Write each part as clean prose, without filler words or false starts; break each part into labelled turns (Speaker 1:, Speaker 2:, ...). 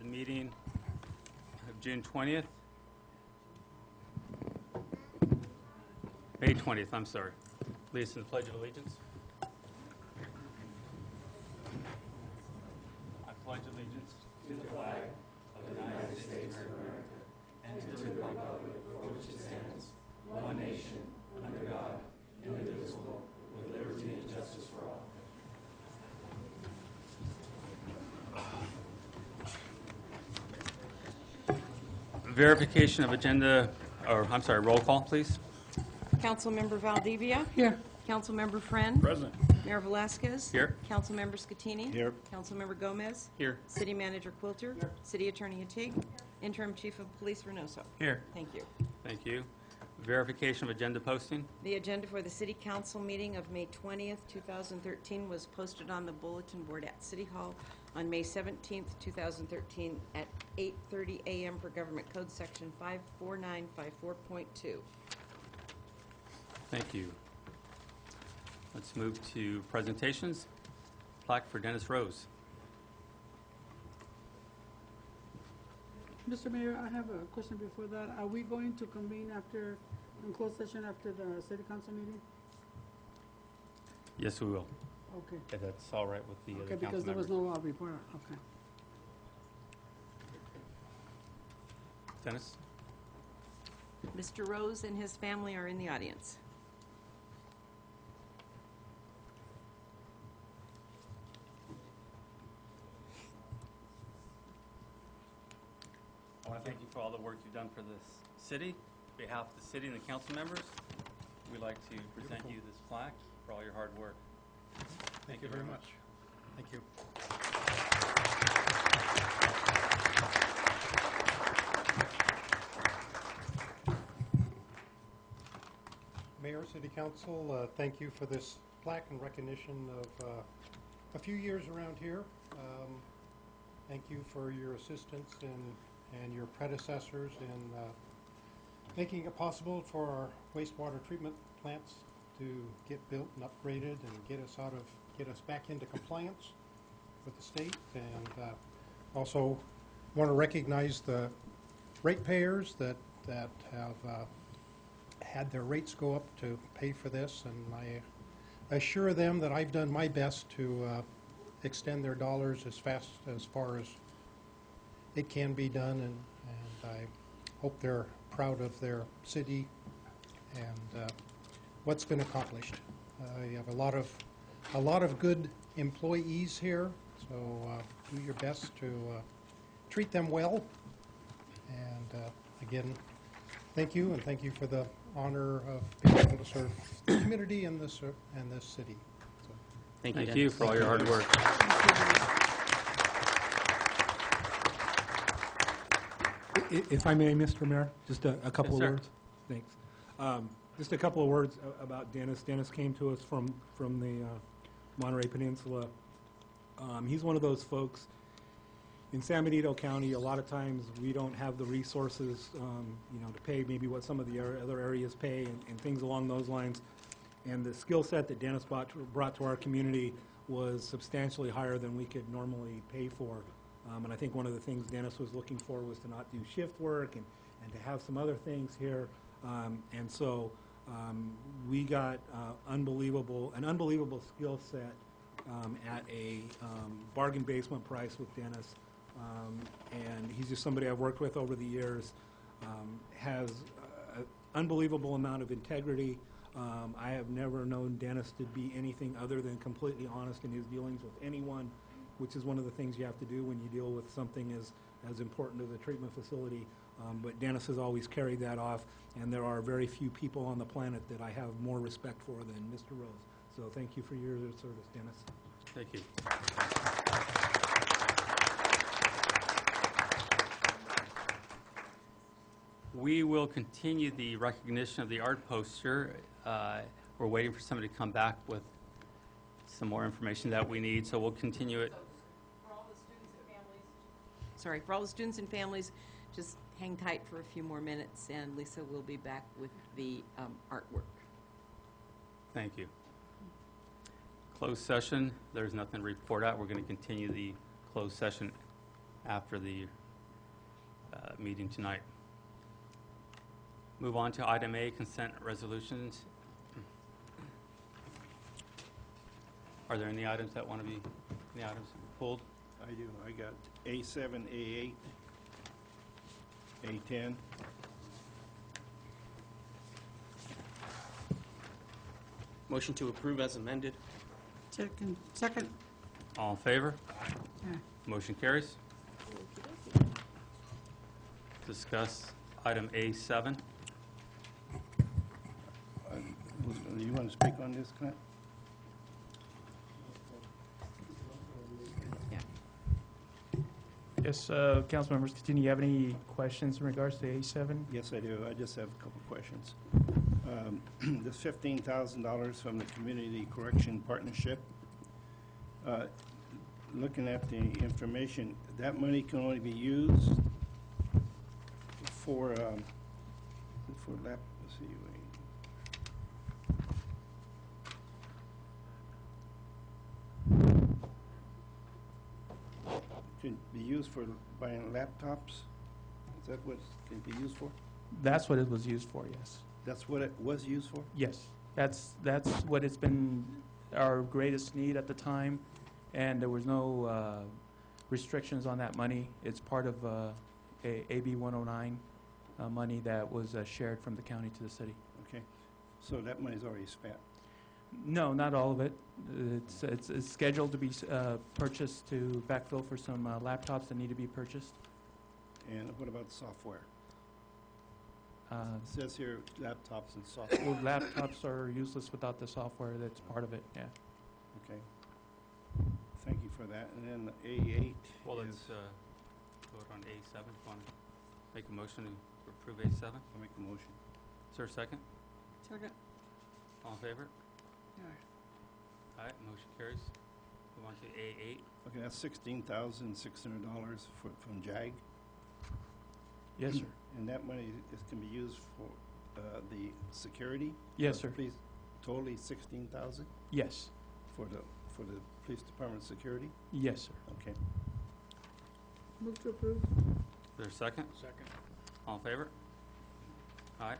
Speaker 1: the meeting of June 20th. May 20th, I'm sorry. Lead us in the Pledge of Allegiance. I pledge allegiance to the flag of the United States of America and to the republic for which it stands, one nation, under God, indivisible, with liberty and justice for all. Verification of agenda, or I'm sorry, roll call, please.
Speaker 2: Councilmember Valdivia.
Speaker 3: Here.
Speaker 2: Councilmember Friend.
Speaker 3: Present.
Speaker 2: Mayor Velasquez.
Speaker 1: Here.
Speaker 2: Councilmember Scatini.
Speaker 3: Here.
Speaker 2: Councilmember Gomez.
Speaker 1: Here.
Speaker 2: City Manager Quilter. Here. City Attorney Hatig. Interim Chief of Police Reynoso.
Speaker 1: Here.
Speaker 2: Thank you.
Speaker 1: Thank you. Verification of agenda posting.
Speaker 2: The agenda for the City Council meeting of May 20th, 2013 was posted on the bulletin board at City Hall on May 17th, 2013 at 8:30 a.m. per Government Code Section 54954.2.
Speaker 1: Thank you. Let's move to presentations. Plaque for Dennis Rose.
Speaker 3: Mr. Mayor, I have a question before that. Are we going to convene in closed session after the city council meeting?
Speaker 1: Yes, we will.
Speaker 3: Okay.
Speaker 1: If that's all right with the
Speaker 3: Okay,
Speaker 1: other
Speaker 3: because
Speaker 1: council
Speaker 3: there was
Speaker 1: members.
Speaker 3: no report. Okay.
Speaker 1: Dennis?
Speaker 2: Mr. Rose and his family are in the audience.
Speaker 1: I want to thank you for all the work you've done for this city. On behalf of the city and the council members, we'd like to present you this plaque for all your hard work.
Speaker 4: Thank you very much. Thank you. Mayor, City Council, thank you for this plaque in recognition of a few years around here. Thank you for your assistance and your predecessors in making it possible for our wastewater treatment plants to get built and upgraded and get us back into compliance with the state. And also want to recognize the ratepayers that have had their rates go up to pay for this, and I assure them that I've done my best to extend their dollars as far as it can be done, and I hope they're proud of their city and what's been accomplished. You have a lot of good employees here, so do your best to treat them well. And again, thank you, and thank you for the honor of being able to serve the community and this city. So,
Speaker 1: Thank you for all your hard work.
Speaker 4: If I may, Mr. Mayor, just a couple
Speaker 1: Yes,
Speaker 4: of
Speaker 1: sir.
Speaker 4: words. Thanks. Just a couple of words about Dennis. Dennis came to us from the Monterey Peninsula. He's one of those folks in San Benito County. A lot of times we don't have the resources, to pay maybe what some of the other areas pay and things along those lines. And the skill set that Dennis brought to our community was substantially higher than we could normally pay for. And I think one of the things Dennis was looking for was to not do shift work and to have some other things here. And so we got an unbelievable skill set at a bargain basement price with Dennis. And he's just somebody I've worked with over the years, has an unbelievable amount of integrity. I have never known Dennis to be anything other than completely honest in his dealings with anyone, which is one of the things you have to do when you deal with something as important as a treatment facility. But Dennis has always carried that off, and there are very few people on the planet that I have more respect for than Mr. Rose. So thank you for your service, Dennis.
Speaker 1: Thank you. We will continue the recognition of the art poster. We're waiting for somebody to come back with some more information that we need, so we'll continue it.
Speaker 2: For all the students and families, for all the students and families, just hang tight for a few more minutes, and Lisa will be back with the artwork.
Speaker 1: Thank you. Closed session, there's nothing to report out. We're going to continue the closed session
Speaker 5: after the meeting tonight. Move on to item A, consent resolutions. Are there any items that want to be, any items pulled?
Speaker 6: I do. I got A7, A8, A10.
Speaker 1: Motion to approve as amended.
Speaker 3: Second.
Speaker 5: All in favor?
Speaker 3: Aye.
Speaker 5: Motion carries. Discuss item A7.
Speaker 6: You want to speak on this, Clint?
Speaker 7: Yes, council members, continue. You have any questions in regards to A7?
Speaker 6: Yes, I do. I just have a couple questions. This $15,000 from the Community Correction Partnership, looking at the information, that money can only be used for lap, let's see, can be used for buying laptops? Is that what it can be used for?
Speaker 7: That's what it was used for, yes.
Speaker 6: That's what it was used for?
Speaker 7: Yes, that's what it's been our greatest need at the time, and there was no restrictions on that money. It's part of AB 109 money that was shared from the county to the city.
Speaker 6: Okay, so that money's already spent.
Speaker 7: No, not all of it. It's scheduled to be purchased to backfill for some laptops that need to be purchased.
Speaker 6: And what about the software?
Speaker 7: Uh,
Speaker 6: It says here laptops and software.
Speaker 7: Well, laptops are useless without the software that's part of it, yeah.
Speaker 6: Okay. Thank you for that. And then A8
Speaker 5: Well,
Speaker 6: is,
Speaker 5: let's vote on A7. Want to make a motion to approve A7?
Speaker 6: I'll make the motion.
Speaker 5: Is there a second?
Speaker 3: Second.
Speaker 5: All in favor?
Speaker 3: Aye.
Speaker 5: All right, motion carries. Move on to A8.
Speaker 6: Okay, that's $16,600 from JAG.
Speaker 7: Yes, sir.
Speaker 6: And that money can be used for the security?
Speaker 7: Yes,
Speaker 6: For
Speaker 7: sir.
Speaker 6: police, totally 16,000
Speaker 7: Yes,
Speaker 6: for the police department security?
Speaker 7: yes, sir.
Speaker 6: Okay.
Speaker 3: Move to approve.
Speaker 5: Is there a second?
Speaker 1: Second.
Speaker 5: All in favor? All right,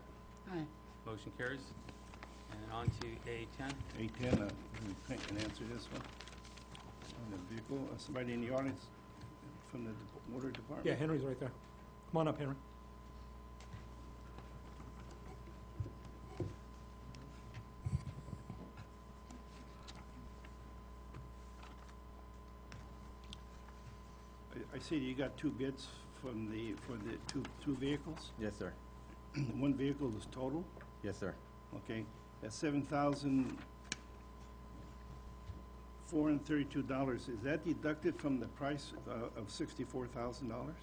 Speaker 3: Aye.
Speaker 5: motion carries. And on to A10.
Speaker 6: A10, Clint can answer this one. On the vehicle, somebody in the audience from the water department?
Speaker 4: Yeah, Henry's right there. Come on up, Henry.
Speaker 6: I see you got two bids for the two vehicles.
Speaker 8: Yes, sir.
Speaker 6: One vehicle is total,
Speaker 8: Yes, sir.
Speaker 6: okay? That's $7,432. Is that deducted from the price of $64,000?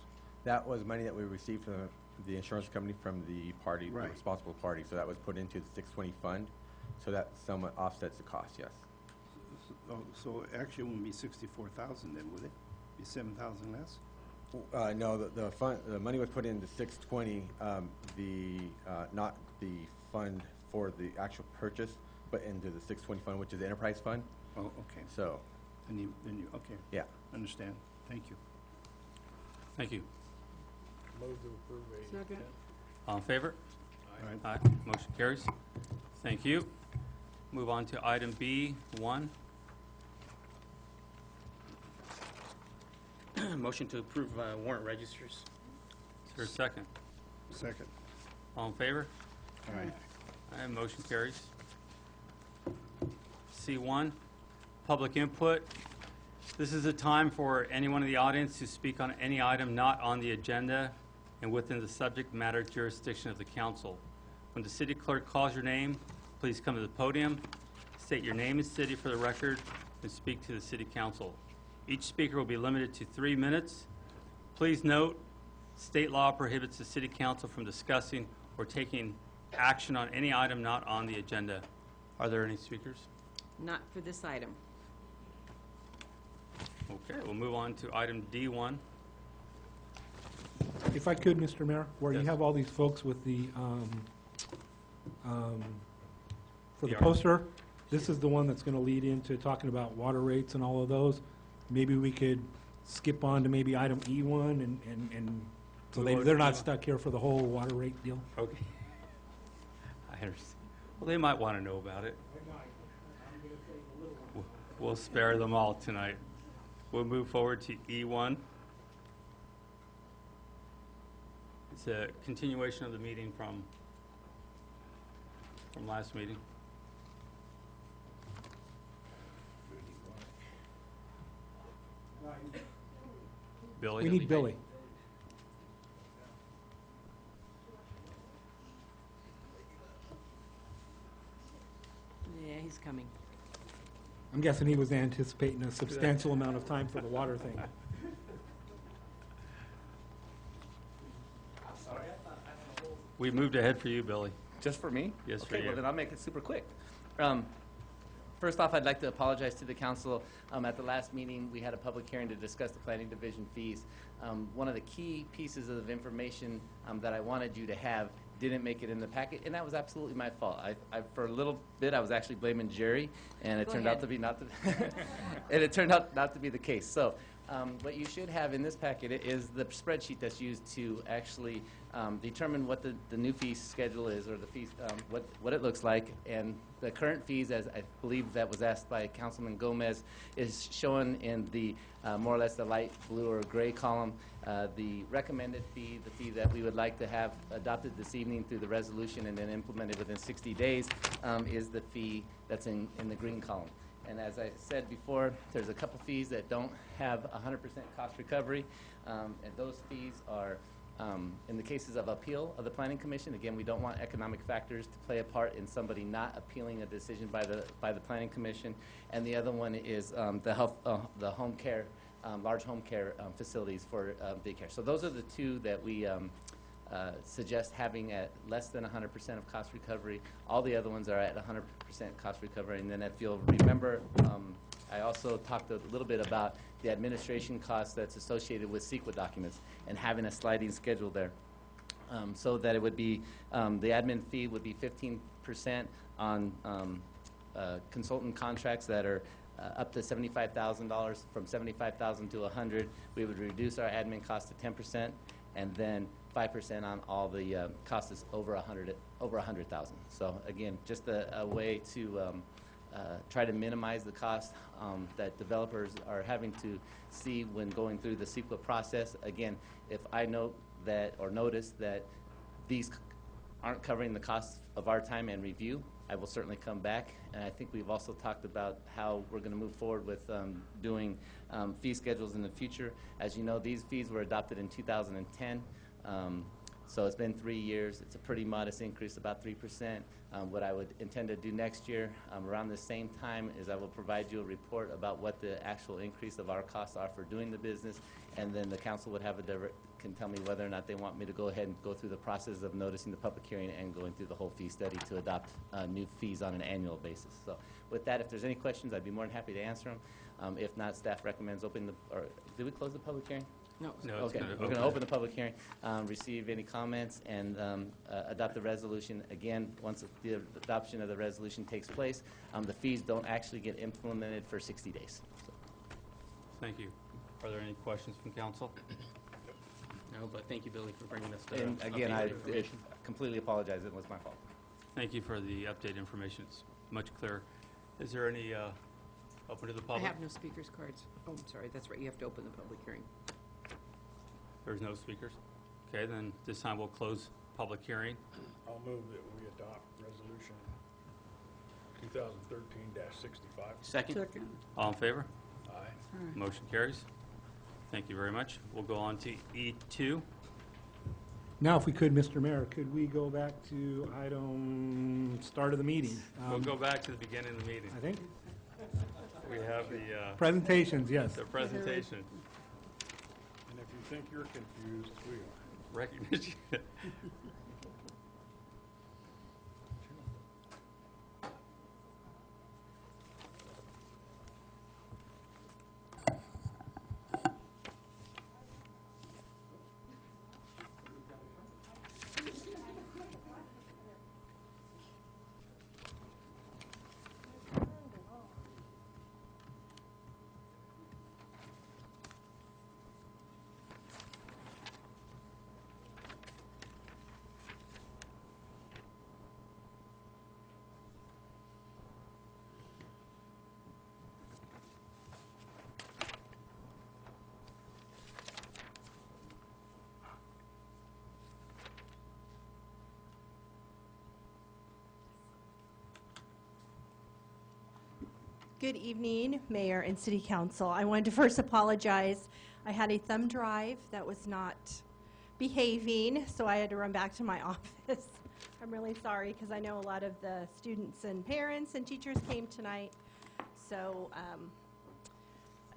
Speaker 8: That was money that we received from the insurance company from the party, the
Speaker 6: Right.
Speaker 8: responsible party. So that was put into the 620 fund. So that somewhat offsets the cost, yes.
Speaker 6: So actually it wouldn't be 64,000 then, would it? Be 7,000 less?
Speaker 8: No, the fund, the money was put into 620, not the fund for the actual purchase, but into the 620 fund, which is the enterprise fund.
Speaker 6: Oh, okay.
Speaker 8: So,
Speaker 6: Then you, okay,
Speaker 8: yeah.
Speaker 6: understand. Thank you.
Speaker 5: Thank you.
Speaker 3: Second.
Speaker 5: All in favor?
Speaker 6: All right.
Speaker 5: Aye, motion carries. Thank you. Move on to item B1.
Speaker 1: Motion to approve warrant registers.
Speaker 5: Is there a second?
Speaker 6: Second.
Speaker 5: All in favor?
Speaker 6: All right.
Speaker 5: Aye, motion carries. C1, public input. This is a time for anyone in the audience to speak on any item not on the agenda and within the subject matter jurisdiction of the council. When the city clerk calls your name, please come to the podium, state your name and city for the record, and speak to the city council. Each speaker will be limited to 3 minutes. Please note, state law prohibits the city council from discussing or taking action on any item not on the agenda. Are there any speakers?
Speaker 2: Not for this item.
Speaker 5: Okay, we'll move on to item D1.
Speaker 4: If I could, Mr. Mayor, where you
Speaker 5: Yes.
Speaker 4: have all these folks with the, for the
Speaker 5: The art.
Speaker 4: poster, this is the one that's going to lead into talking about water rates and all of those. Maybe we could skip on to maybe item E1 and so
Speaker 5: Move on
Speaker 4: they're
Speaker 5: to
Speaker 4: not
Speaker 5: E1.
Speaker 4: stuck here for the whole water rate deal?
Speaker 5: Okay. I understand. Well, they might want to know about it. We'll spare them all tonight. We'll move forward to E1. It's a continuation of the meeting from last meeting. Billy?
Speaker 4: We need Billy.
Speaker 2: Yeah, he's coming.
Speaker 4: I'm guessing he was anticipating a substantial amount of time for the water thing.
Speaker 5: We moved ahead for you, Billy.
Speaker 9: Just for me?
Speaker 5: Yes, for
Speaker 9: Okay,
Speaker 5: you.
Speaker 9: well then I'll make it super quick. First off, I'd like to apologize to the council. At the last meeting, we had a public hearing to discuss the planning division fees. One of the key pieces of information that I wanted you to have didn't make it in the packet, and that was absolutely my fault. For a little bit, I was actually blaming Jerry, and it
Speaker 2: Go
Speaker 9: turned out
Speaker 2: ahead.
Speaker 9: to be not the, and it turned out not to be the case. So, what you should have in this packet is the spreadsheet that's used to actually determine what the new fee schedule is, or the fees, what it looks like, and the current fees, as I believe that was asked by Councilman Gomez, is shown in the more or less the light blue or gray column. The recommended fee, the fee that we would like to have adopted this evening through the resolution and then implemented within 60 days, is the fee that's in the green column. And as I said before, there's a couple fees that don't have 100% cost recovery, and those fees are, in the cases of appeal of the Planning Commission, again, we don't want economic factors to play a part in somebody not appealing a decision by the Planning Commission. And the other one is the home care, large home care facilities for daycare. So those are the two that we suggest having at less than 100% of cost recovery. All the other ones are at 100% cost recovery. And then if you'll remember, I also talked a little bit about the administration costs that's associated with CEQA documents and having a sliding schedule there. So that it would be, the admin fee would be 15% on consultant contracts that are up to $75,000. From $75,000 to $100,000, we would reduce our admin cost to 10%, and then 5% on all the costs over $100,000. So again, just a way to try to minimize the cost that developers are having to see when going through the CEQA process. Again, if I note that or notice that these aren't covering the costs of our time and review, I will certainly come back. And I think we've also talked about how we're going to move forward with doing fee schedules in the future. As you know, these fees were adopted in 2010. So it's been 3 years. It's a pretty modest increase, about 3%. What I would intend to do next year, around the same time, is I will provide you a report about what the actual increase of our costs are for doing the business, and then the council would have can tell me whether or not they want me to go ahead and go through the process of noticing the public hearing and going through the whole fee study to adopt new fees on an annual basis. So with that, if there's any questions, I'd be more than happy to answer them. If not, staff recommends opening or did we close the public hearing?
Speaker 2: No.
Speaker 5: No, it's
Speaker 9: Okay,
Speaker 5: gonna
Speaker 9: we're going to open the public hearing, receive any comments, and adopt the resolution. Again, once the adoption of the resolution takes place, the fees don't actually get implemented for 60 days. So.
Speaker 5: Thank you. Are there any questions from council?
Speaker 10: No, but thank you, Billy, for bringing us the
Speaker 9: And again, I
Speaker 10: updated information.
Speaker 9: completely apologize. It was my fault.
Speaker 5: Thank you for the updated information. It's much clearer. Is there any open to the
Speaker 2: I
Speaker 5: public?
Speaker 2: have no speakers cards. Oh, I'm sorry, that's right, you have to open the public hearing.
Speaker 5: There's no speakers? Okay, then this time we'll close public hearing.
Speaker 11: I'll move that we adopt resolution 2013-65.
Speaker 10: Second?
Speaker 3: Second.
Speaker 5: All in favor?
Speaker 11: Aye.
Speaker 3: Aye.
Speaker 5: Motion carries. Thank you very much. We'll go on to E2.
Speaker 4: Now, if we could, Mr. Mayor, could we go back to item start of the meeting?
Speaker 5: We'll go back to the beginning of the meeting.
Speaker 4: I think,
Speaker 5: We have the
Speaker 4: presentations, yes.
Speaker 5: presentation,
Speaker 11: And if you think you're confused, we are.
Speaker 5: recognition.
Speaker 12: Good evening, Mayor and City Council. I wanted to first apologize. I had a thumb drive that was not behaving, so I had to run back to my office. I'm really sorry because I know a lot of the students and parents and teachers came tonight. So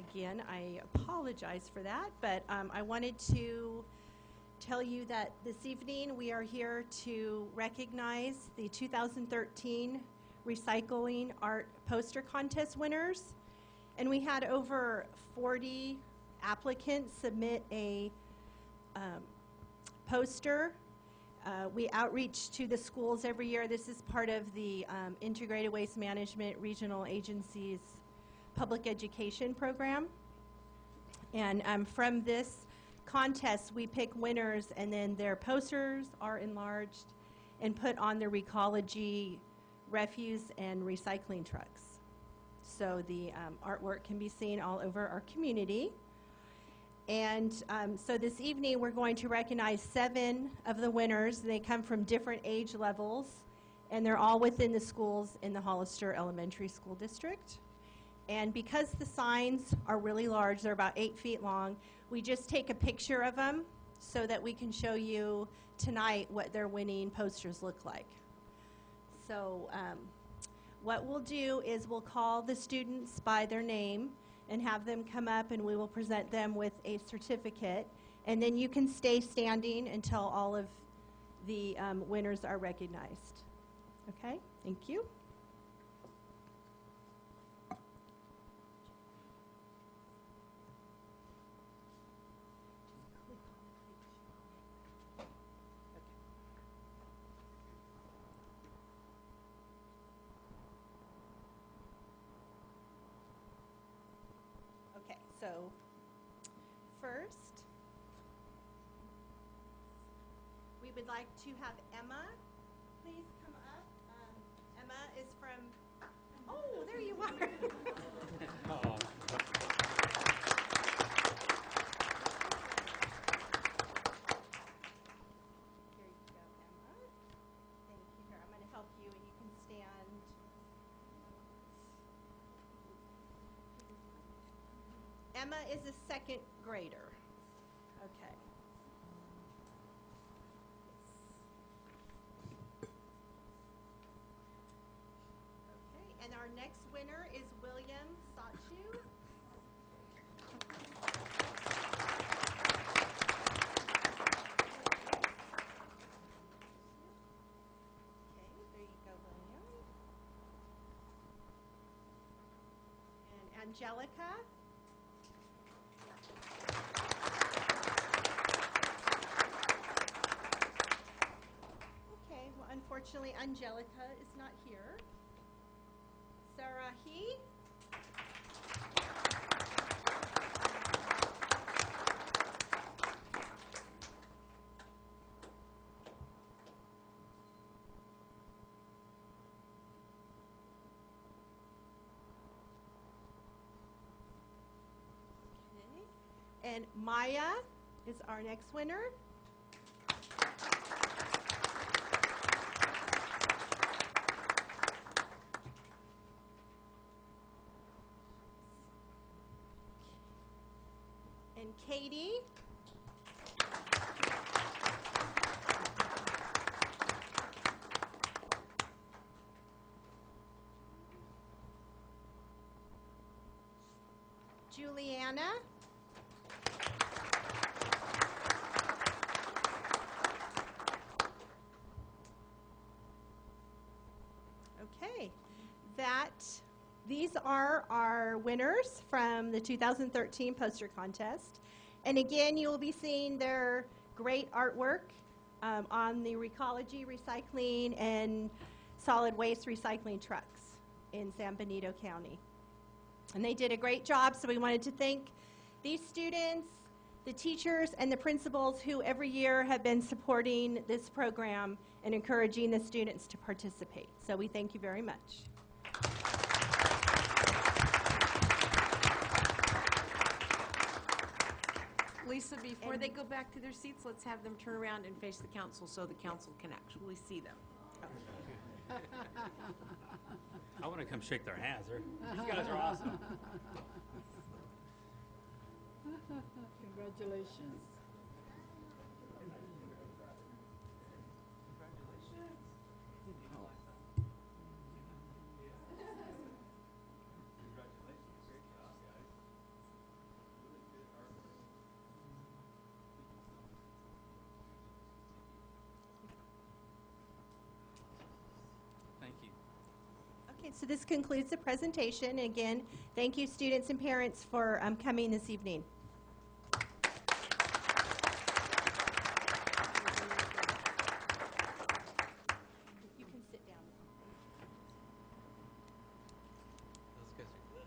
Speaker 12: again, I apologize for that, but I wanted to tell you that this evening we are here to recognize the 2013 Recycling Art Poster Contest winners. And we had over 40 applicants submit a poster. We outreach to the schools every year. This is part of the Integrated Waste Management Regional Agency's public education program. And from this contest, we pick winners, and then their posters are enlarged and put on the Recology refuse and recycling trucks. So the artwork can be seen all over our community. And so this evening we're going to recognize 7 of the winners. They come from different age levels, and they're all within the schools in the Hollister Elementary School District. And because the signs are really large, they're about 8 feet long, we just take a picture of them so that we can show you tonight what their winning posters look like. So what we'll do is we'll call the students by their name and have them come up, and we will present them with a certificate. And then you can stay standing until all of the winners are recognized. Okay, thank you. Okay, so first, we would like to have Emma please come up. Emma is from, oh, there you are. Here you go, Emma. Thank you. Here, I'm going to help you, and you can stand. Emma is a 2nd grader. Okay. Okay, and our next winner is William Sachu. Okay, there you go, William. And Angelica. Okay, well, unfortunately, Angelica is not here. Sarahi. Okay. And Maya is our next winner. And Katie. Juliana. Okay, these are our winners from the 2013 poster contest. And again, you will be seeing their great artwork on the Recology recycling and solid waste recycling trucks in San Benito County. And they did a great job, so we wanted to thank these students, the teachers, and the principals who every year have been supporting this program and encouraging the students to participate. So we thank you very much.
Speaker 2: Lisa, before they go back to their seats, let's have them turn around and face the council so the council can actually see them.
Speaker 5: I want to come shake their hands. These guys are awesome.
Speaker 3: Congratulations.
Speaker 5: Thank you.
Speaker 12: Okay, so this concludes the presentation. Again, thank you, students and parents, for coming this evening. You can sit down.
Speaker 5: Those guys are good.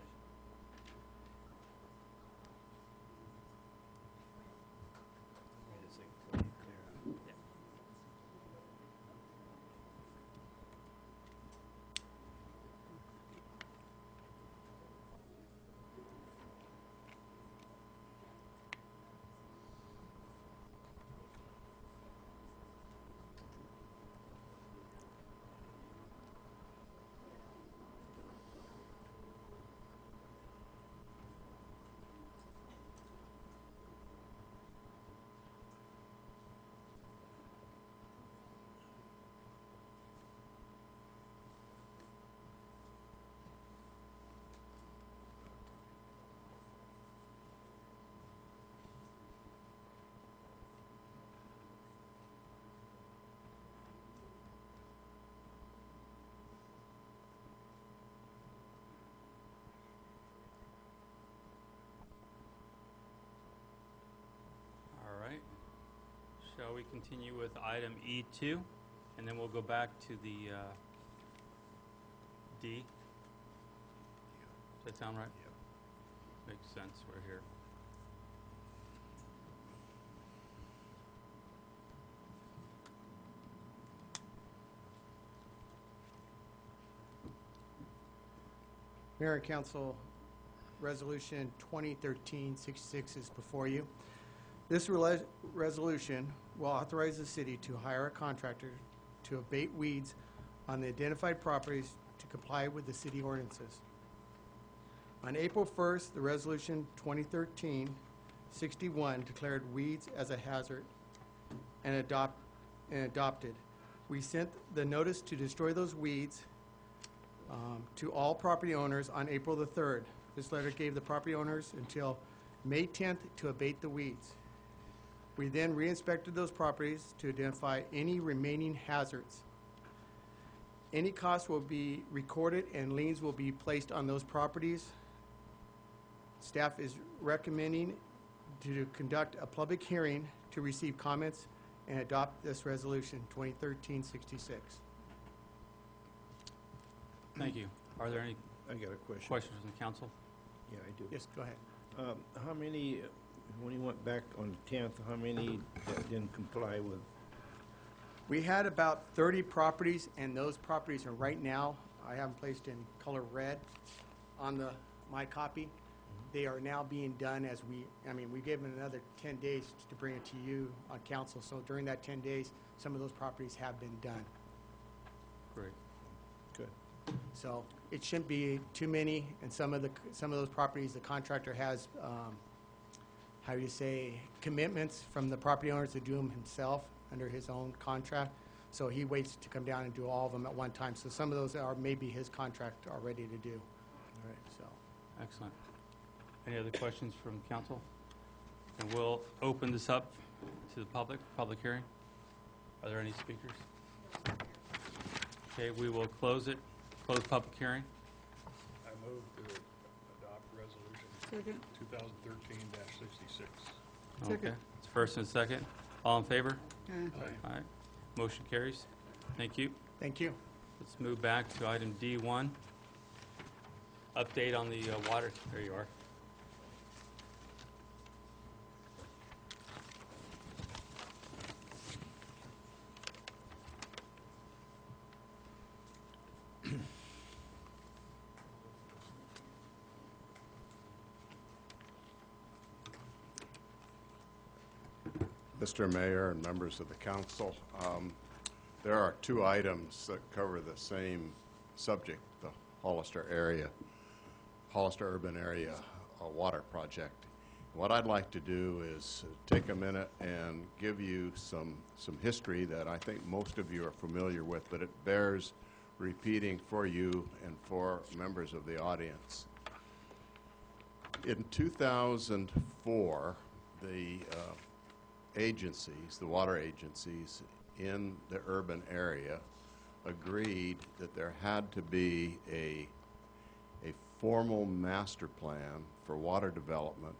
Speaker 5: All right. Shall we continue with item E2? And then we'll go back to the D. Does that sound right? Yep. Makes sense. We're here.
Speaker 13: Mayor and Council, Resolution 2013-66 is before you. This resolution will authorize the city to hire a contractor to abate weeds on the identified properties to comply with the city ordinances. On April 1st, the Resolution 2013-61 declared weeds as a hazard and adopted. We sent the notice to destroy those weeds to all property owners on April the 3rd. This letter gave the property owners until May 10th to abate the weeds. We then re-inspected those properties to identify any remaining hazards. Any costs will be recorded and liens will be placed on those properties. Staff is recommending to conduct a public hearing to receive comments and adopt this resolution, 2013-66.
Speaker 5: Thank you. Are there any
Speaker 6: I got a question.
Speaker 5: questions from the council?
Speaker 6: Yeah, I do.
Speaker 13: Yes, go ahead.
Speaker 6: How many, when you went back on the 10th, how many that didn't comply with?
Speaker 13: We had about 30 properties, and those properties are right now, I have them placed in color red on my copy. They are now being done as we gave them another 10 days to bring it to you on council. So during that 10 days, some of those properties have been done.
Speaker 5: Great.
Speaker 6: Good.
Speaker 13: So it shouldn't be too many, and some of those properties, the contractor has, commitments from the property owners to do them himself under his own contract. So he waits to come down and do all of them at one time. So some of those are maybe his contract already to do. All right. So.
Speaker 5: Excellent. Any other questions from council? And we'll open this up to the public hearing. Are there any speakers? Okay, we will close public hearing.
Speaker 11: I move to adopt resolution
Speaker 3: Second.
Speaker 11: 2013-66.
Speaker 5: Okay. It's first and second. All in favor?
Speaker 3: Aye.
Speaker 5: All right. Motion carries. Thank you.
Speaker 13: Thank you.
Speaker 5: Let's move back to item D1. Update on the water. There you are.
Speaker 11: Mr. Mayor and members of the council, there are two items that cover the same subject, the Hollister urban area water project. What I'd like to do is take a minute and give you some history that I think most of you are familiar with, but it bears repeating for you and for members of the audience. In 2004, the water agencies in the urban area agreed that there had to be a formal master plan for water development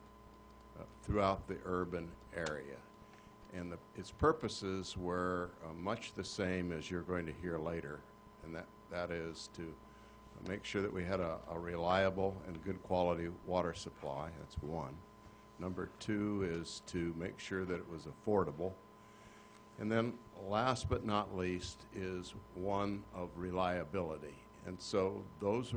Speaker 11: throughout the urban area. And its purposes were much the same as you're going to hear later, and that is to make sure that we had a reliable and good quality water supply. That's one. Number two is to make sure that it was affordable. And then last but not least is one of reliability. And so those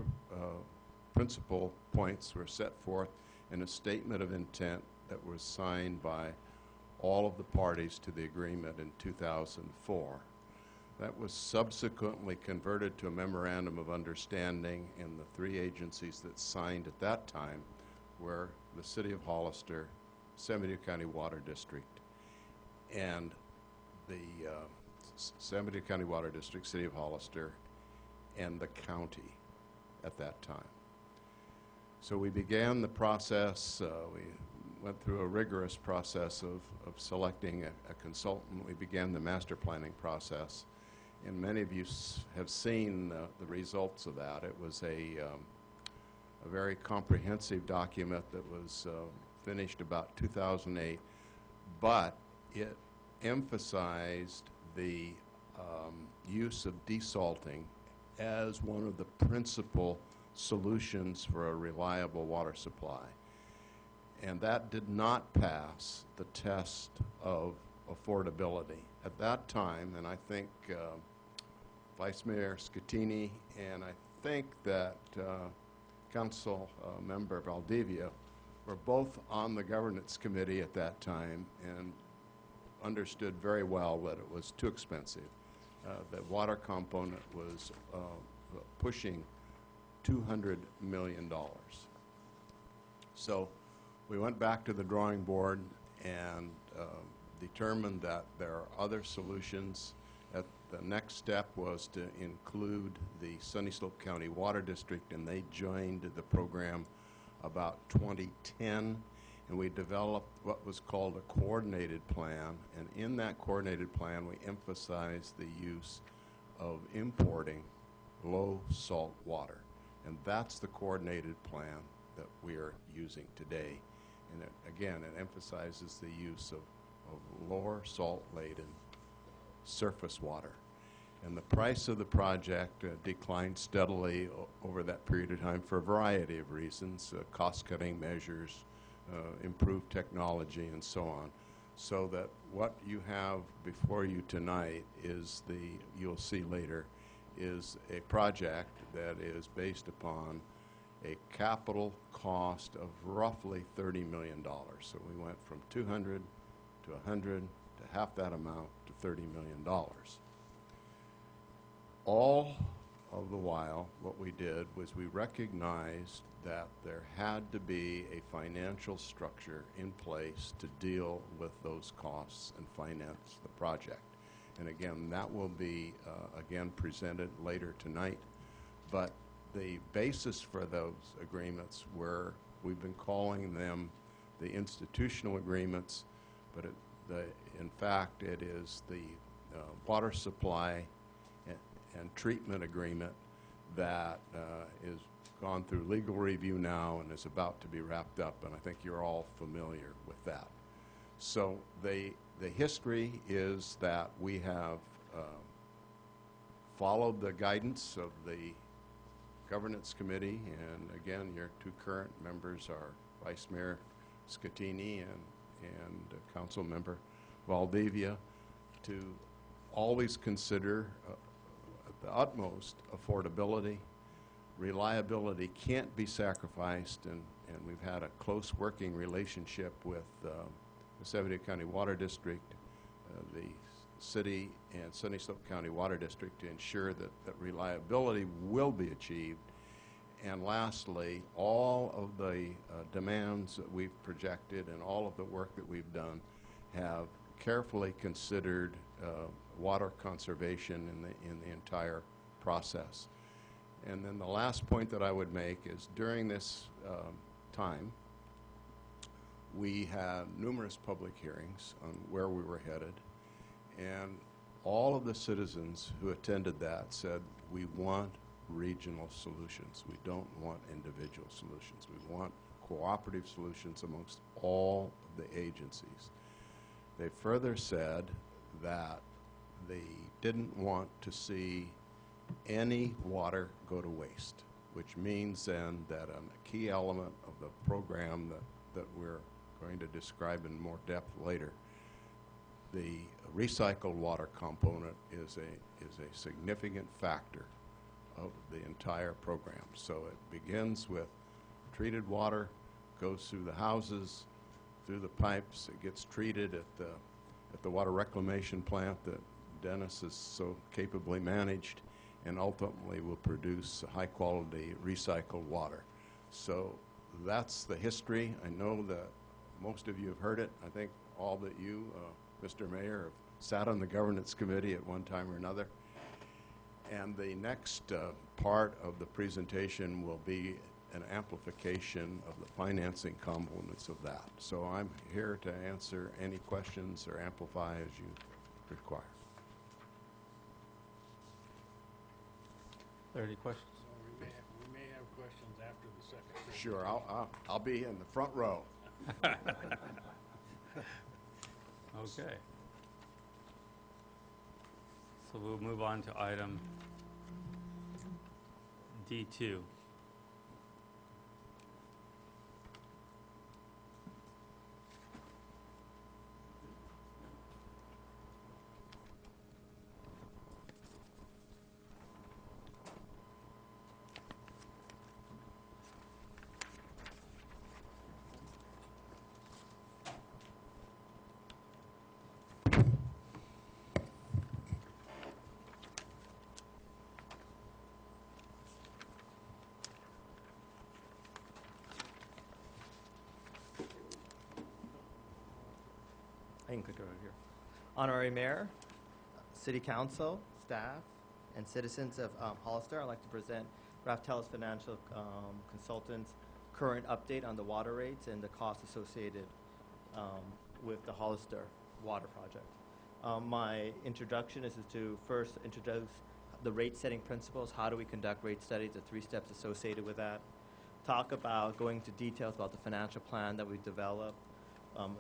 Speaker 11: principal points were set forth in a statement of intent that was signed by all of the parties to the agreement in 2004. That was subsequently converted to a memorandum of understanding, and the three agencies that signed at that time were the City of Hollister, San Benito County Water District, and the San Benito County Water District, City of Hollister, and the county at that time. So we began the process. We went through a rigorous process of selecting a consultant. We began the master planning process, and many of you have seen the results of that. It was a very comprehensive document that was finished about 2008, but it emphasized the use of desalting as one of the principal solutions for a reliable water supply. And that did not pass the test of affordability. At that time, and I think Vice Mayor Scatini and I think that Council Member Valdivia were both on the governance committee at that time and understood very well that it was too expensive. The water component was pushing $200 million. So we went back to the drawing board and determined that there are other solutions. The next step was to include the Sunny Slope County Water District, and they joined the program about 2010, and we developed what was called a coordinated plan, and in that coordinated plan we emphasized the use of importing low salt water, and that's the coordinated plan that we are using today. And again, it emphasizes the use of lower salt laden surface water. And the price of the project declined steadily over that period of time for a variety of reasons, cost-cutting measures, improved technology, and so on. So that what you have before you tonight is you'll see later, is a project that is based upon a capital cost of roughly $30 million. So we went from 200 to 100 to half that amount to $30 million. All of the while, what we did was we recognized that there had to be a financial structure in place to deal with those costs and finance the project. And again, that will be again presented later tonight. But the basis for those agreements were, we've been calling them the institutional agreements, but in fact it is the water supply and treatment agreement that is gone through legal review now and is about to be wrapped up, and I think you're all familiar with that. So the history is that we have followed the guidance of the governance committee, and again, your two current members are Vice Mayor Scatini and Council Member Valdivia, to always consider at the utmost affordability. Reliability can't be sacrificed, and we've had a close working relationship with the San Benito County Water District, the City and Sunny Slope County Water District to ensure that reliability will be achieved. And lastly, all of the demands that we've projected and all of the work that we've done have carefully considered water conservation in the entire process. And then the last point that I would make is during this time, we had numerous public hearings on where we were headed, and all of the citizens who attended that said, we want regional solutions. We don't want individual solutions. We want cooperative solutions amongst all of the agencies. They further said that they didn't want to see any water go to waste, which means then that a key element of the program that we're going to describe in more depth later, the recycled water component is a significant factor of the entire program. So it begins with treated water, goes through the houses, through the pipes, it gets treated at the water reclamation plant that Dennis has so capably managed, and ultimately will produce high quality recycled water. So that's the history. I know that most of you have heard it. I think all that you, Mr. Mayor, have sat on the governance committee at one time or another. And the next part of the presentation will be an amplification of the financing components of that. So I'm here to answer any questions or amplify as you require.
Speaker 5: Are there any questions?
Speaker 1: We may have questions after the second.
Speaker 11: Sure, I'll be in the front row.
Speaker 5: Okay. So we'll move on to item D2.
Speaker 14: I can click it over here. Honorary Mayor, City Council, staff, and citizens of Hollister, I'd like to present Raftell's Financial Consultants' current update on the water rates and the costs associated with the Hollister water project. My introduction is to first introduce the rate-setting principles. How do we conduct rate studies, the 3 steps associated with that. Talk about going into details about the financial plan that we developed,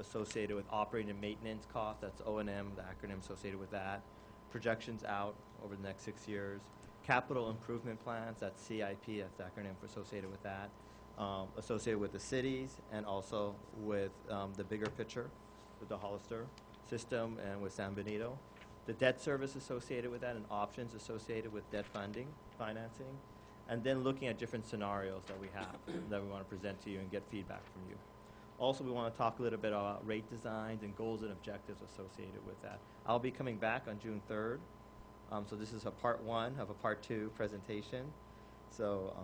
Speaker 14: associated with operating and maintenance costs, that's O&M, the acronym associated with that, projections out over the next 6 years, capital improvement plans, that's CIP, that's the acronym for associated with that, associated with the cities and also with the bigger picture with the Hollister system and with San Benito, the debt service associated with that and options associated with debt financing, and then looking at different scenarios that we have that we want to present to you and get feedback from you. Also, we want to talk a little bit about rate designs and goals and objectives associated with that. I'll be coming back on June 3rd. So this is a part 1 of a part 2 presentation. So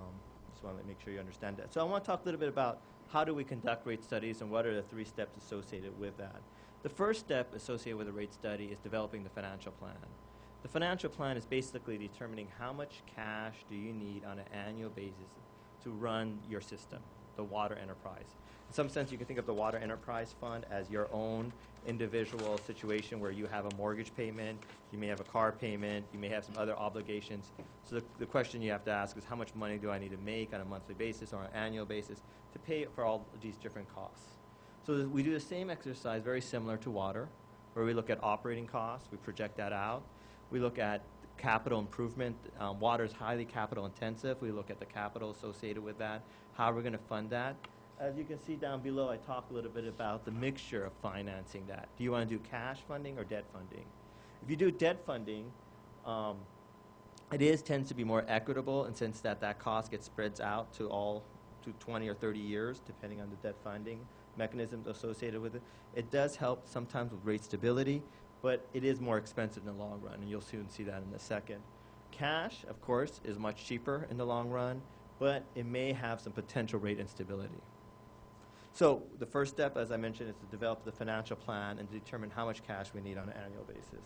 Speaker 14: just want to make sure you understand that. So I want to talk a little bit about how do we conduct rate studies and what are the 3 steps associated with that. The first step associated with a rate study is developing the financial plan. The financial plan is basically determining how much cash do you need on an annual basis to run your system, the water enterprise. In some sense, you can think of the Water Enterprise Fund as your own individual situation where you have a mortgage payment, you may have a car payment, you may have some other obligations. So the question you have to ask is how much money do I need to make on a monthly basis or an annual basis to pay for all of these different costs. So we do the same exercise, very similar to water, where we look at operating costs, we project that out. We look at capital improvement. Water is highly capital intensive. We look at the capital associated with that, how we're going to fund that. As you can see down below, I talk a little bit about the mixture of financing that. Do you want to do cash funding or debt funding? If you do debt funding, it tends to be more equitable in the sense that that cost gets spreads out to 20 or 30 years, depending on the debt funding mechanisms associated with it. It does help sometimes with rate stability, but it is more expensive in the long run, and you'll soon see that in a second. Cash, of course, is much cheaper in the long run. but it may have some potential rate instability. So the first step, as I mentioned, is to develop the financial plan and determine how much cash we need on an annual basis.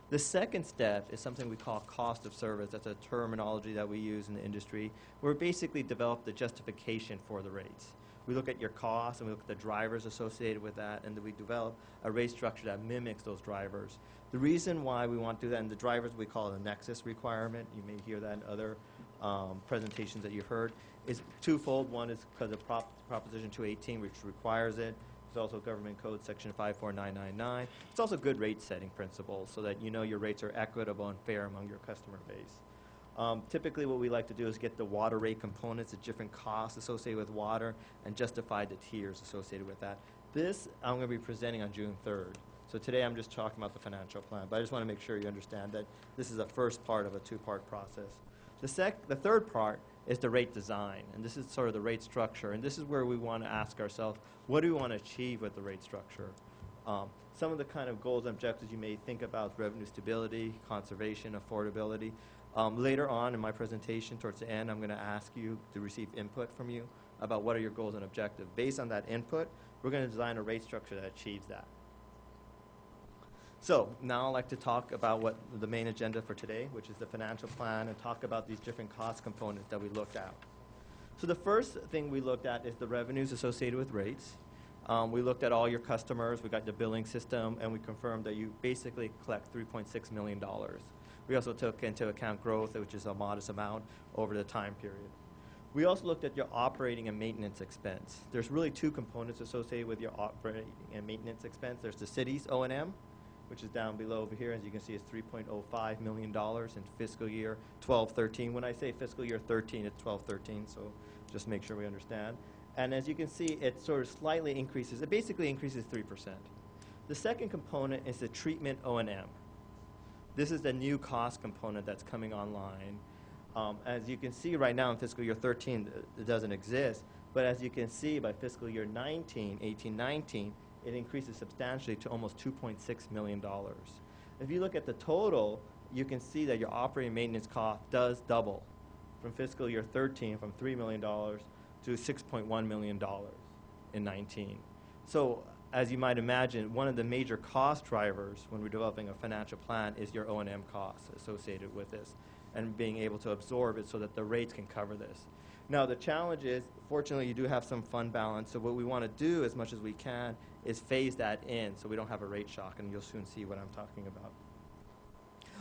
Speaker 14: The second step is something we call cost of service. That's a terminology that we use in the industry, where we basically develop the justification for the rates. We look at your costs and we look at the drivers associated with that, and then we develop a rate structure that mimics those drivers. The reason why we want to do that, and the drivers we call it a nexus requirement, you may hear that in other presentations that you've heard, is twofold. One is because of Proposition 218, which requires it. There's also Government Code Section 54999. It's also good rate setting principles so that you know your rates are equitable and fair among your customer base. Typically what we like to do is get the water rate components, the different costs associated with water, and justify the tiers associated with that. This I'm going to be presenting on June 3rd. So today I'm just talking about the financial plan, but I just want to make sure you understand that this is the first part of a two-part process. The third part is the rate design, and this is sort of the rate structure, and this is where we want to ask ourselves, what do we want to achieve with the rate structure? Some of the kind of goals and objectives you may think about: revenue stability, conservation, affordability. Later on in my presentation, towards the end, I'm going to ask you to receive input from you about what are your goals and objectives. Based on that input, we're going to design a rate structure that achieves that. So now I'd like to talk about what the main agenda for today, which is the financial plan, and talk about these different cost components that we looked at. So the first thing we looked at is the revenues associated with rates. We looked at all your customers, we got the billing system, and we confirmed that you basically collect $3.6 million. We also took into account growth, which is a modest amount over the time period. We also looked at your operating and maintenance expense. There's really two components associated with your operating and maintenance expense. There's the city's O&M, which is down below over here. As you can see, it's $3.05 million in fiscal year 12-13. When I say fiscal year 13, it's 12-13, so just make sure we understand. And as you can see, it sort of slightly increases. It basically increases 3%. The second component is the treatment O&M. This is the new cost component that's coming online. As you can see right now in fiscal year 13, it doesn't exist. But as you can see, by fiscal year 18-19, it increases substantially to almost $2.6 million. If you look at the total, you can see that your operating maintenance cost does double from fiscal year 13, from $3 million to $6.1 million in 19. So as you might imagine, one of the major cost drivers when we're developing a financial plan is your O&M costs associated with this, and being able to absorb it so that the rates can cover this. Now the challenge is, fortunately, you do have some fund balance, so what we want to do as much as we can is phase that in so we don't have a rate shock, and you'll soon see what I'm talking about.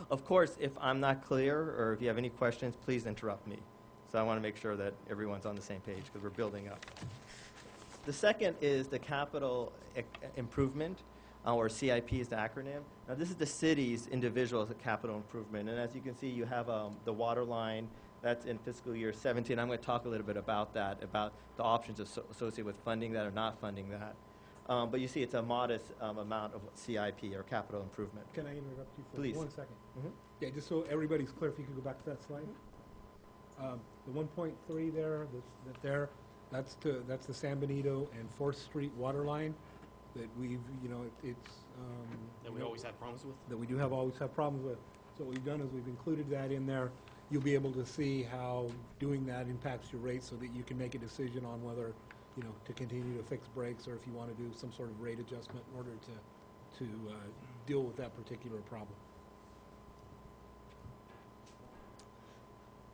Speaker 14: Of course, if I'm not clear or if you have any questions, please interrupt me. So I want to make sure that everyone's on the same page because we're building up. The second is the capital improvement, or CIP is the acronym. Now this is the city's individual capital improvement, and as you can see, you have the Waterline. That's in fiscal year 17. I'm going to talk a little bit about that, about the options associated with funding that or not funding that. But you see it's a modest amount of CIP, or capital improvement.
Speaker 4: Can I interrupt you for
Speaker 14: Please.
Speaker 4: 1 second?
Speaker 14: Mhm.
Speaker 4: Yeah, just so everybody's clear, if you could go back to that slide. The 1.3 there, that's the San Benito and 4th Street water line that we've,
Speaker 10: That we always have problems with?
Speaker 4: that we do always have problems with. So what we've done is we've included that in there. You'll be able to see how doing that impacts your rate so that you can make a decision on whether, to continue to fix breaks, or if you want to do some sort of rate adjustment in order to deal with that particular problem.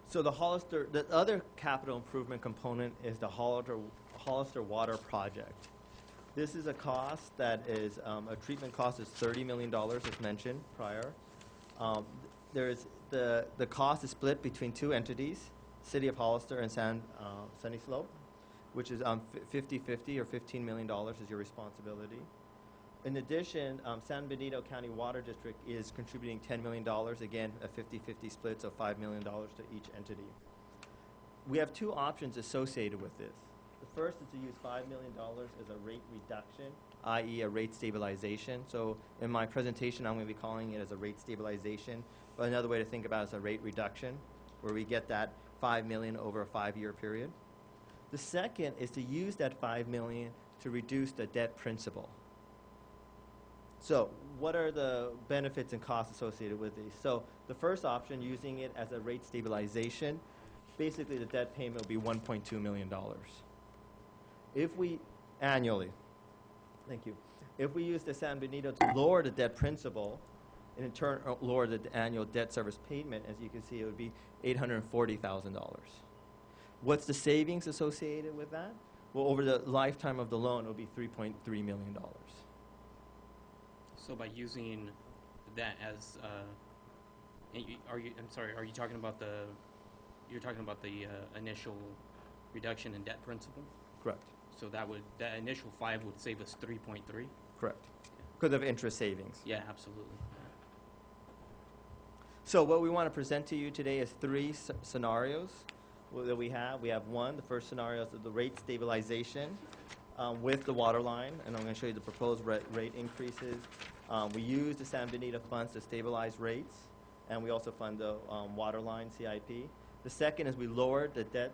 Speaker 14: So the other capital improvement component is the Hollister Water Project. This is a cost that is, a treatment cost is $30 million, as mentioned prior. The cost is split between two entities, City of Hollister and Sunny Slope, which is 50-50, or $15 million is your responsibility. In addition, San Benito County Water District is contributing $10 million, again, a 50-50 split, so $5 million to each entity. We have two options associated with this. The first is to use $5 million as a rate reduction, i.e. a rate stabilization. So in my presentation, I'm going to be calling it as a rate stabilization, but another way to think about it is a rate reduction, where we get that $5 million over a 5-year period. The second is to use that $5 million to reduce the debt principal. So what are the benefits and costs associated with these? So the first option, using it as a rate stabilization, basically the debt payment will be $1.2 million. If we, annually, thank you. If we use the San Benito to lower the debt principal, and in turn lower the annual debt service payment, as you can see, it would be $840,000. What's the savings associated with that? Well, over the lifetime of the loan, it will be $3.3 million.
Speaker 10: So by using that as, are you talking about you're talking about the initial reduction in debt principal?
Speaker 14: Correct.
Speaker 10: So that initial 5 would save us 3.3?
Speaker 14: Correct. Because of interest savings.
Speaker 10: Yeah, absolutely.
Speaker 14: So what we want to present to you today is 3 scenarios that we have. We have one, the first scenario is the rate stabilization with the water line, and I'm going to show you the proposed rate increases. We use the San Benito funds to stabilize rates, and we also fund the Waterline CIP. The second is we lowered the debt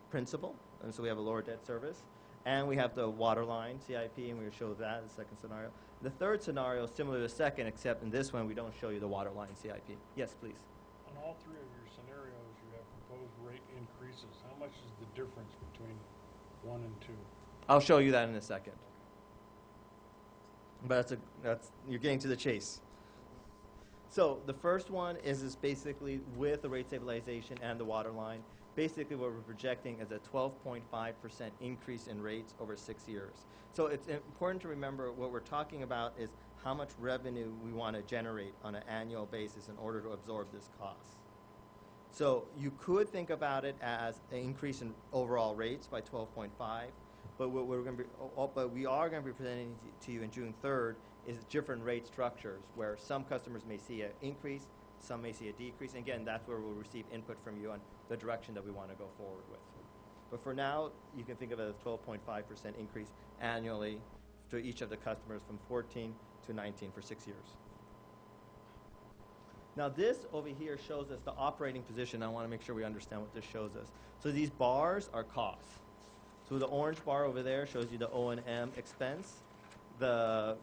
Speaker 14: principal, and so we have a lower debt service. And we have the Waterline CIP, and we'll show that in the second scenario. The third scenario is similar to the second, except in this one we don't show you the Waterline CIP. Yes, please.
Speaker 15: On all 3 of your scenarios, you have proposed rate increases. How much is the difference between 1 and 2?
Speaker 14: I'll show you that in a second. But you're getting to the chase. So the first one is basically with the rate stabilization and the Waterline. Basically what we're projecting is a 12.5% increase in rates over 6 years. So it's important to remember what we're talking about is how much revenue we want to generate on an annual basis in order to absorb this cost. So you could think about it as an increase in overall rates by 12.5, but what we are going to be presenting to you in June 3rd is different rate structures where some customers may see an increase, some may see a decrease. And again, that's where we'll receive input from you on the direction that we want to go forward with. But for now, you can think of it as 12.5% increase annually to each of the customers from 14 to 19 for 6 years. Now this over here shows us the operating position. I want to make sure we understand what this shows us. So these bars are costs. So the orange bar over there shows you the O&M expense. The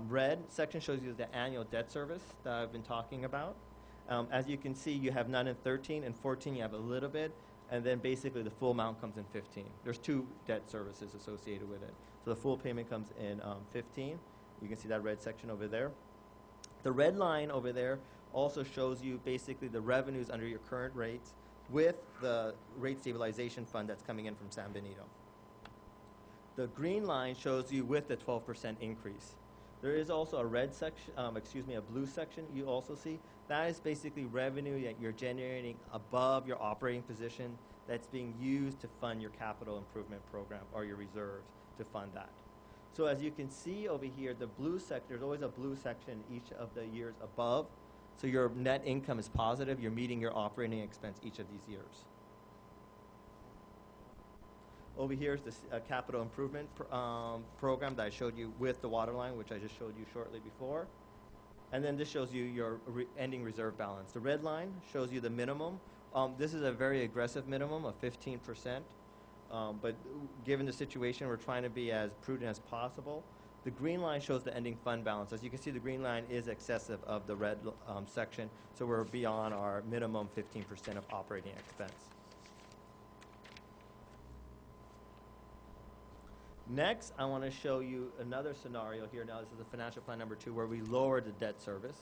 Speaker 14: red section shows you the annual debt service that I've been talking about. As you can see, you have none in 13. In 14, you have a little bit. And then basically the full amount comes in 15. There's 2 debt services associated with it. So the full payment comes in 15. You can see that red section over there. The red line over there also shows you basically the revenues under your current rates with the rate stabilization fund that's coming in from San Benito. The green line shows you with the 12% increase. There is also a red section, a blue section you also see. That is basically revenue that you're generating above your operating position that's being used to fund your capital improvement program or your reserves to fund that. So as you can see over here, the blue section, there's always a blue section each of the years above. So your net income is positive. You're meeting your operating expense each of these years. Over here is the capital improvement program that I showed you with the Waterline, which I just showed you shortly before. And then this shows you your ending reserve balance. The red line shows you the minimum. This is a very aggressive minimum of 15%. But given the situation, we're trying to be as prudent as possible. The green line shows the ending fund balance. As you can see, the green line is excessive of the red section, so we're beyond our minimum 15% of operating expense. Next, I want to show you another scenario here. Now, this is the financial plan number 2, where we lower the debt service.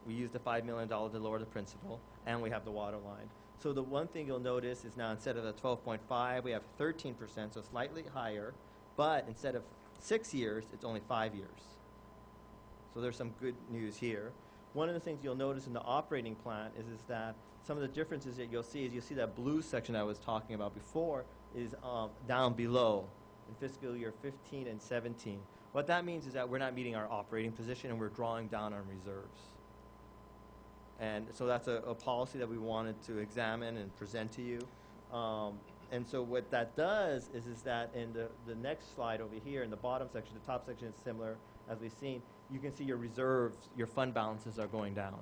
Speaker 14: We use the $5 million to lower the principal, and we have the water line. So the one thing you'll notice is now instead of the 12.5, we have 13%, so slightly higher. But instead of 6 years, it's only 5 years. So there's some good news here. One of the things you'll notice in the operating plan is that some of the differences that you'll see that blue section I was talking about before is down below in fiscal year 15 and 17. What that means is that we're not meeting our operating position and we're drawing down on reserves. And so that's a policy that we wanted to examine and present to you. And so what that does is that in the next slide over here in the bottom section, the top section is similar as we've seen. You can see your reserves, your fund balances are going down.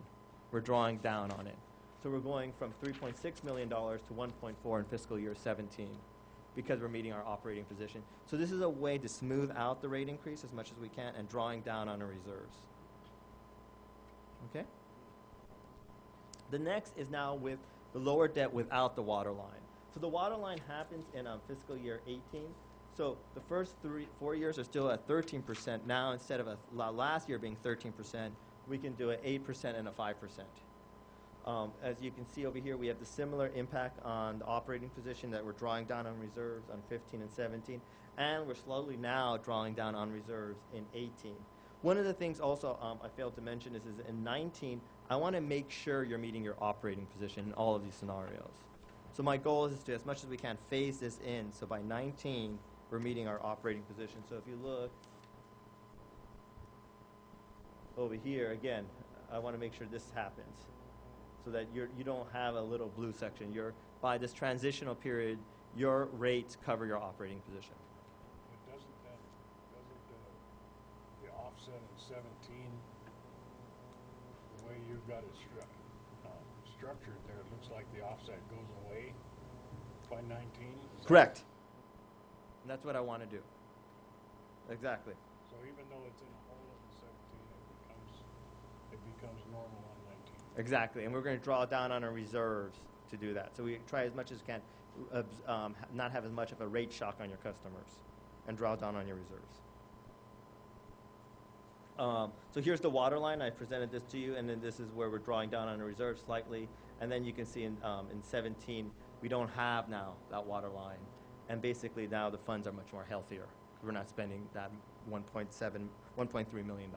Speaker 14: We're drawing down on it. So we're going from $3.6 million to 1.4 in fiscal year 17 because we're meeting our operating position. So this is a way to smooth out the rate increase as much as we can and drawing down on our reserves. Okay? The next is now with the lower debt without the water line. So the water line happens in fiscal year 18. So the first 4 years are still at 13%. Now, instead of last year being 13%, we can do an 8% and a 5%. As you can see over here, we have the similar impact on the operating position that we're drawing down on reserves on 15 and 17, and we're slowly now drawing down on reserves in 18. One of the things also I failed to mention is in 19, I want to make sure you're meeting your operating position in all of these scenarios. So my goal is to, as much as we can, phase this in, so by 19, we're meeting our operating position. So if you look over here, again, I want to make sure this happens, so that you don't have a little blue section. By this transitional period, your rates cover your operating position.
Speaker 15: But doesn't the offset in 17, the way you've got it structured there, it looks like the offset goes away by 19?
Speaker 14: Correct. And that's what I want to do. Exactly.
Speaker 15: So even though it's in a hole in 17, it becomes normal on 19.
Speaker 14: Exactly, and we're going to draw down on our reserves to do that. So we try as much as we can not have as much of a rate shock on your customers and draw down on your reserves. So here's the water line. I presented this to you, and then this is where we're drawing down on the reserves slightly. And then you can see in 17, we don't have now that water line. And basically now the funds are much more healthier. We're not spending that $1.3 million.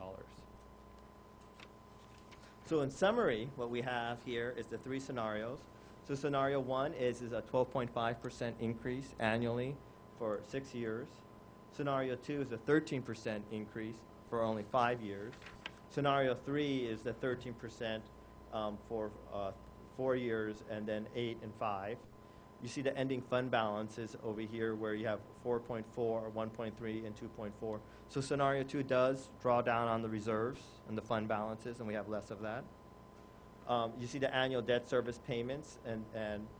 Speaker 14: So in summary, what we have here is the 3 scenarios. So scenario 1 is a 12.5% increase annually for 6 years. Scenario 2 is a 13% increase for only 5 years. Scenario 3 is the 13% for 4 years, and then 8 and 5. You see the ending fund balances over here where you have 4.4, 1.3, and 2.4. So scenario 2 does draw down on the reserves and the fund balances, and we have less of that. You see the annual debt service payments and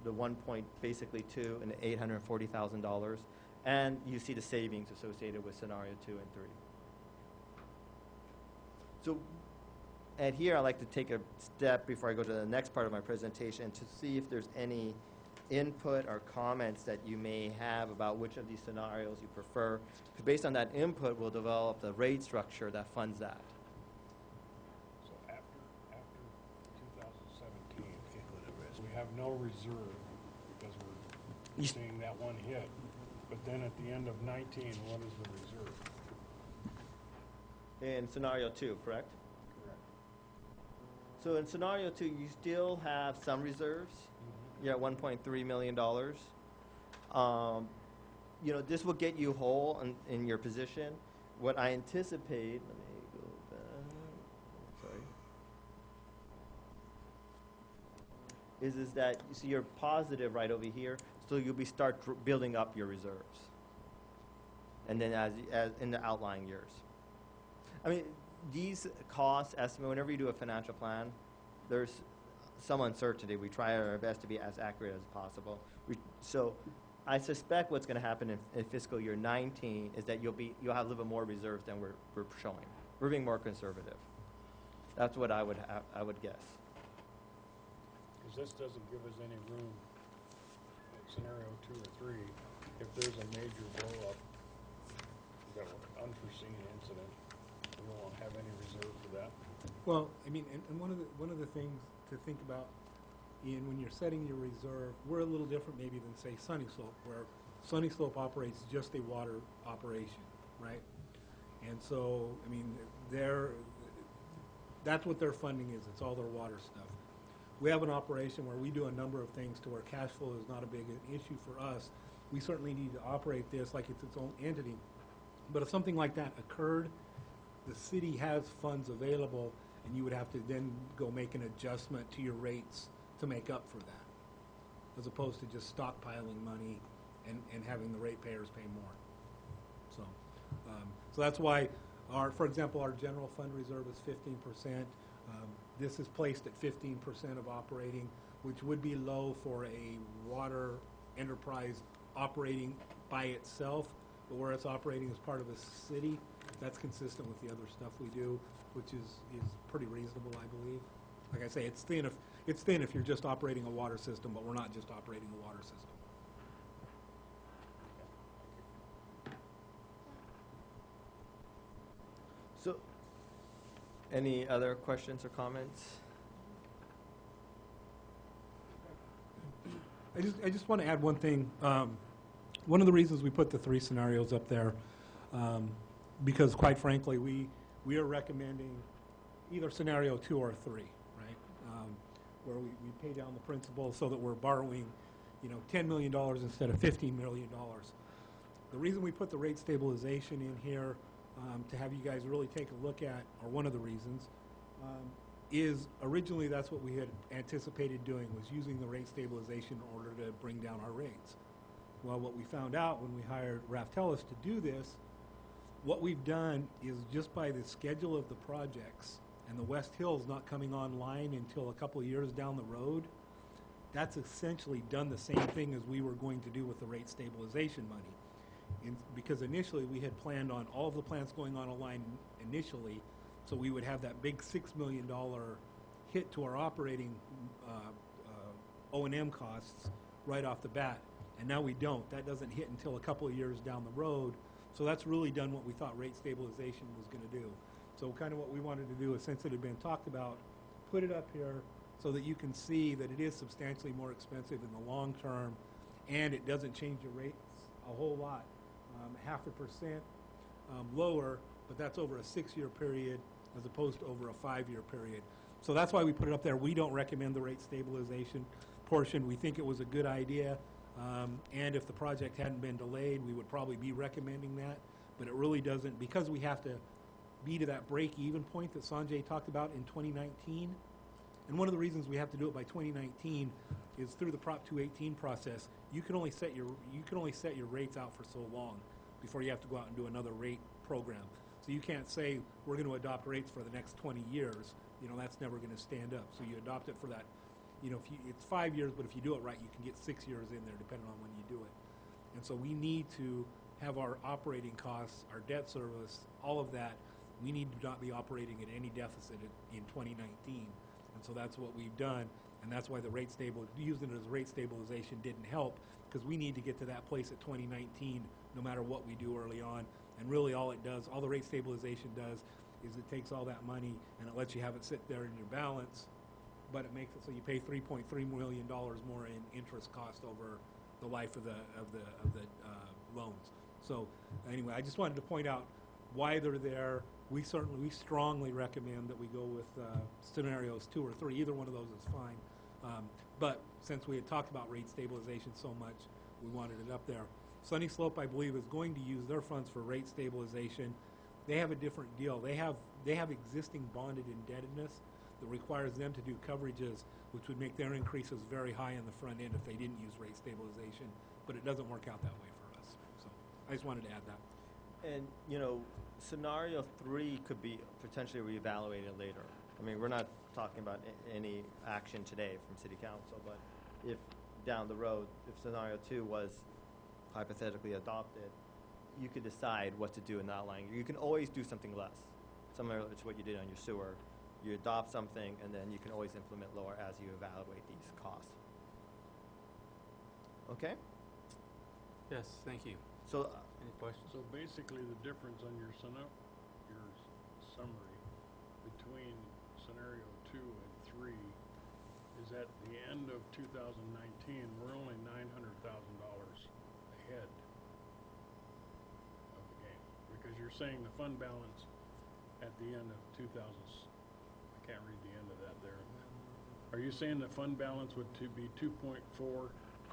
Speaker 14: the basically 2 and the $840,000. And you see the savings associated with scenario 2 and 3. So and here I'd like to take a step before I go to the next part of my presentation to see if there's any input or comments that you may have about which of these scenarios you prefer. Because based on that input, we'll develop the rate structure that funds that.
Speaker 15: So after 2017, we have no reserve because we're seeing that one hit. But then at the end of 19, what is the reserve?
Speaker 14: In scenario 2, correct?
Speaker 15: Correct.
Speaker 14: So in scenario 2, you still have some reserves. You're at $1.3 million. This will get you whole in your position. What I anticipate, let me go back, sorry, is that you see you're positive right over here, so you'll start building up your reserves. And then as in the outlying years. I mean, these cost estimate, whenever you do a financial plan, there's some uncertainty. We try our best to be as accurate as possible. So I suspect what's going to happen in fiscal year 19 is that you'll have a little bit more reserves than we're showing. We're being more conservative. That's what I would guess.
Speaker 15: Because this doesn't give us any room in scenario 2 or 3 if there's a major blow-up, that unforeseen incident. We won't have any reserve for that.
Speaker 4: Well, I mean, and one of the things to think about, Ian, when you're setting your reserve, we're a little different maybe than, say, Sunny Slope, where Sunny Slope operates just a water operation, right? And so, I mean, that's what their funding is. It's all their water stuff. We have an operation where we do a number of things to where cash flow is not a big issue for us. We certainly need to operate this like it's its own entity. But if something like that occurred, the city has funds available, and you would have to then go make an adjustment to your rates to make up for that, as opposed to just stockpiling money and having the ratepayers pay more. So that's why, for example, our general fund reserve is 15%. This is placed at 15% of operating, which would be low for a water enterprise operating by itself, but where it's operating as part of a city, that's consistent with the other stuff we do, which is pretty reasonable, I believe. Like I say, it's thin if you're just operating a water system, but we're not just operating a water system.
Speaker 14: So, any other questions or comments?
Speaker 4: I just want to add one thing. One of the reasons we put the 3 scenarios up there, because quite frankly, we are recommending either scenario 2 or 3, right? Where we pay down the principal so that we're borrowing, $10 million instead of $15 million. The reason we put the rate stabilization in here to have you guys really take a look at, or one of the reasons, is originally that's what we had anticipated doing, was using the rate stabilization in order to bring down our rates. Well, what we found out when we hired Raftelis to do this, what we've done is just by the schedule of the projects and the West Hills not coming online until a couple of years down the road, that's essentially done the same thing as we were going to do with the rate stabilization money. Because initially we had planned on all of the plants going online initially, so we would have that big $6 million hit to our operating O&M costs right off the bat. And now we don't. That doesn't hit until a couple of years down the road. So that's really done what we thought rate stabilization was going to do. So kind of what we wanted to do is, since it had been talked about, put it up here so that you can see that it is substantially more expensive in the long term, and it doesn't change your rates a whole lot. 0.5% lower, but that's over a 6-year period as opposed to over a 5-year period. So that's why we put it up there. We don't recommend the rate stabilization portion. We think it was a good idea. And if the project hadn't been delayed, we would probably be recommending that. But it really doesn't, because we have to be to that break-even point that Sanjay talked about in 2019. And one of the reasons we have to do it by 2019 is through the Prop 218 process. You can only set your rates out for so long before you have to go out and do another rate program. So you can't say we're going to adopt rates for the next 20 years. That's never going to stand up. So you adopt it for that. It's 5 years, but if you do it right, you can get 6 years in there, depending on when you do it. And so we need to have our operating costs, our debt service, all of that. We need to not be operating at any deficit in 2019. And so that's what we've done. And that's why using it as rate stabilization didn't help, because we need to get to that place at 2019, no matter what we do early on. And really all the rate stabilization does, is it takes all that money and it lets you have it sit there in your balance, but it makes it so you pay $3.3 million more in interest cost over the life of the loans. So anyway, I just wanted to point out why they're there. We strongly recommend that we go with scenarios 2 or 3. Either one of those is fine. But since we had talked about rate stabilization so much, we wanted it up there. Sunny Slope, I believe, is going to use their funds for rate stabilization. They have a different deal. They have existing bonded indebtedness that requires them to do coverages, which would make their increases very high in the front end if they didn't use rate stabilization. But it doesn't work out that way for us. So I just wanted to add that.
Speaker 14: And, scenario 3 could be potentially reevaluated later. I mean, we're not talking about any action today from City Council, but if down the road, if scenario 2 was hypothetically adopted, you could decide what to do in that line. You can always do something less, similar to what you did on your sewer. You adopt something, and then you can always implement lower as you evaluate these costs. Okay?
Speaker 5: Yes, thank you.
Speaker 14: So,
Speaker 5: any questions?
Speaker 15: So basically, the difference on your summary between scenario 2 and 3 is at the end of 2019, we're only $900,000 ahead of the game, because you're saying the fund balance at the end of 2000. I can't read the end of that there. Are you saying the fund balance would be 2.4?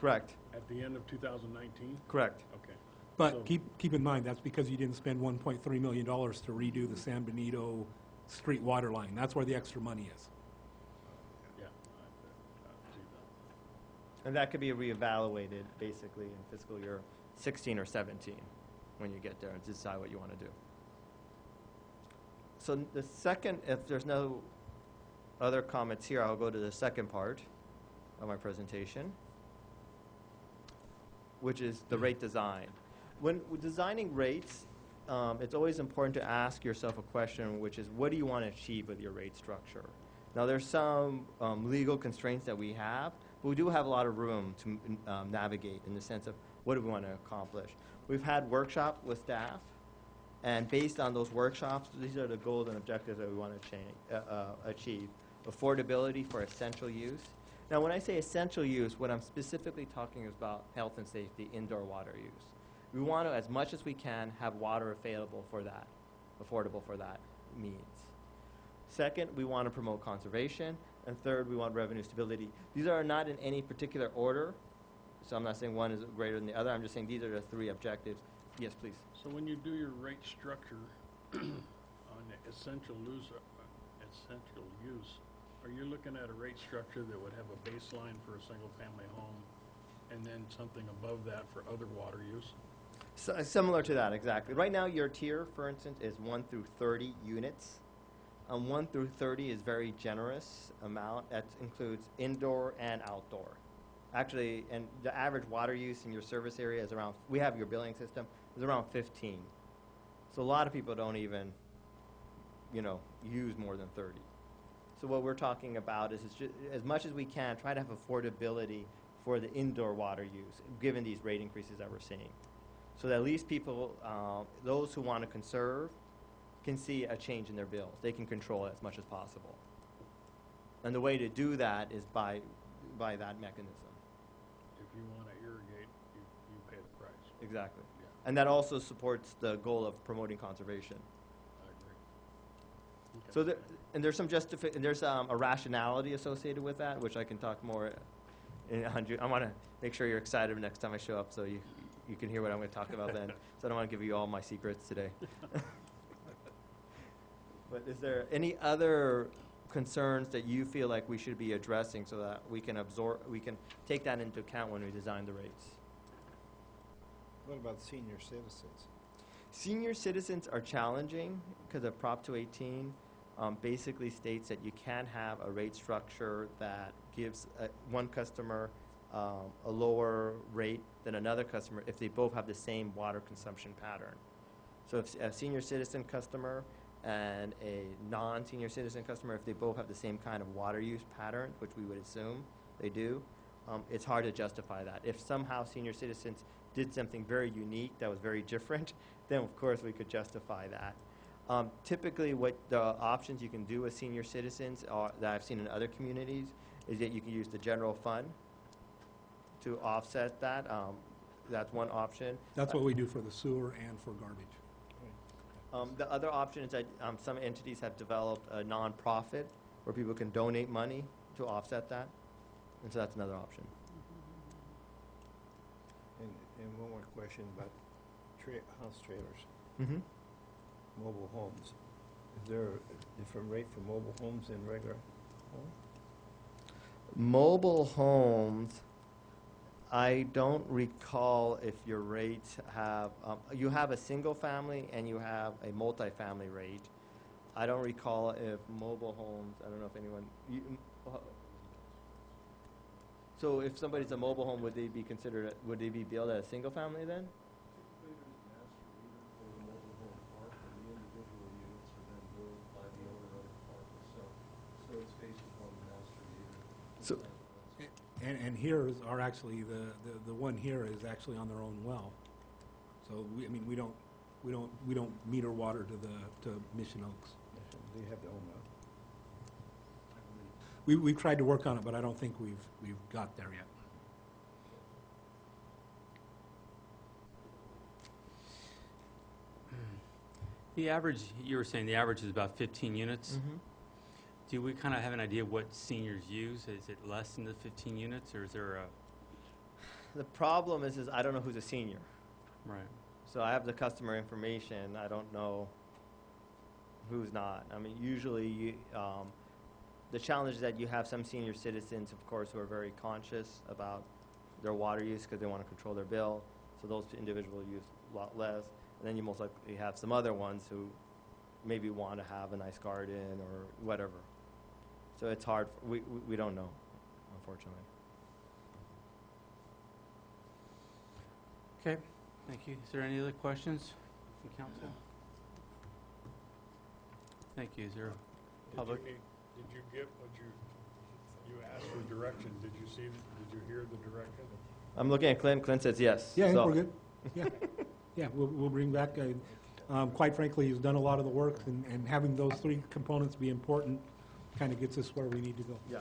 Speaker 14: correct.
Speaker 15: At the end of 2019?
Speaker 14: Correct.
Speaker 15: Okay.
Speaker 4: But
Speaker 15: So-
Speaker 4: keep in mind, that's because you didn't spend $1.3 million to redo the San Benito Street water line. That's where the extra money is.
Speaker 15: Yeah, I see that.
Speaker 14: And that could be reevaluated basically in fiscal year 16 or 17 when you get there and decide what you want to do. So the second, if there's no other comments here, I'll go to the second part of my presentation, which is the rate design. When designing rates, it's always important to ask yourself a question, which is, what do you want to achieve with your rate structure? Now, there's some legal constraints that we have, but we do have a lot of room to navigate in the sense of what do we want to accomplish. We've had workshops with staff, and based on those workshops, these are the goals and objectives that we want to achieve. Affordability for essential use. Now, when I say essential use, what I'm specifically talking about health and safety, indoor water use. We want to, as much as we can, have water available for that, affordable for that means. Second, we want to promote conservation. And third, we want revenue stability. These are not in any particular order, so I'm not saying one is greater than the other. I'm just saying these are the three objectives. Yes, please.
Speaker 15: So when you do your rate structure on the essential use, are you looking at a rate structure that would have a baseline for a single-family home and then something above that for other water use?
Speaker 14: So, similar to that, exactly. Right now, your tier, for instance, is 1 through 30 units. 1 through 30 is very generous amount. That includes indoor and outdoor. Actually, and the average water use in your service area is around, we have your billing system, is around 15. So a lot of people don't even, use more than 30. So what we're talking about is just, as much as we can, try to have affordability for the indoor water use, given these rate increases that we're seeing. So that at least people, those who want to conserve, can see a change in their bills. They can control it as much as possible. And the way to do that is by that mechanism.
Speaker 15: If you want to irrigate, you pay the price.
Speaker 14: Exactly.
Speaker 15: Yeah.
Speaker 14: And that also supports the goal of promoting conservation.
Speaker 15: I agree. Okay.
Speaker 14: So there's some there's a rationality associated with that, which I can talk more in 100. I want to make sure you're excited next time I show up, so you can hear what I'm going to talk about then. So I don't want to give you all my secrets today. But is there any other concerns that you feel like we should be addressing so that we can take that into account when we design the rates?
Speaker 6: What about senior citizens?
Speaker 14: Senior citizens are challenging because of Prop 218 basically states that you can have a rate structure that gives one customer a lower rate than another customer if they both have the same water consumption pattern. So if a senior citizen customer and a non-senior citizen customer, if they both have the same kind of water use pattern, which we would assume they do, it's hard to justify that. If somehow senior citizens did something very unique that was very different, then of course we could justify that. Typically what the options you can do with senior citizens that I've seen in other communities is that you can use the general fund to offset that. That's one option.
Speaker 4: That's what we do for the sewer and for garbage.
Speaker 14: The other option is that some entities have developed a nonprofit where people can donate money to offset that, and so that's another option.
Speaker 6: And one more question about house trailers,
Speaker 14: Mm-hmm.
Speaker 6: mobile homes. Is there a different rate for mobile homes than regular homes?
Speaker 14: Mobile homes, I don't recall if your rates have, you have a single family and you have a multifamily rate. I don't recall if mobile homes, I don't know if anyone, so if somebody's a mobile home, would they be considered, would they be billed as a single family then?
Speaker 16: Typically, there's a master meter for the mobile home park, and the individual units are then billed by the owner of the park itself. So it's based upon the master meter.
Speaker 14: So,
Speaker 4: And here is are actually the one here is actually on their own well. So we don't meter water to Mission Oaks.
Speaker 6: They have their own well.
Speaker 4: We've tried to work on it, but I don't think we've got there yet.
Speaker 5: The average, you were saying the average is about 15 units.
Speaker 14: mm-hmm.
Speaker 5: Do we kind of have an idea of what seniors use? Is it less than the 15 units, or is there a...
Speaker 14: The problem is I don't know who's a senior.
Speaker 5: Right.
Speaker 14: So I have the customer information. I don't know who's not. I mean, usually the challenge is that you have some senior citizens, of course, who are very conscious about their water use because they want to control their bill. So those individuals use a lot less. And then you most likely have some other ones who maybe want to have a nice garden or whatever. So it's hard. We don't know, unfortunately.
Speaker 5: Okay, thank you. Is there any other questions from council? Thank you. Is there public?
Speaker 15: Did Did you get what you asked for direction? Did you hear the direction?
Speaker 14: I'm looking at Clint. Clint says yes.
Speaker 4: Yeah, I think
Speaker 14: So-
Speaker 4: we're good. Yeah, yeah, we'll bring back, quite frankly, he's done a lot of the work, and having those three components be important kind of gets us where we need to go.
Speaker 14: Yeah.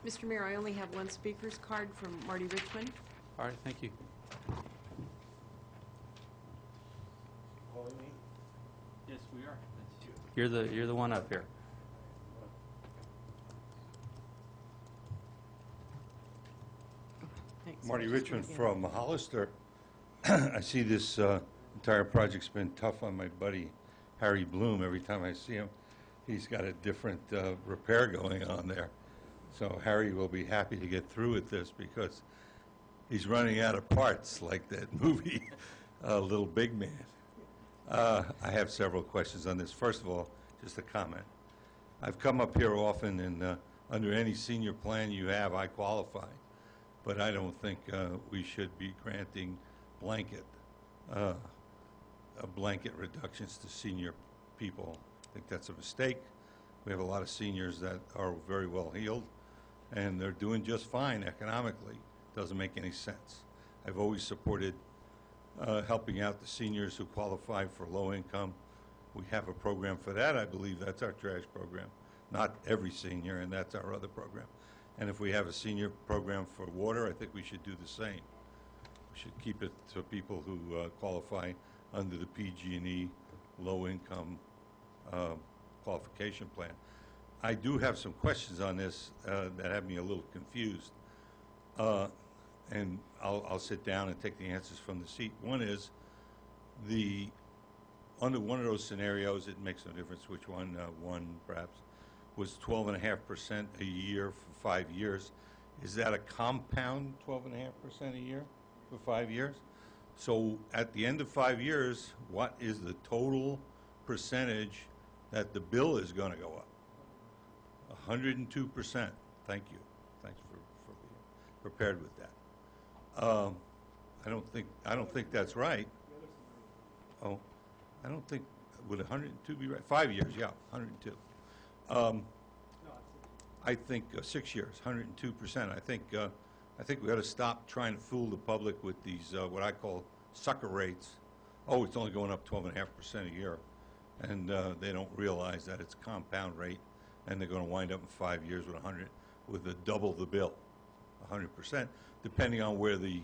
Speaker 2: Mr. Mayor, I only have one speaker's card from Marty Richmond.
Speaker 5: All right, thank you. Yes, we are. You're the one up here.
Speaker 2: Thanks.
Speaker 17: Marty
Speaker 2: Just
Speaker 17: Richmond
Speaker 2: wanna get-
Speaker 17: from Hollister. I see this entire project's been tough on my buddy Harry Bloom. Every time I see him, he's got a different repair going on there. So Harry will be happy to get through with this because he's running out of parts like that movie, Little Big Man. I have several questions on this. First of all, just a comment. I've come up here often, and under any senior plan you have, I qualify. But I don't think we should be granting blanket reductions to senior people. I think that's a mistake. We have a lot of seniors that are very well heeled, and they're doing just fine economically. Doesn't make any sense. I've always supported helping out the seniors who qualify for low income. We have a program for that. I believe that's our trash program. Not every senior, and that's our other program. And if we have a senior program for water, I think we should do the same. We should keep it to people who qualify under the PG&E low-income qualification plan. I do have some questions on this that have me a little confused. And I'll sit down and take the answers from the seat. One is, under one of those scenarios, it makes no difference which one, one perhaps, was 12.5% a year for 5 years. Is that a compound 12.5% a year for 5 years? So at the end of 5 years, what is the total percentage that the bill is going to go up? 102%. Thank you. Thanks for being prepared with that. I don't think that's right. Oh, I don't think, would 102 be right? 5 years, yeah, 102. I think 6 years, 102%. I think we ought to stop trying to fool the public with these what I call sucker rates. Oh, it's only going up 12.5% a year, and they don't realize that it's a compound rate, and they're going to wind up in 5 years with a double the bill, 100%, depending on where the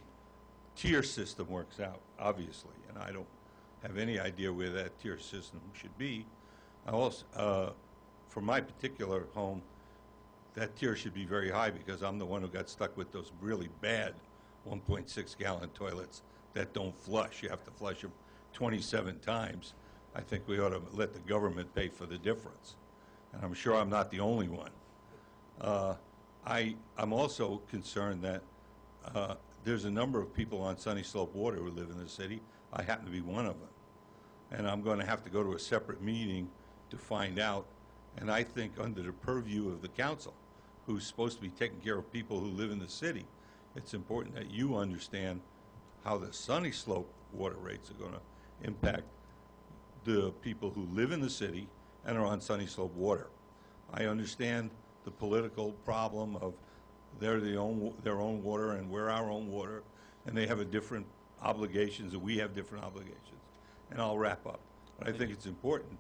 Speaker 17: tier system works out, obviously, and I don't have any idea where that tier system should be. I also, for my particular home, that tier should be very high because I'm the one who got stuck with those really bad 1.6 gallon toilets that don't flush. You have to flush them 27 times. I think we ought to let the government pay for the difference. And I'm sure I'm not the only one. I'm also concerned that there's a number of people on Sunny Slope Water who live in the city. I happen to be one of them. And I'm going to have to go to a separate meeting to find out. And I think under the purview of the council, who's supposed to be taking care of people who live in the city, it's important that you understand how the Sunny Slope water rates are going to impact the people who live in the city and are on Sunny Slope Water. I understand the political problem of they're their own water and we're our own water, and they have a different obligations and we have different obligations. And I'll wrap up. But I think it's important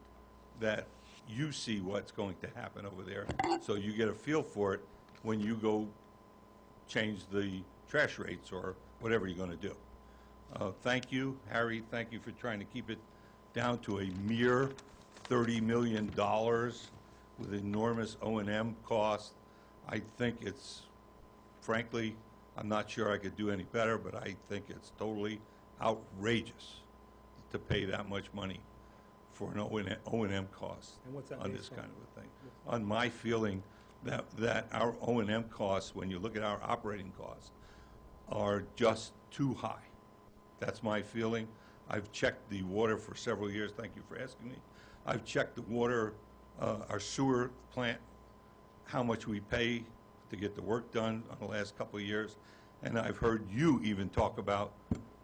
Speaker 17: that you see what's going to happen over there so you get a feel for it when you go change the trash rates or whatever you're going to do. Thank you, Harry. Thank you for trying to keep it down to a mere $30 million with enormous O&M costs. I think it's, frankly, I'm not sure I could do any better, but I think it's totally outrageous to pay that much money for an O&M cost
Speaker 4: And what's that
Speaker 17: on
Speaker 4: based
Speaker 17: this
Speaker 4: on?
Speaker 17: kind of a thing. On my feeling that our O&M costs, when you look at our operating costs, are just too high. That's my feeling. I've checked the water for several years. Thank you for asking me. I've checked the water, our sewer plant, how much we pay to get the work done on the last couple of years. And I've heard you even talk about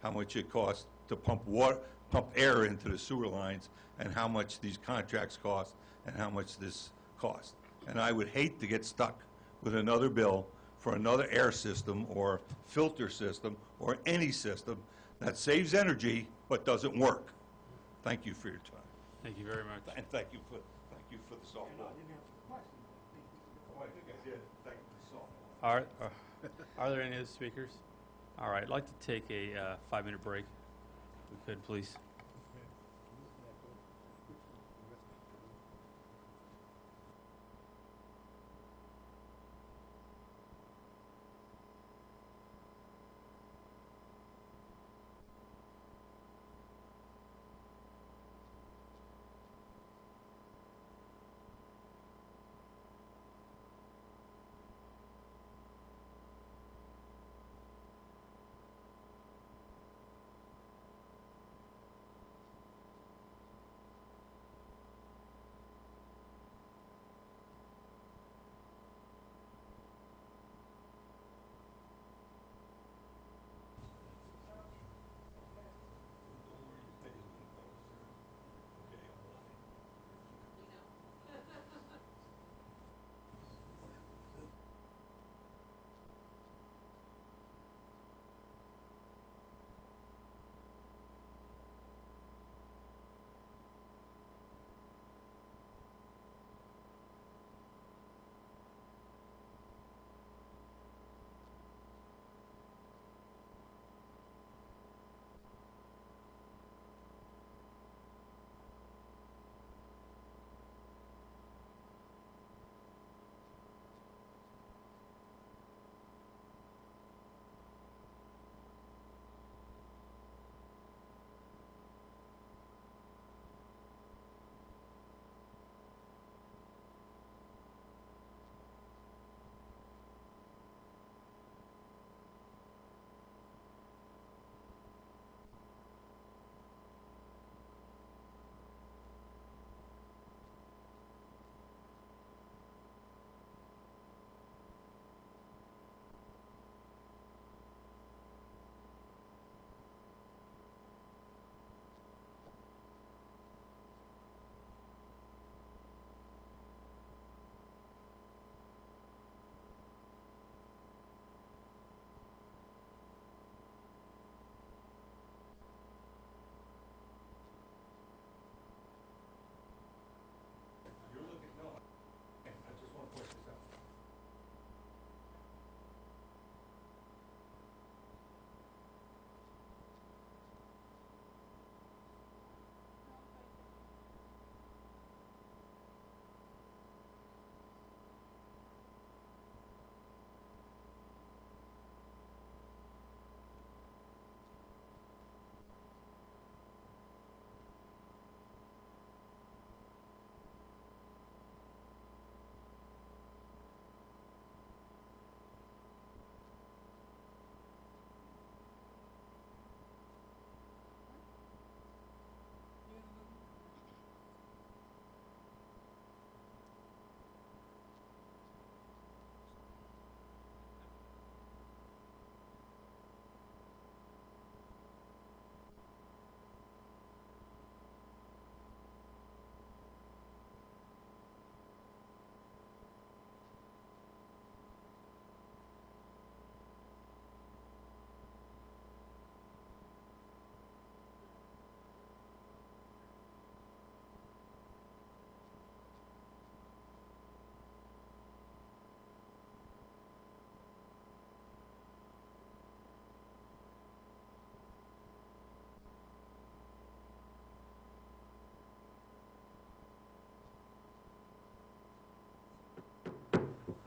Speaker 17: how much it costs to pump water, pump air into the sewer lines and how much these contracts cost and how much this costs. And I would hate to get stuck with another bill for another air system or filter system or any system that saves energy but doesn't work. Thank you for your time.
Speaker 5: Thank you very much.
Speaker 17: And thank you for the softball. Oh, I think I did. Thank you for the softball.
Speaker 5: Are there any other speakers? All right, I'd like to take a 5-minute break, if we could, please.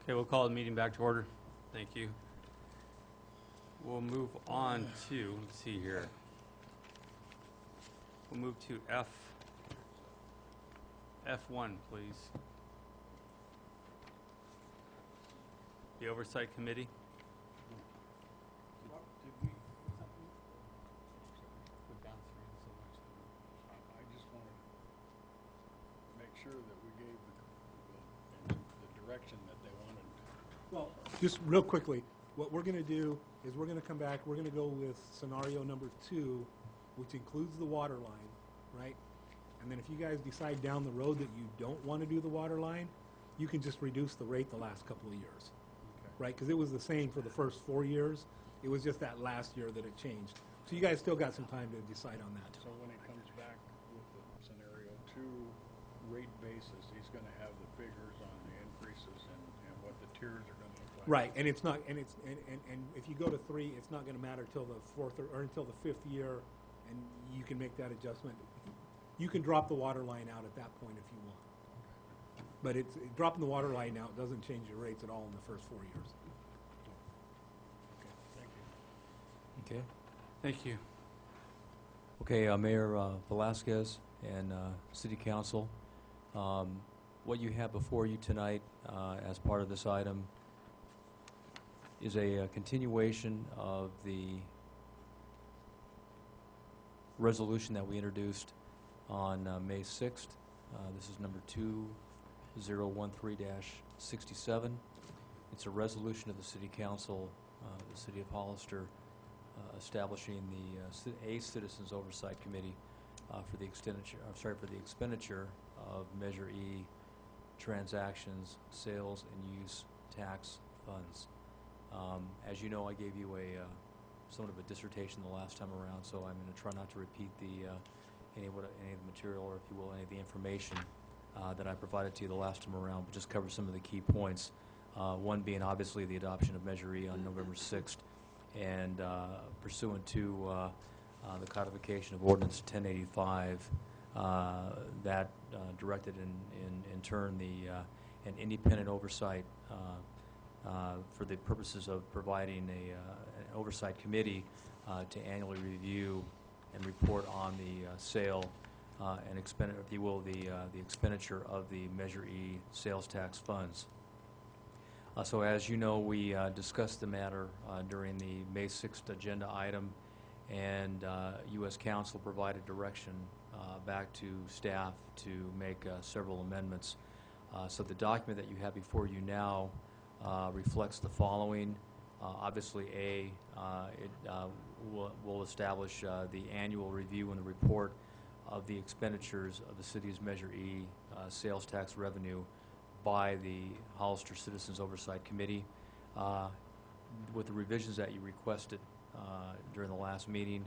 Speaker 5: Okay, we'll call the meeting back to order. Thank you. We'll move on to, let's see here. We'll move to F1, please. The Oversight Committee.
Speaker 15: I just wanted to make sure that we gave the direction that they wanted.
Speaker 4: Well, just real quickly, what we're going to do is we're going to come back, we're going to go with scenario number 2 which includes the water line, right? And then if you guys decide down the road that you don't want to do the water line, you can just reduce the rate the last couple of years, right? Because it was the same for the first 4 years. It was just that last year that it changed. So you guys still got some time to decide on that.
Speaker 15: So when it comes back with the scenario 2 rate basis, he's gonna have the figures on the increases and what the tiers are gonna look like.
Speaker 4: Right, and it's not, and if you go to 3, it's not going to matter till the 4th or until the 5th year, and you can make that adjustment. You can drop the water line out at that point if you want. But dropping the water line out doesn't change your rates at all in the first 4 years.
Speaker 15: Okay, thank you.
Speaker 18: Okay.
Speaker 5: Thank you.
Speaker 18: Okay, Mayor Velasquez and City Council, what you have before you tonight as part of this item is a continuation of the resolution that we introduced on May 6th. This is number 2013-67. It's a resolution of the City Council, the City of Hollister, establishing a Citizens Oversight Committee for the expenditure of Measure E transactions, sales, and use tax funds. As you know, I gave you somewhat of a dissertation the last time around, so I'm going to try not to repeat any of the material, or if you will, any of the information that I provided to you the last time around, but just cover some of the key points. One being obviously the adoption of Measure E on November 6th, and pursuant to the codification of Ordinance 1085, that directed in turn an independent oversight for the purposes of providing an oversight committee to annually review and report on the sale and expenditure, if you will, the expenditure of the Measure E sales tax funds. So as you know, we discussed the matter during the May 6th agenda item, and U.S. Counsel provided direction back to staff to make several amendments. So the document that you have before you now reflects the following. Obviously, it will establish the annual review and the report of the expenditures of the city's Measure E sales tax revenue by the Hollister Citizens Oversight Committee. With the revisions that you requested during the last meeting,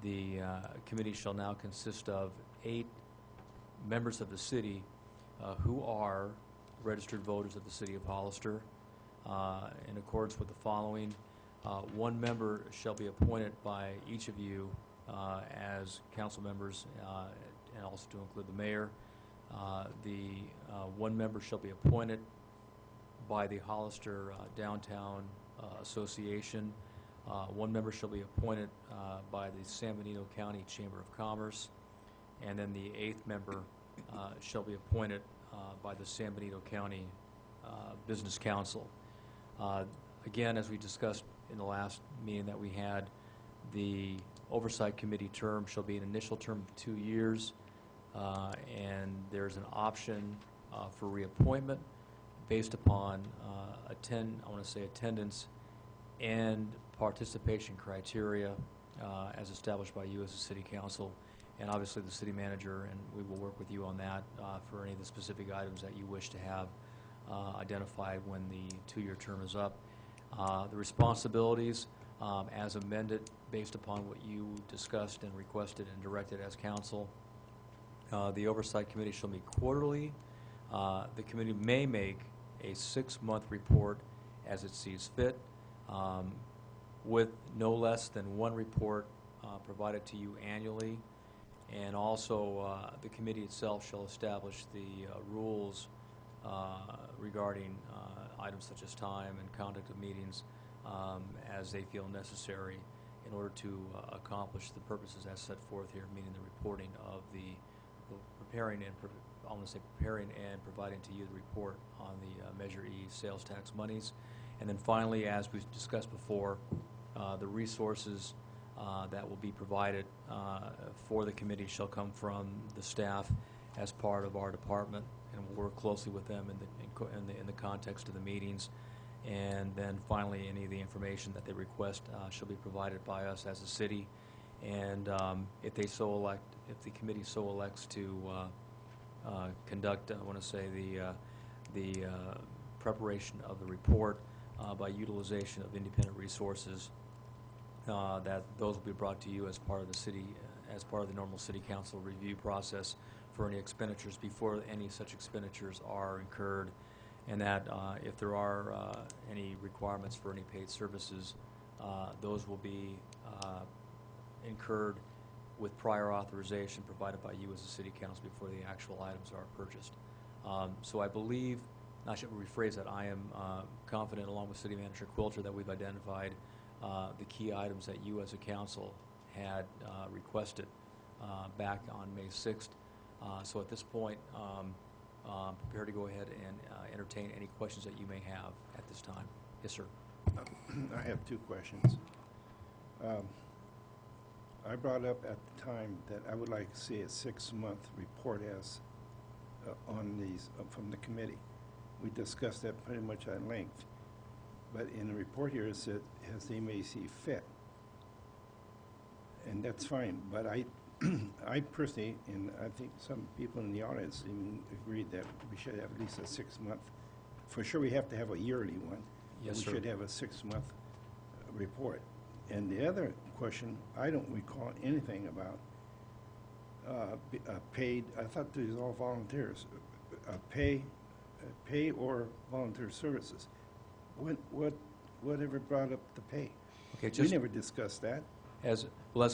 Speaker 18: the committee shall now consist of 8 members of the city who are registered voters of the city of Hollister, in accordance with the following. 1 member shall be appointed by each of you as council members, and also to include the mayor. The 1 member shall be appointed by the Hollister Downtown Association. 1 member shall be appointed by the San Benito County Chamber of Commerce, and then the 8th member shall be appointed by the San Benito County Business Council. Again, as we discussed in the last meeting that we had, the Oversight Committee term shall be an initial term of 2 years, and there's an option for reappointment based upon attendance and participation criteria as established by you as a city council, and obviously the city manager, and we will work with you on that for any of the specific items that you wish to have identified when the 2-year term is up. The responsibilities as amended based upon what you discussed and requested and directed as council. The Oversight Committee shall meet quarterly. The committee may make a 6-month report as it sees fit, with no less than 1 report provided to you annually. And also, the committee itself shall establish the rules regarding items such as time and conduct of meetings as they feel necessary in order to accomplish the purposes as set forth here, meaning the reporting of the preparing and providing to you the report on the Measure E sales tax monies. And then finally, as we discussed before, the resources that will be provided for the committee shall come from the staff as part of our department, and we'll work closely with them in the context of the meetings. And then finally, any of the information that they request shall be provided by us as a city. And if they so elect, if the committee so elects to conduct, I want to say, the preparation of the report by utilization of independent resources, that those will be brought to you as part of the city, as part of the normal city council review process for any expenditures before any such expenditures are incurred, and that if there are any requirements for any paid services, those will be incurred with prior authorization provided by you as a city council before the actual items are purchased. So I believe, I should rephrase that, I am confident, along with City Manager Quilter, that we've identified the key items that you as a council had requested back on May 6th. So at this point, I'm prepared to go ahead and entertain any questions that you may have at this time. Yes, sir.
Speaker 6: I have two questions. I brought up at the time that I would like to see a 6-month report as on these from the committee. We discussed that pretty much at length. But in the report here it said, as they may see fit. And that's fine, but I personally, and I think some people in the audience even agreed that we should have at least a 6-month. For sure, we have to have a yearly one.
Speaker 18: Yes,
Speaker 6: we
Speaker 18: sir.
Speaker 6: should have a 6-month report. And the other question, I don't recall anything about paid. I thought these were all volunteers. Pay or volunteer services. Whatever brought up the pay?
Speaker 18: Okay,
Speaker 6: We never discussed that.
Speaker 18: As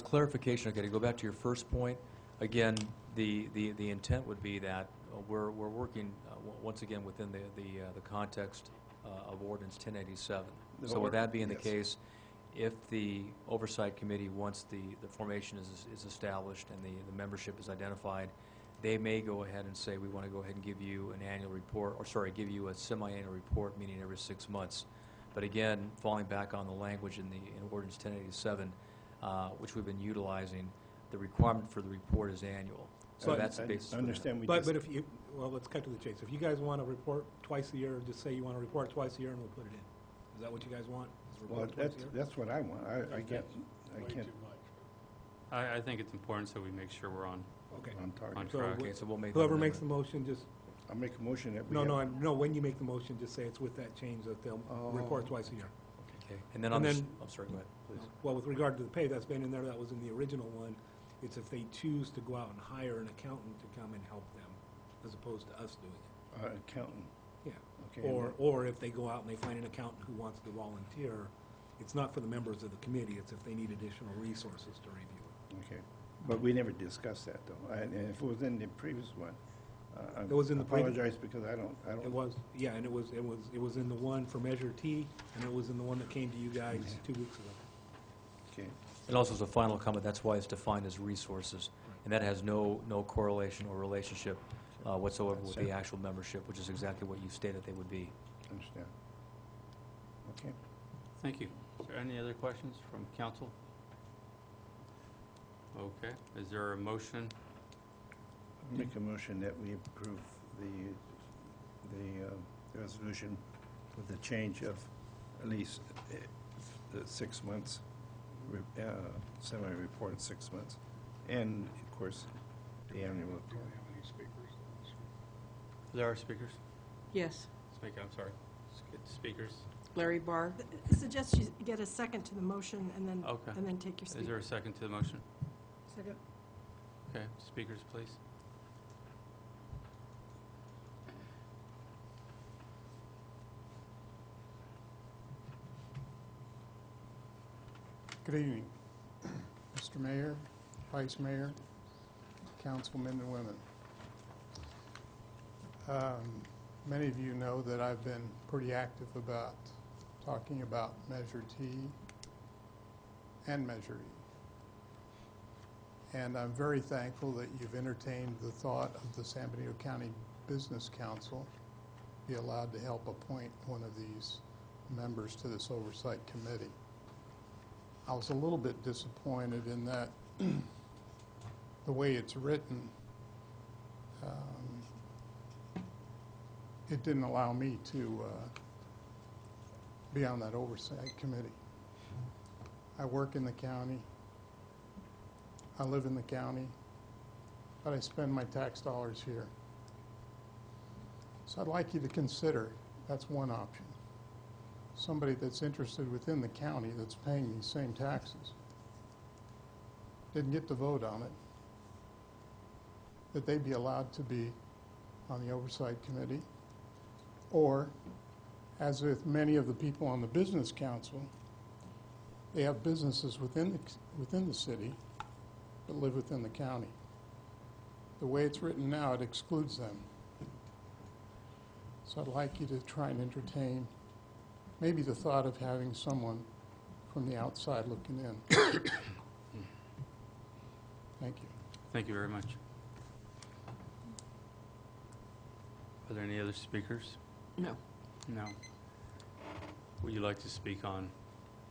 Speaker 18: clarification, okay, to go back to your first point, again, the intent would be that we're working once again within the context of Ordinance 1087. So with that being the case, if the Oversight Committee, once the formation is established and the membership is identified, they may go ahead and say, we want to go ahead and give you an annual report, or sorry, give you a semi-annual report, meaning every 6 months. But again, falling back on the language in Ordinance 1087, which we've been utilizing, the requirement for the report is annual. So that's the basis.
Speaker 6: I understand.
Speaker 4: But if you, well, let's cut to the chase. If you guys want to report twice a year, just say you want to report twice a year and we'll put it in. Is that what you guys want? Is report twice a year?
Speaker 6: That's what I want. I can't.
Speaker 5: I think it's important so we make sure we're on
Speaker 6: target.
Speaker 5: on
Speaker 4: So
Speaker 5: track.
Speaker 18: Okay, so we'll make
Speaker 4: whoever
Speaker 18: that
Speaker 4: makes the
Speaker 18: amendment.
Speaker 4: motion, just,
Speaker 6: I'll make a motion that we
Speaker 4: no, when you make the motion, just say it's with that change that they'll report twice a year.
Speaker 18: Okay, and then
Speaker 4: And
Speaker 18: I'm
Speaker 4: then-
Speaker 18: sorry, go ahead, please.
Speaker 4: Well, with regard to the pay, that's been in there, that was in the original one. It's if they choose to go out and hire an accountant to come and help them, as opposed to us doing it.
Speaker 6: Accountant.
Speaker 4: Yeah.
Speaker 6: Okay.
Speaker 4: Or if they go out and they find an accountant who wants to volunteer, it's not for the members of the committee, it's if they need additional resources to review it.
Speaker 6: Okay. But we never discussed that, though. And if it was in the previous one, I
Speaker 4: It was in the previous-
Speaker 6: apologize because I don't.
Speaker 4: It was, yeah, and it was in the one for Measure T, and it was in the one that came to you guys 2 weeks ago.
Speaker 6: Okay.
Speaker 18: And also as a final comment, that's why it's defined as resources, and that has no correlation or relationship whatsoever with the actual membership, which is exactly what you stated they would be.
Speaker 6: Understand. Okay.
Speaker 5: Thank you. Is there any other questions from council? Okay. Is there a motion?
Speaker 6: Make a motion that we approve the resolution with the change of at least the 6 months, semi-report in 6 months, and of course, the annual
Speaker 15: Do
Speaker 6: report.
Speaker 15: we have any speakers?
Speaker 5: There are speakers?
Speaker 2: Yes.
Speaker 5: Speak, I'm sorry. Speakers?
Speaker 2: Larry Barr.
Speaker 12: Suggest you get a second to the motion and then,
Speaker 5: Okay.
Speaker 12: and then take your speaker.
Speaker 5: Is there a second to the motion?
Speaker 3: Second.
Speaker 5: Okay, speakers, please.
Speaker 19: Good evening, Mr. Mayor, Vice Mayor, councilmen and women. Many of you know that I've been pretty active about talking about Measure T and Measure E. And I'm very thankful that you've entertained the thought of the San Benito County Business Council be allowed to help appoint one of these members to this oversight committee. I was a little bit disappointed in that the way it's written, it didn't allow me to be on that oversight committee. I work in the county. I live in the county, but I spend my tax dollars here. So I'd like you to consider, that's one option. Somebody that's interested within the county that's paying these same taxes, didn't get to vote on it, that they be allowed to be on the Oversight Committee, or, as with many of the people on the Business Council, they have businesses within the city but live within the county. The way it's written now, it excludes them. So I'd like you to try and entertain maybe the thought of having someone from the outside looking in. Thank you.
Speaker 5: Thank you very much. Are there any other speakers?
Speaker 2: No.
Speaker 5: No. Would you like to speak on,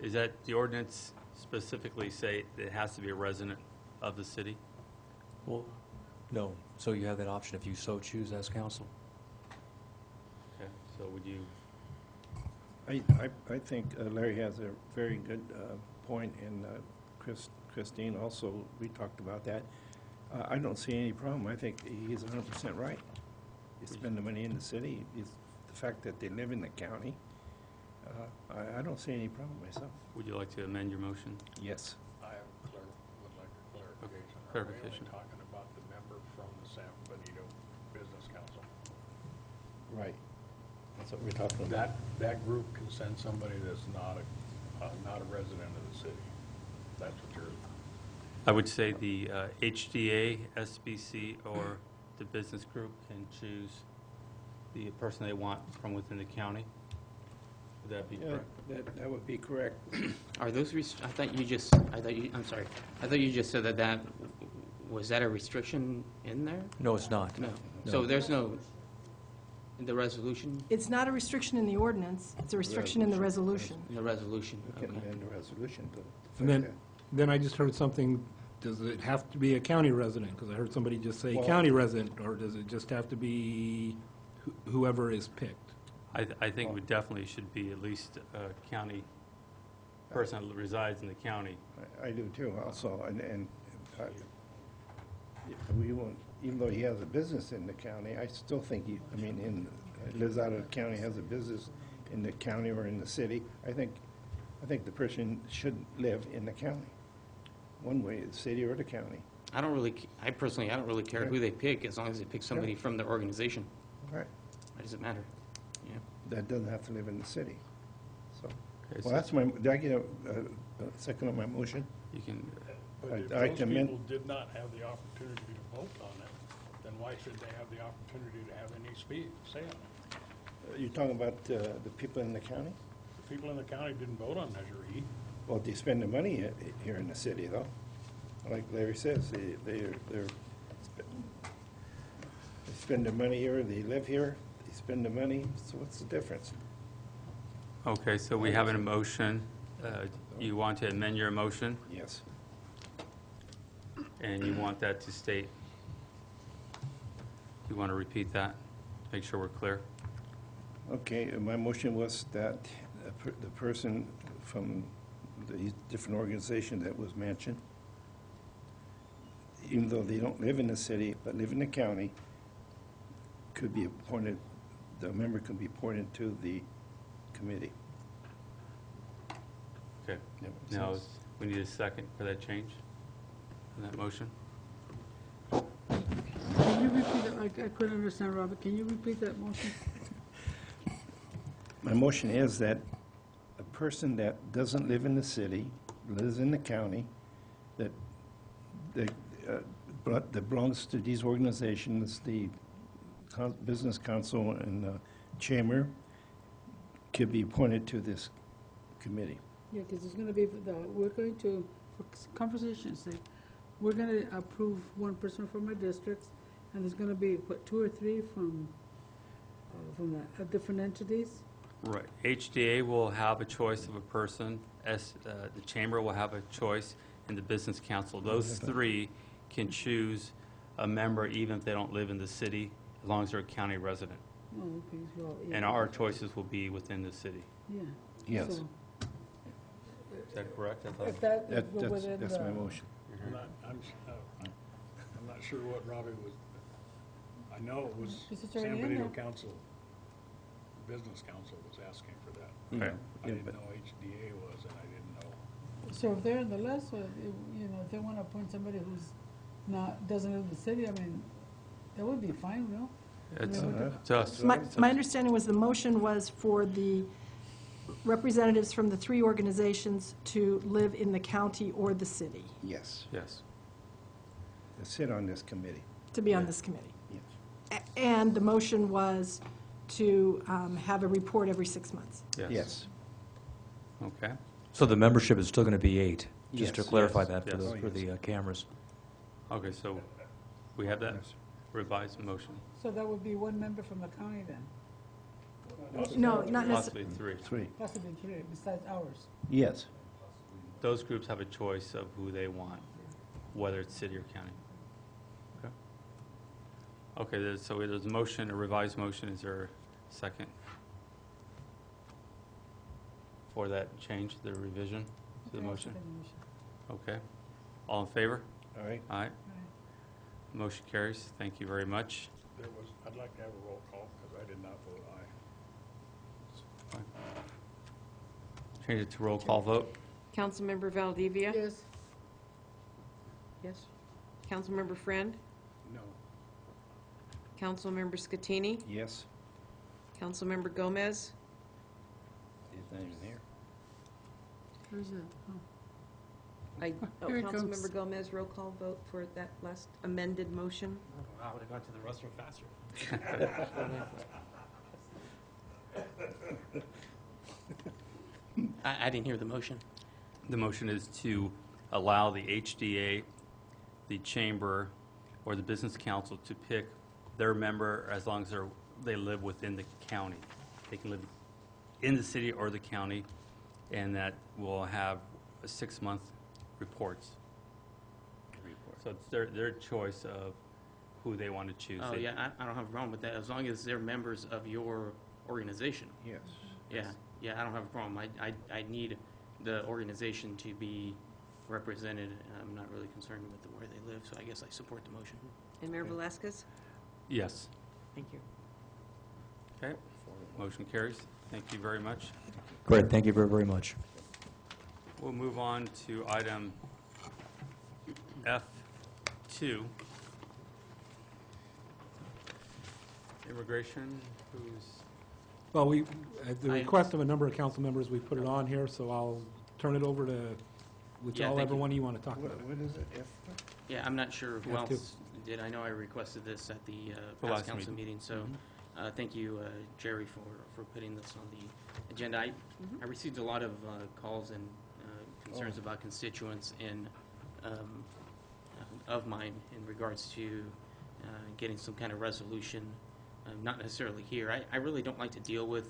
Speaker 5: is that the ordinance specifically say that it has to be a resident of the city?
Speaker 18: Well, no. So you have that option if you so choose as council.
Speaker 5: Okay, so would you?
Speaker 6: I think Larry has a very good point, and Christine also, we talked about that. I don't see any problem. I think he's 100% right. You spend the money in the city. It's the fact that they live in the county. I don't see any problem myself.
Speaker 5: Would you like to amend your motion?
Speaker 6: Yes.
Speaker 15: I would like a clarification.
Speaker 5: Clarification.
Speaker 15: Are we only talking about the member from the San Benito Business Council?
Speaker 6: Right. That's what we're talking about.
Speaker 15: That group can send somebody that's not a resident of the city. That's what you're.
Speaker 5: I would say the HDA, SBC, or the business group can choose the person they want from within the county. Would that be correct?
Speaker 6: That would be correct.
Speaker 10: Are those I thought you just said that was that a restriction in there?
Speaker 18: No, it's not.
Speaker 10: No. So there's no, in the resolution?
Speaker 12: It's not a restriction in the ordinance, it's a restriction in the resolution.
Speaker 10: In the resolution,
Speaker 6: We can
Speaker 10: okay.
Speaker 6: amend the resolution to
Speaker 4: And then I just heard something, does it have to be a county resident? Because I heard somebody just say
Speaker 6: Well-
Speaker 4: county resident, or does it just have to be whoever is picked?
Speaker 5: I think we definitely should be at least a county person that resides in the county.
Speaker 6: I do too, also, and we won't, even though he has a business in the county, I still think lives out of the county, has a business in the county or in the city. I think the person should live in the county, one way, the city or the county.
Speaker 10: I personally don't really care who they pick, as long as they pick somebody from their organization.
Speaker 6: Right.
Speaker 10: Why does it matter? Yeah.
Speaker 6: That doesn't have to live in the city, so.
Speaker 5: Okay,
Speaker 6: Well, that's did I get a second on my motion?
Speaker 5: You can,
Speaker 15: But if
Speaker 6: I
Speaker 15: those
Speaker 6: can amend-
Speaker 15: people did not have the opportunity to vote on it, then why should they have the opportunity to have any say on it?
Speaker 6: You're talking about the people in the county?
Speaker 15: The people in the county didn't vote on Measure E.
Speaker 6: Well, they spend the money here in the city, though. Like Larry says, they spend the money here, they live here, they spend the money, so what's the difference?
Speaker 5: okay, so we have an motion. You want to amend your motion,
Speaker 6: Yes.
Speaker 5: and you want that to state, you want to repeat that? Make sure we're clear.
Speaker 6: Okay, my motion was that the person from the different organization that was mentioned, even though they don't live in the city, but live in the county, could be appointed, the member could be appointed to the committee.
Speaker 5: Okay.
Speaker 6: That makes
Speaker 5: Now,
Speaker 6: sense.
Speaker 5: we need a second for that change in that motion.
Speaker 3: Can you repeat it? I couldn't understand, Robert. Can you repeat that motion?
Speaker 6: My motion is that a person that doesn't live in the city, lives in the county, that belongs to these organizations, the Business Council and the Chamber, could be appointed to this committee.
Speaker 3: Yeah, because it's going to be, we're going to, for conversation's sake, we're going to approve one person from our districts, and there's going to be, what, 2 or 3 from the different entities?
Speaker 5: Right. HDA will have a choice of a person, the Chamber will have a choice, and the Business Council. Those three can choose a member even if they don't live in the city, as long as they're a county resident.
Speaker 3: Oh, okay, well, yeah.
Speaker 5: And our choices will be within the city.
Speaker 3: Yeah.
Speaker 6: Yes.
Speaker 3: So,
Speaker 5: Is that correct? I thought-
Speaker 3: if that will within
Speaker 6: That's my
Speaker 3: the
Speaker 6: motion.
Speaker 15: I'm not sure what Robbie was, I know it was
Speaker 3: Is it
Speaker 15: San
Speaker 3: already in
Speaker 15: Benito
Speaker 3: there?
Speaker 15: Council, Business Council was asking for that.
Speaker 5: Okay.
Speaker 15: I didn't know HDA was, and I didn't know.
Speaker 3: So if they're in the list, or, you know, if they want to appoint somebody who's not, doesn't live in the city, I mean, that would be fine, no?
Speaker 5: It's,
Speaker 3: Yeah.
Speaker 5: it's us.
Speaker 12: My understanding was the motion was for the representatives from the three organizations to live in the county or the city,
Speaker 6: Yes,
Speaker 5: Yes.
Speaker 6: to sit on this committee.
Speaker 12: to be on this committee.
Speaker 6: Yes.
Speaker 12: And the motion was to have a report every 6 months.
Speaker 6: Yes.
Speaker 5: Okay.
Speaker 18: So the membership is still going to be 8, just to
Speaker 6: Yes.
Speaker 18: clarify
Speaker 5: Yes.
Speaker 18: that for
Speaker 5: Yes.
Speaker 18: the, for the cameras.
Speaker 5: Okay, so we have that revised motion.
Speaker 3: So that would be one member from the county then,
Speaker 12: No, not necessarily.
Speaker 5: Possibly 3.
Speaker 6: Three.
Speaker 3: possibly three, besides ours.
Speaker 6: Yes.
Speaker 5: Those groups have a choice of who they want, whether it's city or county. Okay. Okay, so there's a motion, a revised motion. Is there a second for that change, the revision to the motion? Okay. All in favor?
Speaker 6: All right.
Speaker 5: Aye. Motion carries. Thank you very much.
Speaker 15: I'd like to have a roll call, because I did not vote aye.
Speaker 5: Change it to roll call vote.
Speaker 2: Councilmember Valdivia?
Speaker 3: Yes.
Speaker 2: Yes. Councilmember Friend?
Speaker 15: No.
Speaker 2: Councilmember Scatini?
Speaker 6: Yes.
Speaker 2: Councilmember Gomez?
Speaker 6: He's not even here.
Speaker 3: Where's that? Oh. Here it comes.
Speaker 2: Councilmember Gomez, roll call vote for that last amended motion?
Speaker 10: I would have gone to the restroom faster. I didn't hear the motion.
Speaker 5: The motion is to allow the HDA, the chamber, or the business council to pick their member as long as they live within the county. They can live in the city or the county, and that will have a 6-month reports. So it's their choice of who they want to choose.
Speaker 10: Oh, yeah, I don't have a problem with that, as long as they're members of your organization.
Speaker 6: Yes.
Speaker 10: Yeah, I don't have a problem. I need the organization to be represented. I'm not really concerned with where they live, so I guess I support the motion.
Speaker 2: And Mayor Velazquez?
Speaker 5: Yes.
Speaker 2: Thank you.
Speaker 5: Okay. Motion carries. Thank you very much.
Speaker 18: Great, thank you very, very much.
Speaker 5: We'll move on to item F2. Immigration, who's...
Speaker 4: Well, at the request of a number of council members, we put it on here, so I'll turn it over to whichever one you want to talk about.
Speaker 6: What is it? F?
Speaker 10: Yeah, I'm not sure who
Speaker 4: F2.
Speaker 10: else did. I know I requested this at the
Speaker 5: The
Speaker 10: past
Speaker 5: last
Speaker 10: council
Speaker 5: meeting.
Speaker 10: meeting, so thank you, Jerry, for putting this on the agenda. I received a lot of calls and concerns about constituents of mine in regards to getting some kind of resolution, not necessarily here. I really don't like to deal with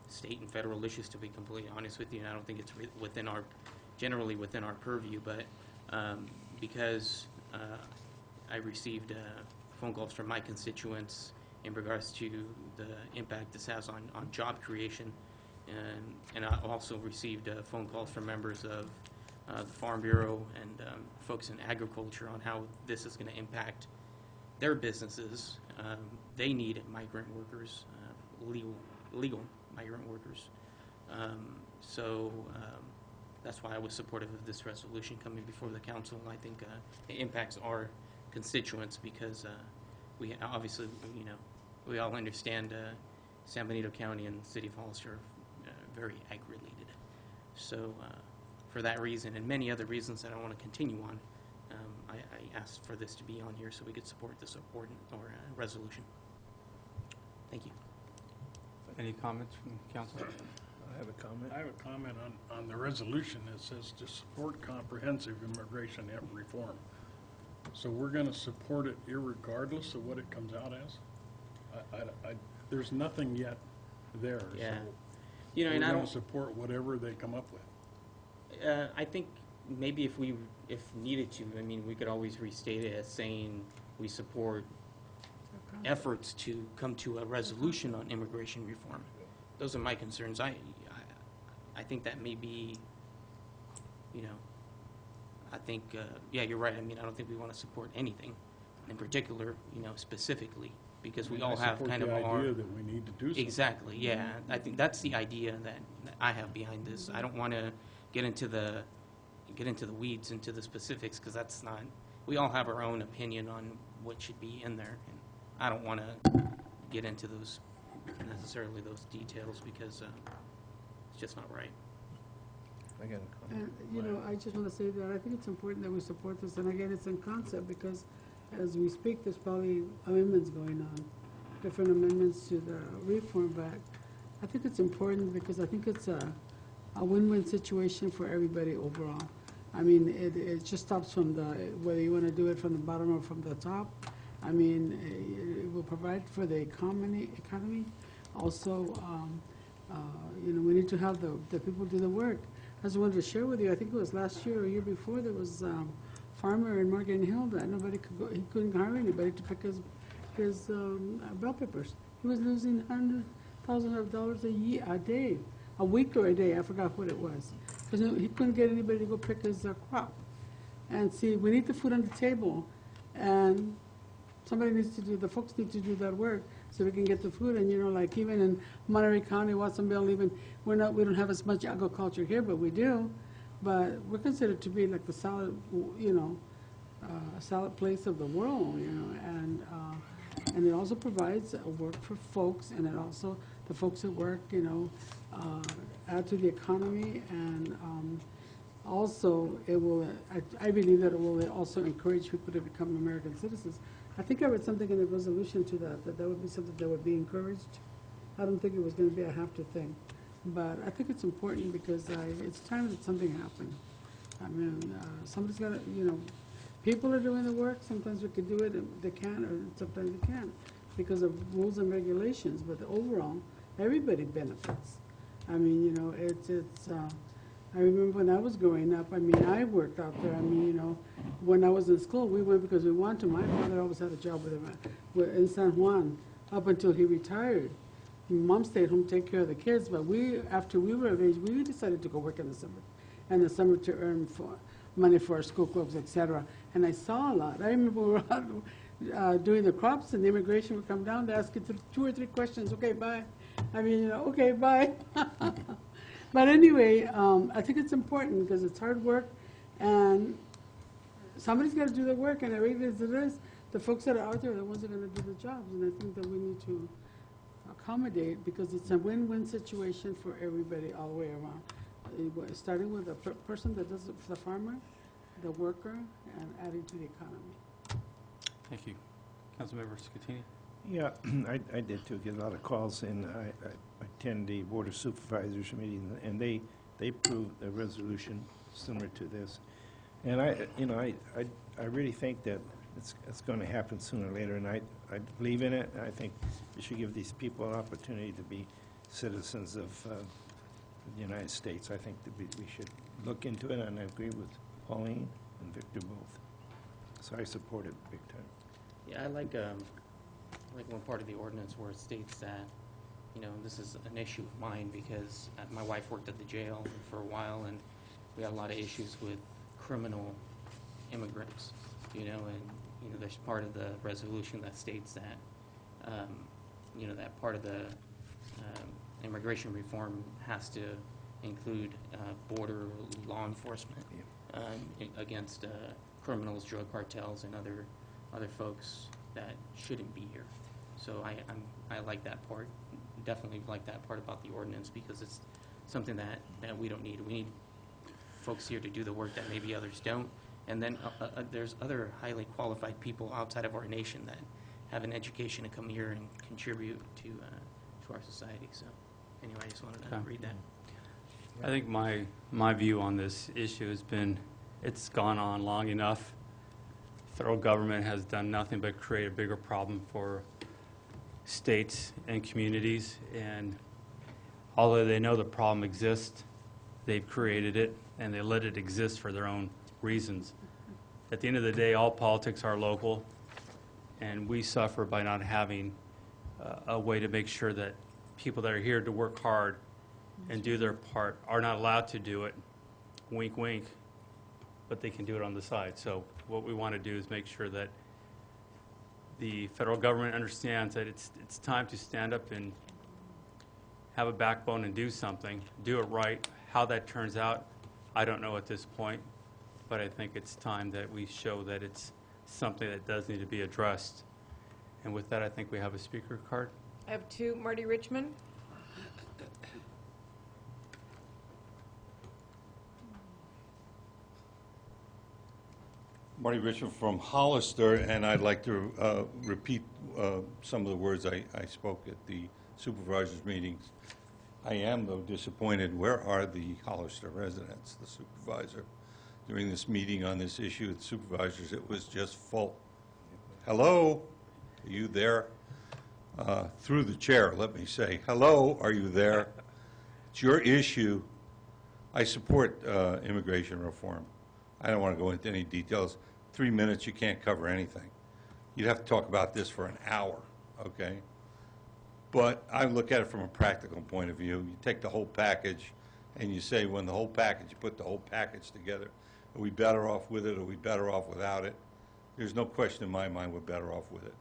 Speaker 10: state and federal issues, to be completely honest with you, and I don't think it's generally within our purview, but because I received phone calls from my constituents in regards to the impact this has on job creation, and I also received phone calls from members of the Farm Bureau and folks in agriculture on how this is going to impact their businesses. They need migrant workers, legal migrant workers. So that's why I was supportive of this resolution coming before the council. I think it impacts our constituents because we obviously, we all understand San Benito County and the City of Hollister are very ag-related. So for that reason and many other reasons that I want to continue on, I asked for this to be on here so we could support this resolution. Thank you.
Speaker 5: Any comments from council?
Speaker 6: I have a comment.
Speaker 15: I have a comment on the resolution that says to support comprehensive immigration reform. So we're going to support it irregardless of what it comes out as? There's nothing yet there.
Speaker 10: Yeah.
Speaker 15: So
Speaker 10: And I
Speaker 15: we're going
Speaker 10: don't
Speaker 15: to support whatever they come up with.
Speaker 10: I think maybe if needed to, we could always restate it as saying we support efforts to come to a resolution on immigration reform. Those are my concerns. I think that may be, I think, yeah, you're right. I mean, I don't think we want to support anything in particular, you know, specifically, because we all have kind of
Speaker 15: I support the
Speaker 10: our...
Speaker 15: idea that we need to do something.
Speaker 10: Exactly, yeah. I think that's the idea that I have behind this. I don't want to get into the weeds, into the specifics, because that's not... We all have our own opinion on what should be in there, and I don't want to get into those, necessarily those details, because it's just not right.
Speaker 6: Again,
Speaker 3: And, you know, I just want to say that I think it's important that we support this, and again, it's in concept, because as we speak, there's probably amendments going on, different amendments to the Reform Act. I think it's important because I think it's a win-win situation for everybody overall. I mean, it just stops from whether you want to do it from the bottom or from the top. I mean, it will provide for the economy. Also, you know, we need to have the people do the work. I just wanted to share with you, I think it was last year or year before, there was a farmer in Morgan Hill that nobody could go, he couldn't hire anybody to pick his bell peppers. He was losing $100,000 a day, a week or a day, I forgot what it was. Because he couldn't get anybody to go pick his crop. And see, we need the food on the table, and somebody needs to do, the folks need to do that work so we can get the food. And, you know, like even in Monterey County, Watsonville, even, we don't have as much agriculture here, but we do. But we're considered to be like the salad, you know, salad place of the world, you know, and it also provides work for folks, and it also, the folks that work, you know, add to the economy, and also it will, I believe that it will also encourage people to become American citizens. I think I read something in the resolution to that would be something that would be encouraged. I don't think it was going to be a have to thing, but I think it's important because it's time that something happened. I mean, somebody's got to, you know, people are doing the work. Sometimes we can do it, and they can, or sometimes they can't because of rules and regulations. But overall, everybody benefits. I mean, you know, I remember when I was growing up, I mean, I worked out there. I mean, you know, when I was in school, we went because we wanted to. My father always had a job in San Juan up until he retired. Mom stayed home to take care of the kids, but after we were of age, we decided to go work in the summer to earn money for our school clubs, etc. And I saw a lot. I remember we were out doing the crops, and the immigration would come down, they ask you 2 or 3 questions, okay, bye. I mean, you know, okay, bye. But anyway, I think it's important because it's hard work, and somebody's got to do the work, and I read as it is, the folks that are out there are the ones that are going to do the jobs, and I think that we need to accommodate because it's a win-win situation for everybody all the way around. Starting with the person that does it for the farmer, the worker, and adding to the economy.
Speaker 5: Thank you. Councilmember Scatini?
Speaker 6: Yeah, I did too, get a lot of calls, and I attend the Board of Supervisors meeting, and they approved a resolution similar to this. And I really think that it's going to happen sooner or later, and I believe in it. I think we should give these people an opportunity to be citizens of the United States. I think that we should look into it, and I agree with Pauline and Victor both. So I support it big time.
Speaker 10: Yeah, I like one part of the ordinance where it states that, you know, this is an issue of mine because my wife worked at the jail for a while, and we had a lot of issues with criminal immigrants, you know, and, you know, there's part of the resolution that states that, you know, that part of the immigration reform has to include border law enforcement against criminals, drug cartels, and other folks that shouldn't be here. So I like that part. Definitely like that part about the ordinance because it's something that we don't need. We need folks here to do the work that maybe others don't. And then there's other highly qualified people outside of our nation that have an education to come here and contribute to our society. So anyway, I just wanted to read that.
Speaker 5: I think my view on this issue has been it's gone on long enough. Federal government has done nothing but create a bigger problem for states and communities, and although they know the problem exists, they've created it and they let it exist for their own reasons. At the end of the day, all politics are local, and we suffer by not having a way to make sure that people that are here to work hard and do their part are not allowed to do it. Wink, wink. but they can do it on the side. So what we want to do is make sure that the federal government understands that it's time to stand up and have a backbone and do something, do it right. How that turns out, I don't know at this point, but I think it's time that we show that it's something that does need to be addressed. And with that, I think we have a speaker card.
Speaker 2: I have two. Marty Richmond.
Speaker 17: Marty Richard from Hollister, and I'd like to repeat some of the words I spoke at the supervisors' meetings. I am, though, disappointed. Where are the Hollister residents, the supervisor? During this meeting on this issue with supervisors, it was just full. Hello? Are you there? Through the chair, let me say, hello, are you there? It's your issue. I support immigration reform. I don't want to go into any details. 3 minutes, you can't cover anything. You'd have to talk about this for an hour, okay? But I look at it from a practical point of view. You take the whole package and you say, when the whole package, you put the whole package together, are we better off with it? Are we better off without it? There's no question in my mind we're better off with it.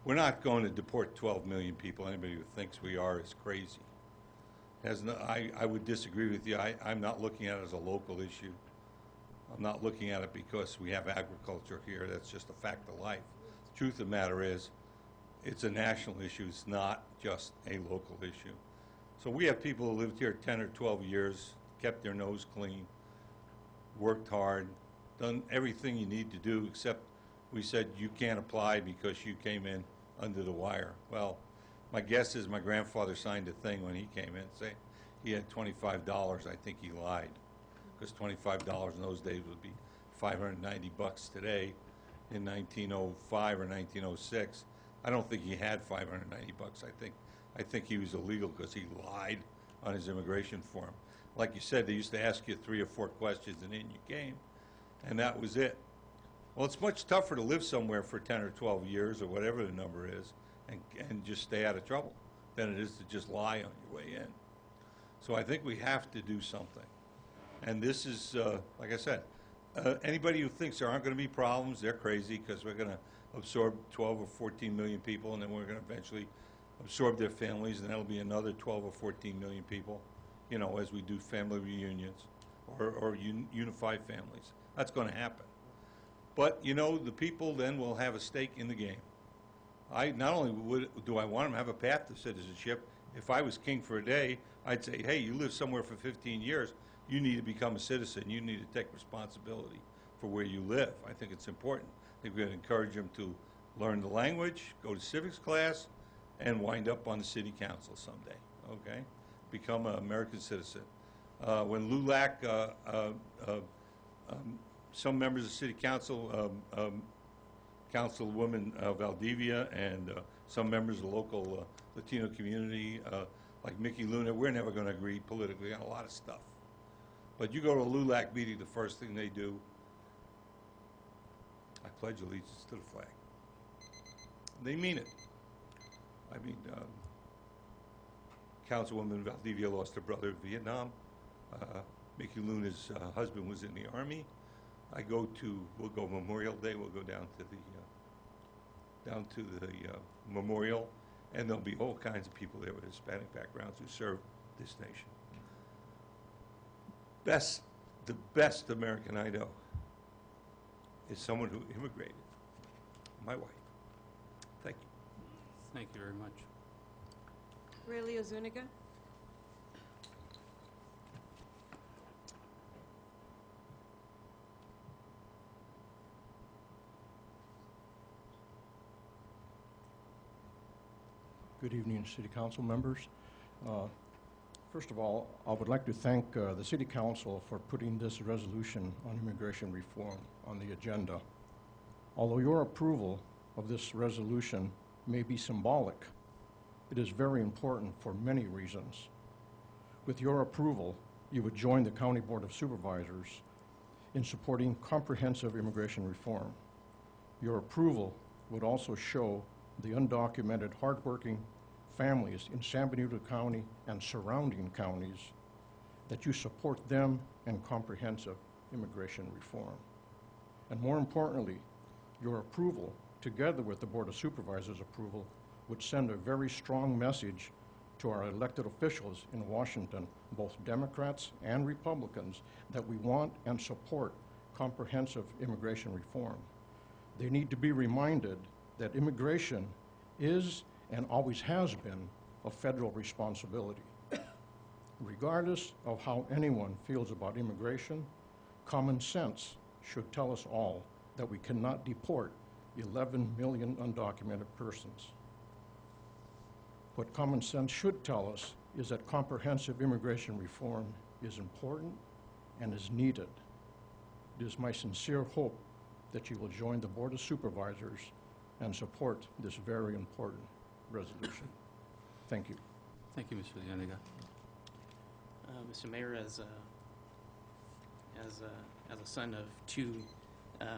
Speaker 17: We're not going to deport 12 million people. Anybody who thinks we are is crazy. I would disagree with you. I'm not looking at it as a local issue. I'm not looking at it because we have agriculture here. That's just a fact of life. The truth of the matter is, it's a national issue. It's not just a local issue. So we have people who lived here 10 or 12 years, kept their nose clean, worked hard, done everything you need to do, except we said you can't apply because you came in under the wire. Well, my guess is my grandfather signed a thing when he came in saying he had $25. I think he lied, because $25 in those days would be $590 today. In 1905 or 1906, I don't think he had $590. I think he was illegal because he lied on his immigration form. Like you said, they used to ask you 3 or 4 questions and in you came, and that was it. Well, it's much tougher to live somewhere for 10 or 12 years or whatever the number is and just stay out of trouble than it is to just lie on your way in. So I think we have to do something. And this is, like I said, anybody who thinks there aren't going to be problems, they're crazy, because we're going to absorb 12 or 14 million people, and then we're going to eventually absorb their families, and that'll be another 12 or 14 million people, you know, as we do family reunions or unify families. That's going to happen. But, you know, the people then will have a stake in the game. Not only do I want them to have a path to citizenship, if I was king for a day, I'd say, hey, you live somewhere for 15 years, you need to become a citizen. You need to take responsibility for where you live. I think it's important. I think we're going to encourage them to learn the language, go to civics class, and wind up on the city council someday, okay? Become an American citizen. When LULAC, some members of the city council, Councilwoman Valdivia, and some members of the local Latino community, like Mickey Luna, we're never going to agree politically on a lot of stuff. But you go to a LULAC meeting, the first thing they do, I pledge allegiance to the flag. They mean it. I mean, Councilwoman Valdivia lost her brother in Vietnam. Mickey Luna's husband was in the Army. We'll go Memorial Day, we'll go down to the memorial, and there'll be all kinds of people there with Hispanic backgrounds who served this nation. The best American I know is someone who immigrated, my wife. Thank you.
Speaker 5: Thank you very much.
Speaker 2: Ray Leo Zuniga.
Speaker 20: Good evening, City Council members. First of all, I would like to thank the City Council for putting this resolution on immigration reform on the agenda. Although your approval of this resolution may be symbolic, it is very important for many reasons. With your approval, you would join the County Board of Supervisors in supporting comprehensive immigration reform. Your approval would also show the undocumented, hardworking families in San Benito County and surrounding counties that you support them and comprehensive immigration reform. And more importantly, your approval, together with the Board of Supervisors' approval, would send a very strong message to our elected officials in Washington, both Democrats and Republicans, that we want and support comprehensive immigration reform. They need to be reminded that immigration is and always has been a federal responsibility. Regardless of how anyone feels about immigration, common sense should tell us all that we cannot deport 11 million undocumented persons. What common sense should tell us is that comprehensive immigration reform is important and is needed. It is my sincere hope that you will join the Board of Supervisors and support this very important resolution. Thank you.
Speaker 5: Thank you, Mr. Leoniga.
Speaker 10: Mr. Mayor, as a son of two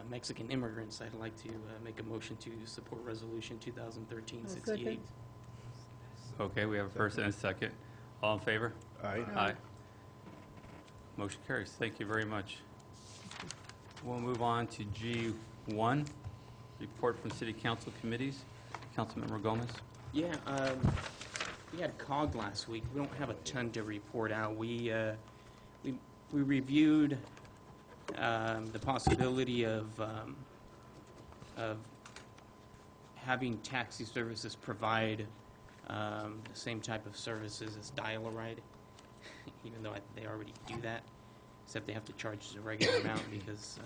Speaker 10: Mexican immigrants, I'd like to make a motion to support Resolution 2013-68.
Speaker 5: Okay, we have a first and a second. All in favor?
Speaker 6: Aye.
Speaker 5: Aye. Motion carries. Thank you very much. We'll move on to G1, report from city council committees. Councilmember Gomez.
Speaker 10: Yeah, we had COG last week. We don't have a ton to report out. We reviewed the possibility of having taxi services provide the same type of services as Dial-A-Ride, even though they already do that, except they have to charge a regular amount because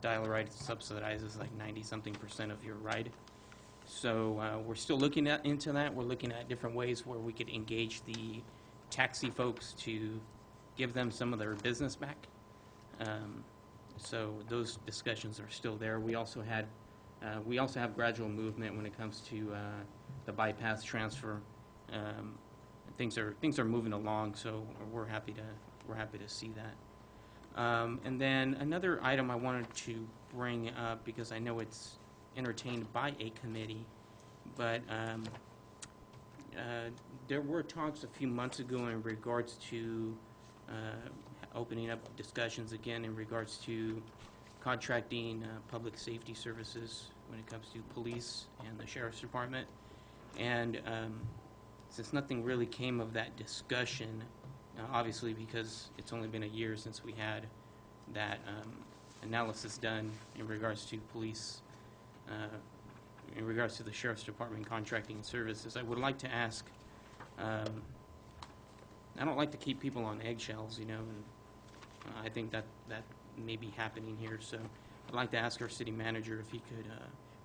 Speaker 10: Dial-A-Ride subsidizes like 90-something% of your ride. So we're still looking into that. We're looking at different ways where we could engage the taxi folks to give them some of their business back. So those discussions are still there. We also have gradual movement when it comes to the bypass transfer. Things are moving along, so we're happy to see that. And then another item I wanted to bring up, because I know it's entertained by a committee, but there were talks a few months ago in regards to opening up discussions again in regards to contracting public safety services when it comes to police and the sheriff's department. And since nothing really came of that discussion, obviously because it's only been a year since we had that analysis done in regards to police, in regards to the sheriff's department contracting services, I would like to ask, I don't like to keep people on eggshells, and I think that may be happening here, so I'd like to ask our city manager if he could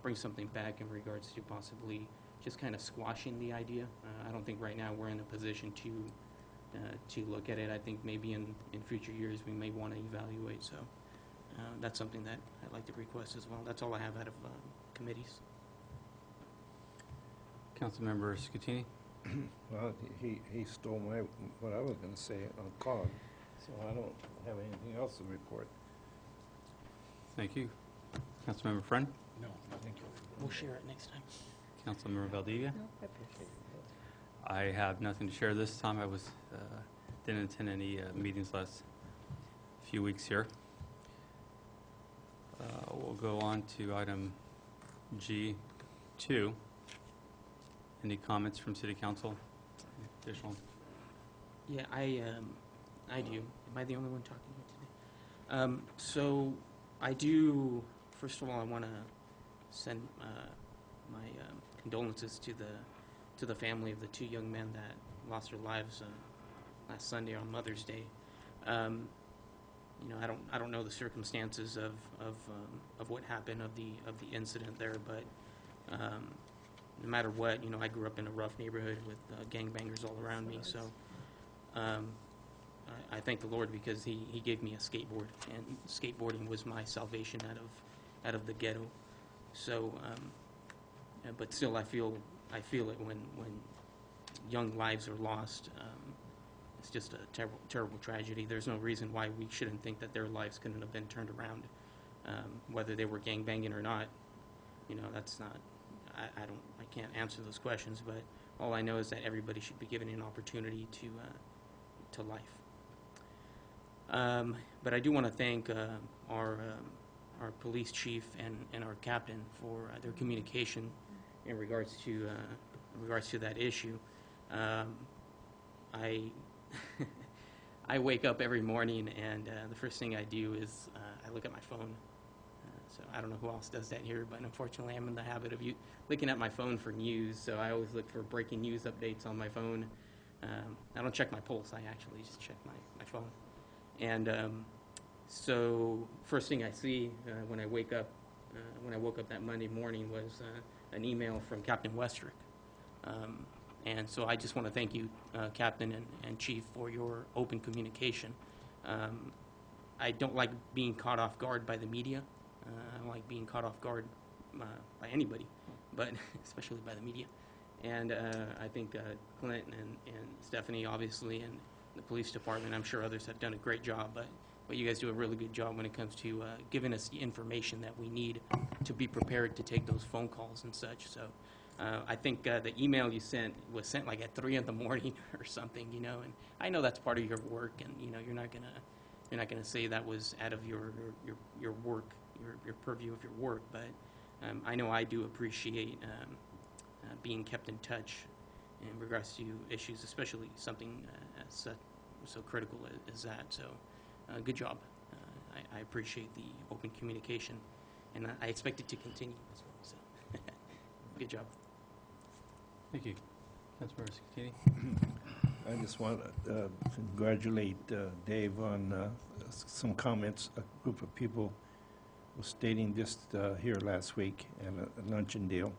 Speaker 10: bring something back in regards to possibly just kind of squashing the idea. I don't think right now we're in a position to look at it. I think maybe in future years we may want to evaluate, so that's something that I'd like to request as well. That's all I have out of committees.
Speaker 5: Councilmember Scutini.
Speaker 6: Well, he stole what I was going to say on COG, so I don't have anything else to report.
Speaker 5: Thank you. Councilmember Friend.
Speaker 10: No, thank you. We'll share it next time.
Speaker 5: Councilmember Valdivia.
Speaker 2: No, I appreciate it.
Speaker 5: I have nothing to share this time. I didn't attend any meetings last few weeks here. We'll go on to item G2. Any comments from City Council? Additional?
Speaker 10: Yeah, I do. Am I the only one talking here today? So I do. First of all, I want to send my condolences to the family of the two young men that lost their lives last Sunday on Mother's Day. I don't know the circumstances of what happened, of the incident there, but no matter what, I grew up in a rough neighborhood with gangbangers all around me. So I thank the Lord because He gave me a skateboard, and skateboarding was my salvation out of the ghetto. So, but still, I feel it when young lives are lost. It's just a terrible, terrible tragedy. There's no reason why we shouldn't think that their lives couldn't have been turned around, whether they were gangbanging or not. That's not. I can't answer those questions, but all I know is that everybody should be given an opportunity to life. But I do want to thank our police chief and our captain for their communication in regards to that issue. I I wake up every morning and the first thing I do is I look at my phone. So I don't know who else does that here, but unfortunately I'm in the habit of looking at my phone for news. So I always look for breaking news updates on my phone. I don't check my pulse. I actually just check my phone. And so first thing I see when I woke up that Monday morning was an email from Captain Westrick. And so I just want to thank you, Captain and Chief, for your open communication. I don't like being caught off guard by the media. I don't like being caught off guard by anybody, but especially by the media. And I think Clint and Stephanie, obviously, and the police department, I'm sure others have done a great job, but you guys do a really good job when it comes to giving us the information that we need to be prepared to take those phone calls and such. So I think the email you sent was sent like at 3 in the morning or something, you know, and I know that's part of your work, and you know you're not gonna say that was out of your work, your purview of your work, but I know I do appreciate being kept in touch in regards to issues, especially something so critical as that. So good job. I appreciate the open communication, and I expect it to continue as well. So good job.
Speaker 5: Thank you. Councilmember Scatini.
Speaker 6: I just want to congratulate Dave on some comments. A group of people was stating just here last week at a luncheon deal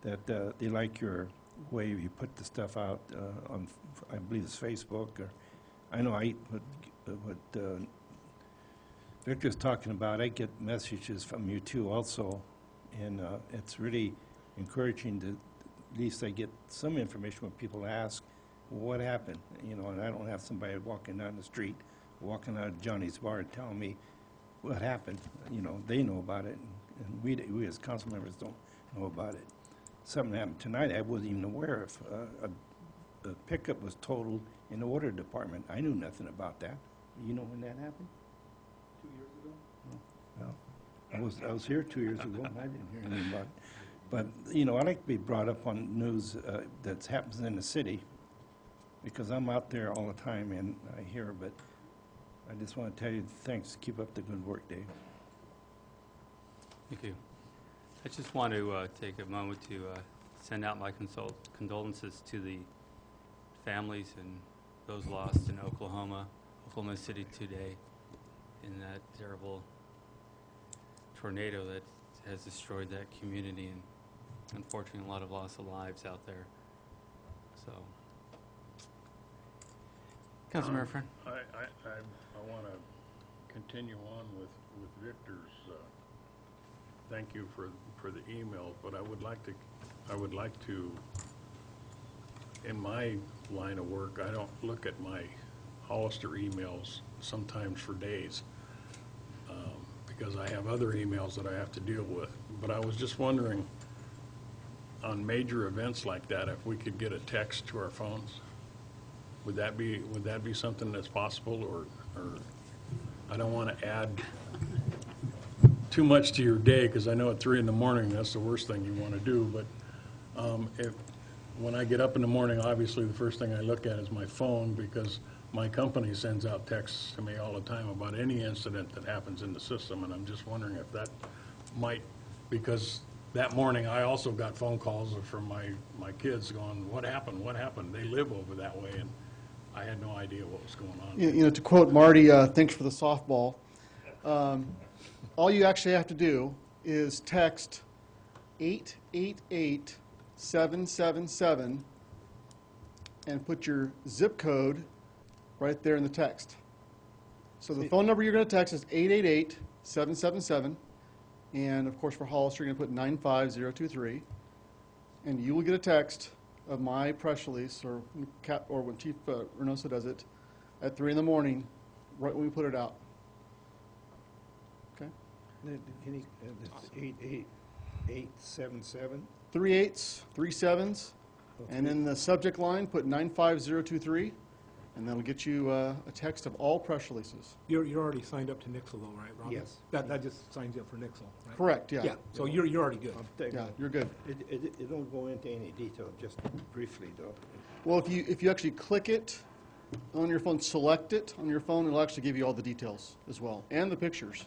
Speaker 6: that they like your way you put the stuff out on, I believe it's Facebook, or I know what Victor's talking about. I get messages from you too also, and it's really encouraging to, at least I get some information when people ask, what happened? You know, and I don't have somebody walking down the street, walking out of Johnny's bar telling me what happened. You know, they know about it, and we as council members don't know about it. Something happened tonight I wasn't even aware of. A pickup was totaled in the water department. I knew nothing about that. You know when that happened?
Speaker 15: 2 years ago?
Speaker 6: Well, I was here 2 years ago, and I didn't hear anything about it. But, you know, I like to be brought up on news that happens in the city, because I'm out there all the time and I hear, but I just want to tell you thanks. Keep up the good work, Dave.
Speaker 5: Thank you. I just want to take a moment to send out my condolences to the families and those lost in Oklahoma City today in that terrible tornado that has destroyed that community, and unfortunately a lot of loss of lives out there. So, Councilmember Friend.
Speaker 15: I want to continue on with Victor's. Thank you for the email, but I would like to. In my line of work, I don't look at my Hollister emails sometimes for days because I have other emails that I have to deal with. But I was just wondering, on major events like that, if we could get a text to our phones, would that be something that's possible, or I don't want to add too much to your day, because I know at 3 in the morning that's the worst thing you want to do. But when I get up in the morning, obviously the first thing I look at is my phone, because my company sends out texts to me all the time about any incident that happens in the system, and I'm just wondering if that might, because that morning I also got phone calls from my kids going, what happened? They live over that way, and I had no idea what was going on.
Speaker 13: You know, to quote Marty, thanks for the softball. All you actually have to do is text 888-777 and put your zip code right there in the text. So the phone number you're going to text is 888-777, and of course for Hollister you're going to put 95023, and you will get a text of my press release, or when Chief Reynoso does it, at 3 in the morning, right when we put it out. Okay?
Speaker 6: Can you, 888-777?
Speaker 13: 3 8s, 3 7s,
Speaker 6: Okay.
Speaker 13: and in the subject line put 95023,
Speaker 21: and that'll get you a text of all press releases.
Speaker 4: You're already signed up to Nixle though, right, Ron?
Speaker 6: Yes.
Speaker 4: That just signs you up for Nixle, right?
Speaker 21: Correct, yeah.
Speaker 4: Yeah, so you're already good.
Speaker 21: Yeah, you're good.
Speaker 6: It don't go into any detail, just briefly though.
Speaker 21: Well, if you actually click it on your phone, select it on your phone, it'll actually give you all the details as well, and the pictures.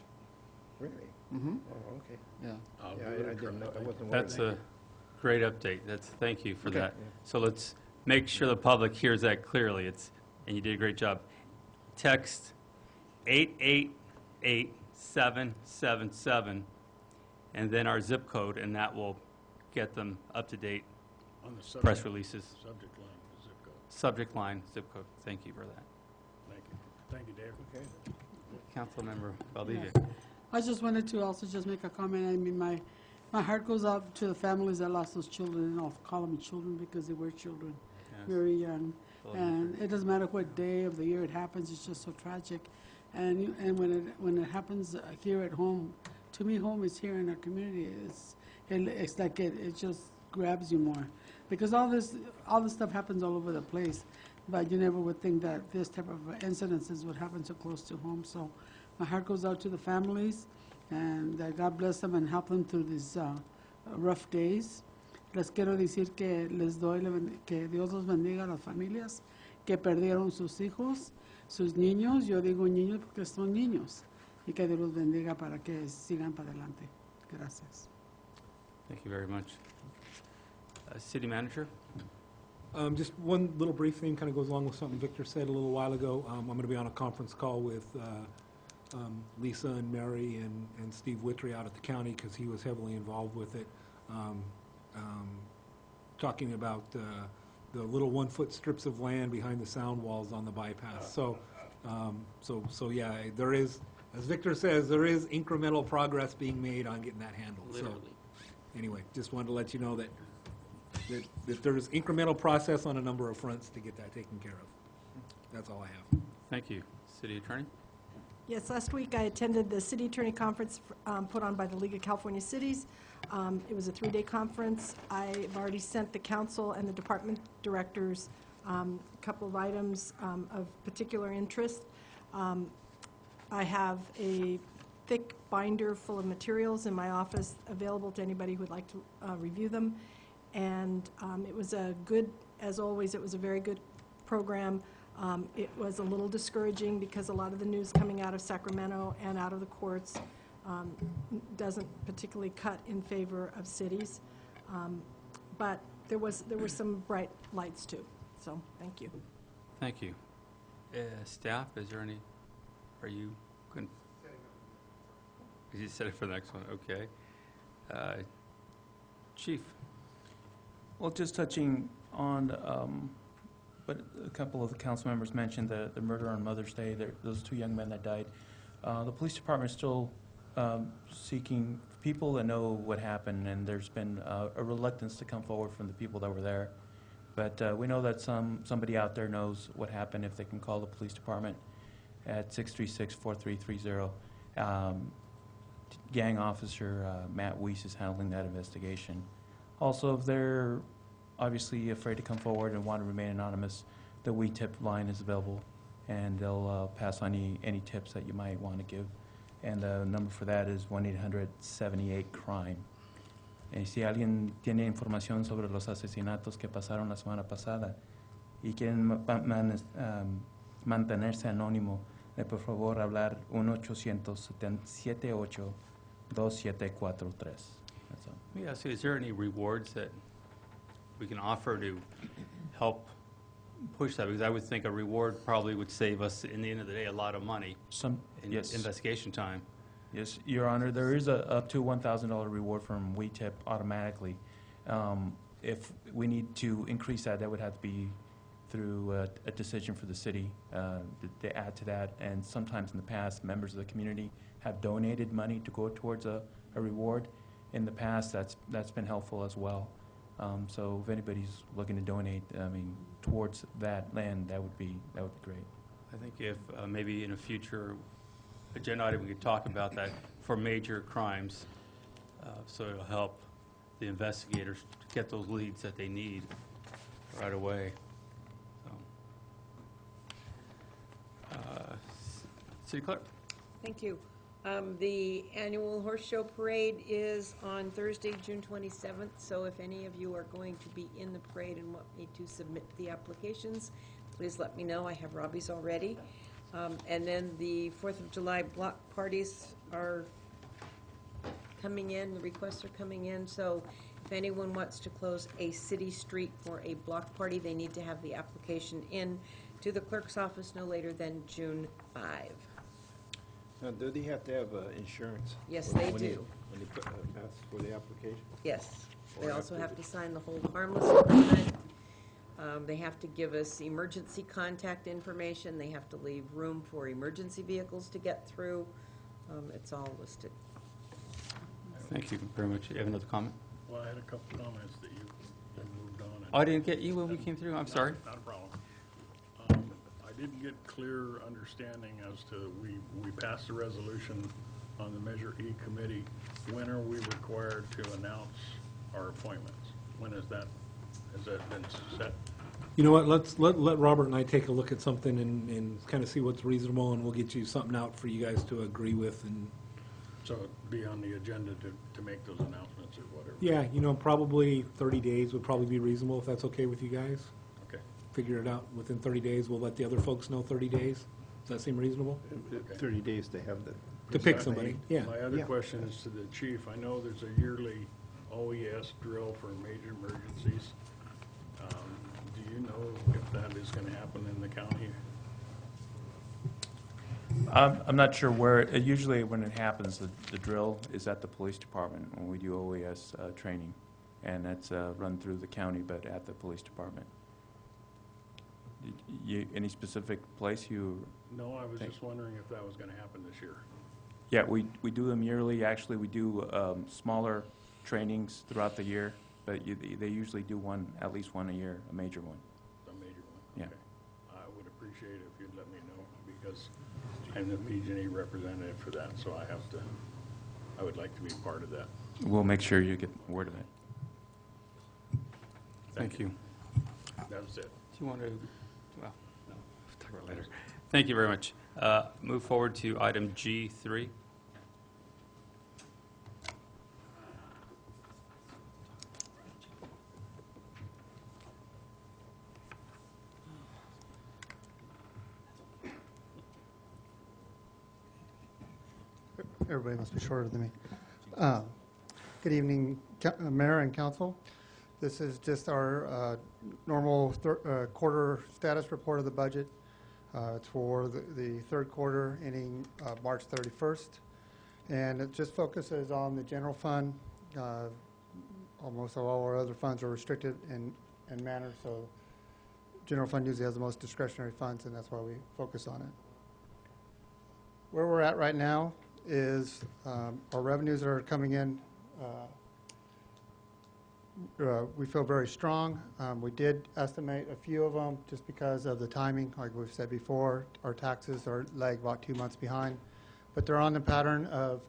Speaker 6: Really?
Speaker 21: Mm-hmm.
Speaker 6: Oh, okay.
Speaker 21: Yeah.
Speaker 6: Yeah, I didn't know, I wasn't aware.
Speaker 5: That's a great update. Thank you for
Speaker 21: Okay.
Speaker 5: that. So let's make sure the public hears that clearly. And you did a great job. Text 888777 and then our zip code, and that will get them up to date
Speaker 15: On the subject,
Speaker 5: press releases.
Speaker 15: Subject line, zip code.
Speaker 5: Subject line, zip code. Thank you for that.
Speaker 15: Thank you. Thank you, Dave. Okay.
Speaker 5: Councilmember Valdivia.
Speaker 3: I just wanted to also just make a comment. I mean, my heart goes out to the families that lost those children, and I'll call them children because they were children, very young. And it doesn't matter what day of the year it happens, it's just so tragic. And when it happens here at home, to me, home is here in our community. It's like it just grabs you more, because all this stuff happens all over the place, but you never would think that this type of incidences would happen so close to home. So my heart goes out to the families, and that God bless them and help them through these rough days. Les quiero decir que que Dios los bendiga a las familias que perdieron sus hijos, sus niños. Yo digo niños porque son niños, y que Dios los bendiga para que sigan para adelante. Gracias.
Speaker 5: Thank you very much. City Manager?
Speaker 4: Just one little brief thing, kind of goes along with something Victor said a little while ago. I'm going to be on a conference call with Lisa and Mary and Steve Wittry out at the county, because he was heavily involved with it, talking about the little 1-foot strips of land behind the sound walls on the bypass. So yeah, there is, as Victor says, there is incremental progress being made on getting that handled.
Speaker 10: Literally.
Speaker 4: So anyway, just wanted to let you know that there's incremental process on a number of fronts to get that taken care of. That's all I have.
Speaker 5: Thank you. City Attorney?
Speaker 12: Yes, last week I attended the City Attorney Conference put on by the League of California Cities. It was a 3-day conference. I've already sent the council and the department directors a couple of items of particular interest. I have a thick binder full of materials in my office available to anybody who would like to review them. And it was a good, as always, it was a very good program. It was a little discouraging because a lot of the news coming out of Sacramento and out of the courts doesn't particularly cut in favor of cities. But there were some bright lights too. So thank you.
Speaker 5: Thank you. Staff, is there any, are you going? You set it for the next one, okay. Chief?
Speaker 7: Well, just touching on what a couple of the council members mentioned, the murder on Mother's Day, those 2 young men that died. The police department is still seeking people that know what happened, and there's been a reluctance to come forward from the people that were there. But we know that somebody out there knows what happened if they can call the police department at 636-4330. Gang officer Matt Weiss is handling that investigation. Also, if they're obviously afraid to come forward and want to remain anonymous, the WeTip line is available, and they'll pass on any tips that you might want to give. And the number for that is 1-800-78-CRIME. Si alguien tiene información sobre los asesinatos que pasaron la semana pasada y quieren mantenerse anónimo, por favor hablar 1-800-78-2743.
Speaker 5: Let me ask you, is there any rewards that we can offer to help push that? Because I would think a reward probably would save us, in the end of the day, a lot of money in investigation time.
Speaker 7: Yes, Your Honor, there is a up to $1,000 reward from WeTip automatically. If we need to increase that, that would have to be through a decision for the city to add to that. And sometimes in the past, members of the community have donated money to go towards a reward. In the past, that's been helpful as well. So if anybody's looking to donate, towards that land, that would be great.
Speaker 5: I think if maybe in a future agenda item, we could talk about that for major crimes, so it'll help the investigators to get those leads that they need right away. So. City Clerk.
Speaker 2: Thank you. The annual horse show parade is on Thursday, June 27th, so if any of you are going to be in the parade and want me to submit the applications, please let me know. I have Robbie's already. And then the 4th of July block parties are coming in, the requests are coming in, so if anyone wants to close a city street for a block party, they need to have the application in to the clerk's office no later than June 5.
Speaker 6: Now, do they have to have insurance?
Speaker 2: Yes,
Speaker 6: When
Speaker 2: they
Speaker 6: they-
Speaker 2: do.
Speaker 6: When they ask for the application?
Speaker 2: Yes. They
Speaker 6: Or
Speaker 2: also
Speaker 6: after
Speaker 2: have to sign the hold harmless agreement. They have to give us emergency contact information. They have to leave room for emergency vehicles to get through. It's all listed.
Speaker 5: Thank you very much. You have another comment?
Speaker 15: Well, I had a couple comments that you moved on.
Speaker 5: Oh, I didn't get you when we came through? I'm sorry.
Speaker 15: Not a problem. I didn't get clear understanding as to, we passed a resolution on the Measure E committee. When are we required to announce our appointments? When is that, has that been set?
Speaker 4: You know what, let Robert and I take a look at something and kind of see what's reasonable, and we'll get you something out for you guys to agree with. And
Speaker 15: So it'd be on the agenda to make those announcements or whatever?
Speaker 4: yeah, you know, probably 30 days would probably be reasonable, if that's okay with you guys.
Speaker 15: Okay.
Speaker 4: Figure it out within 30 days. We'll let the other folks know 30 days. Does that seem reasonable?
Speaker 6: 30 days to have the.
Speaker 4: To pick somebody, yeah.
Speaker 15: My other
Speaker 6: Yeah.
Speaker 15: question is to the chief. I know there's a yearly OES drill for major emergencies. Do you know if that is going to happen in the county?
Speaker 7: I'm not sure where, usually when it happens, the drill is at the police department when we do OES training. And that's run through the county, but at the police department. Any specific place you?
Speaker 15: No, I was just wondering if that was going to happen this year.
Speaker 7: Yeah, we do them yearly. Actually, we do smaller trainings throughout the year, but they usually do at least one a year, a major one.
Speaker 15: A major one?
Speaker 7: Yeah.
Speaker 15: Okay. I would appreciate it if you'd let me know, because I'm the PG&E representative for that, so I would like to be part of that.
Speaker 7: We'll make sure you get word of it.
Speaker 5: Thank you.
Speaker 15: That was it.
Speaker 5: Do you want to, well, no, we'll talk about it later. Thank you very much. Move forward to item G3.
Speaker 21: Everybody must be shorter than me. Good evening, Mayor and Council. This is just our normal quarter status report of the budget. It's for the third quarter ending March 31st. And it just focuses on the general fund. Almost all our other funds are restricted in manner, so general fund usually has the most discretionary funds, and that's why we focus on it. Where we're at right now is our revenues are coming in. We feel very strong. We did estimate a few of them just because of the timing. Like we've said before, our taxes are lag about 2 months behind, but they're on the pattern of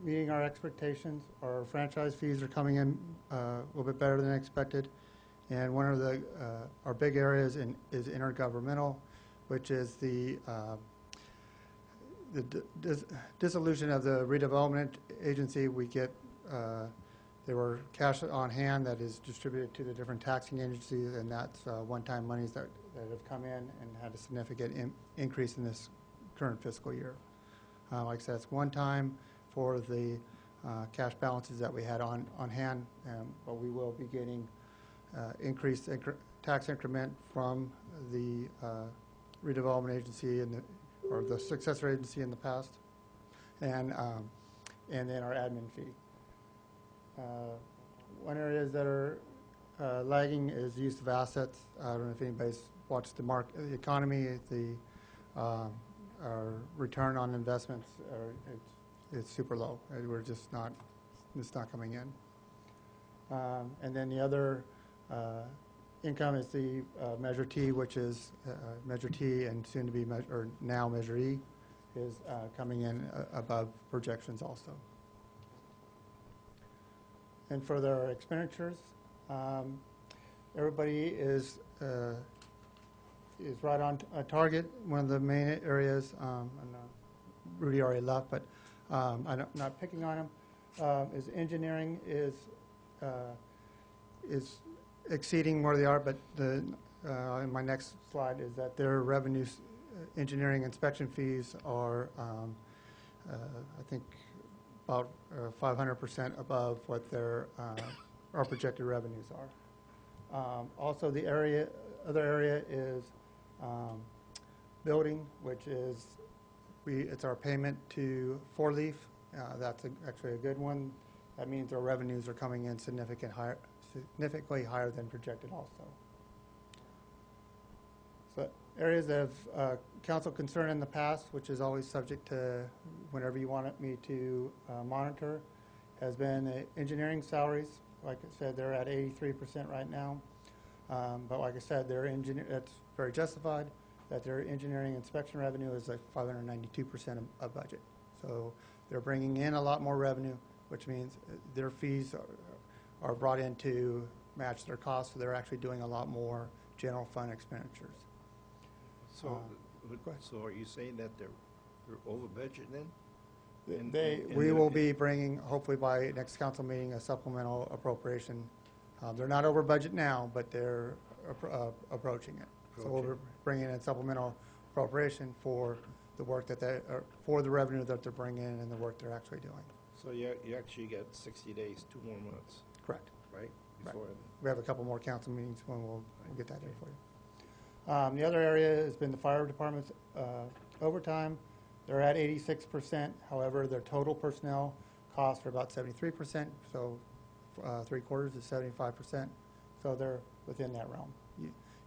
Speaker 21: meeting our expectations. Our franchise fees are coming in a little bit better than expected, and one of our big areas is intergovernmental, which is the dissolution of the redevelopment agency. We get there were cash on hand that is distributed to the different taxing agencies, and that's one-time monies that have come in and had a significant increase in this current fiscal year. Like I said, it's one time for the cash balances that we had on hand, but we will be getting increased tax increment from the redevelopment agency or the successor agency in the past, and then our admin fee. One area that are lagging is the use of assets. I don't know if anybody's watched the economy. Our return on investments it's super low. We're just not. It's not coming in. And then the other income is the Measure T, which is Measure T and soon to be now Measure E, is coming in above projections also. And for their expenditures, everybody is is right on target. One of the main areas, and Rudy already left, but I'm not picking on him, is engineering is exceeding where they are, but in my next slide is that their revenues, engineering inspection fees are, I think, about 500% above what their our projected revenues are. Also, the other area is building, which is it's our payment to Four Leaf. That's actually a good one. That means our revenues are coming in significantly higher than projected also. So areas of council concern in the past, which is always subject to whenever you want me to monitor, has been engineering salaries. Like I said, they're at 83% right now. But like I said, that's very justified, that their engineering inspection revenue is like 592% of budget. So they're bringing in a lot more revenue, which means their fees are brought in to match their costs, so they're actually doing a lot more general fund expenditures.
Speaker 6: So, so are you saying that they're over budget then?
Speaker 21: We will be bringing, hopefully by next council meeting, a supplemental appropriation. They're not over budget now, but they're approaching it. So we'll be bringing in supplemental appropriation for the work that for the revenue that they're bringing in and the work they're actually doing.
Speaker 6: So you actually got 60 days, 2 more months.
Speaker 21: Correct.
Speaker 6: Right?
Speaker 21: Right.
Speaker 6: Before
Speaker 21: We have a couple more council meetings when we'll get that in for you. The other area has been the fire department's overtime. They're at 86%. However, their total personnel costs are about 73%. So 3/4 is 75%. So they're within that realm.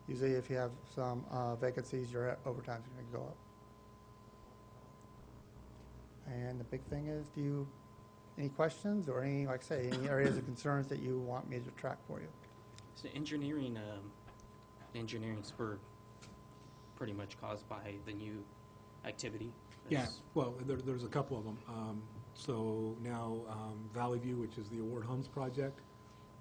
Speaker 21: Usually, if you have some vacancies, your overtime is going to go up. And the big thing is, any questions or any, like I say, any areas of concerns that you want me to track for you?
Speaker 10: So engineering's were pretty much caused by the new activity.
Speaker 4: Yeah, well, there's a couple of them. So now Valley View, which is the Award Homes project,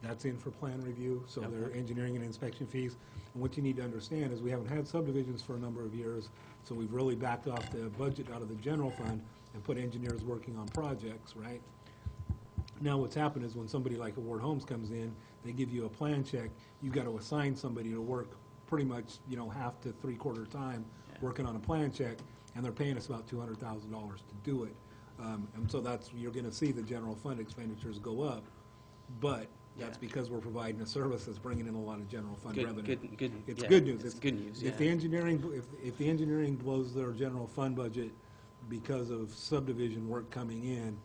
Speaker 4: that's in for plan review, so their engineering and inspection fees. And what you need to understand is we haven't had subdivisions for a number of years, so we've really backed off the budget out of the general fund and put engineers working on projects, right? Now what's happened is when somebody like Award Homes comes in, they give you a plan check, you've got to assign somebody to work pretty much, half to 3/4 time working on a plan check, and they're paying us about $200,000 to do it. And so you're going to see the general fund expenditures go up, but that's because we're providing a service that's bringing in a lot of general fund revenue. It's good news.
Speaker 10: It's good news.
Speaker 4: If the engineering blows their general fund budget because of subdivision work coming in,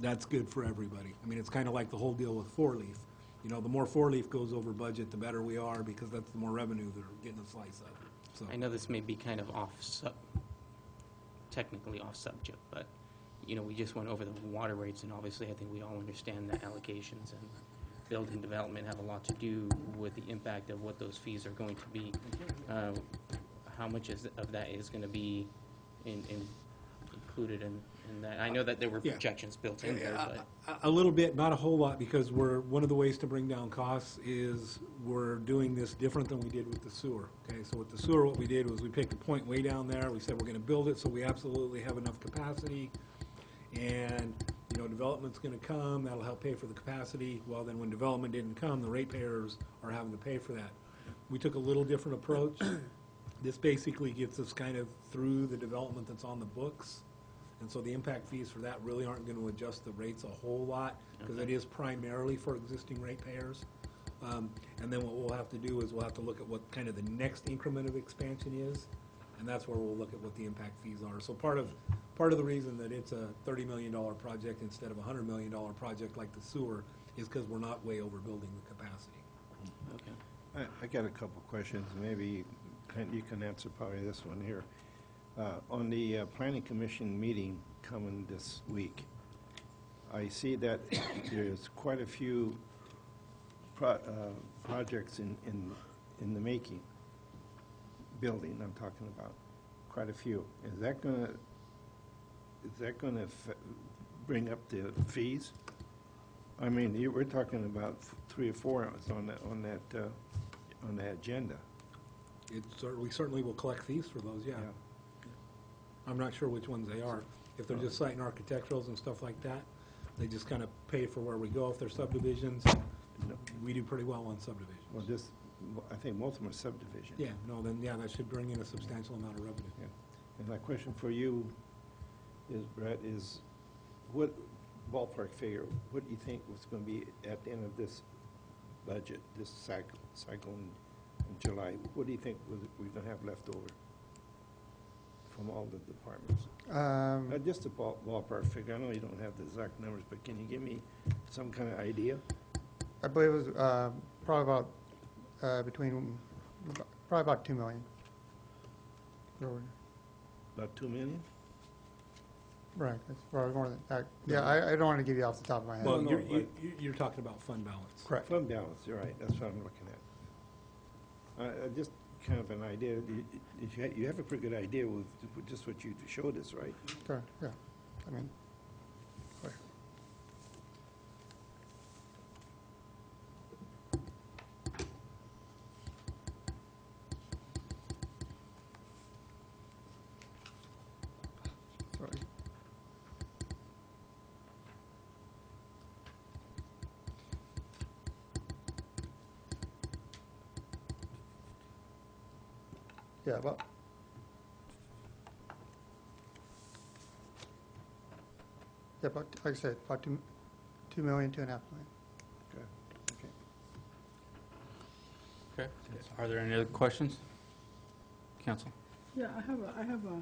Speaker 4: that's good for everybody. I mean, it's kind of like the whole deal with Four Leaf. The more Four Leaf goes over budget, the better we are, because that's the more revenue they're getting a slice of. So
Speaker 10: I know this may be kind of technically off subject, but we just went over the water rates, and obviously I think we all understand that allocations and building development have a lot to do with the impact of what those fees are going to be. How much of that is going to be included in that? I know that there were projections built in there, but
Speaker 4: a little bit, not a whole lot, because one of the ways to bring down costs is we're doing this different than we did with the sewer. Okay, so with the sewer, what we did was we picked a point way down there. We said we're going to build it so we absolutely have enough capacity, and development's going to come. That'll help pay for the capacity. Well, then when development didn't come, the ratepayers are having to pay for that. We took a little different approach. This basically gets us kind of through the development that's on the books. And so the impact fees for that really aren't going to adjust the rates a whole lot, because it is primarily for existing ratepayers. And then what we'll have to do is we'll have to look at what kind of the next increment of expansion is, and that's where we'll look at what the impact fees are. So part of the reason that it's a $30 million project instead of a $100 million project like the sewer is because we're not way overbuilding the capacity.
Speaker 10: Okay.
Speaker 6: I got a couple questions. Maybe you can answer probably this one here. On the Planning Commission meeting coming this week, I see that there's quite a few projects in the making. Building, I'm talking about, quite a few. Is that gonna bring up the fees? I mean, we're talking about 3 or 4 on that agenda.
Speaker 4: we certainly will collect fees for those, yeah. I'm not sure which ones they are. If they're just site and architecturals and stuff like that, they just kind of pay for where we go. If they're subdivisions, we do pretty well on subdivisions.
Speaker 6: Well, just, I think most of them are subdivisions.
Speaker 4: Yeah, no, then, yeah, that should bring in a substantial amount of revenue.
Speaker 6: Yeah. And my question for you is, Brett, is what ballpark figure, what do you think was going to be at the end of this budget, this cycle in July? What do you think we're going to have left over from all the departments? Just a ballpark figure. I know you don't have the exact numbers, but can you give me some kind of idea?
Speaker 21: I believe it was probably about probably about 2 million.
Speaker 6: About 2 million?
Speaker 21: Right, that's probably more than that. Yeah, I don't want to give you off the top of my head.
Speaker 4: Well, you're talking about fund balance.
Speaker 21: Correct.
Speaker 6: Fund balance, you're right. That's what I'm looking at. Just kind of an idea. You have a pretty good idea with just what you showed us, right?
Speaker 21: Correct, yeah. I mean, right. Sorry. Yeah, well, yeah, about, like I said, about 2 million, 2.5 million.
Speaker 6: Okay.
Speaker 5: Okay. Are there any other questions? Council?
Speaker 3: Yeah, I have a,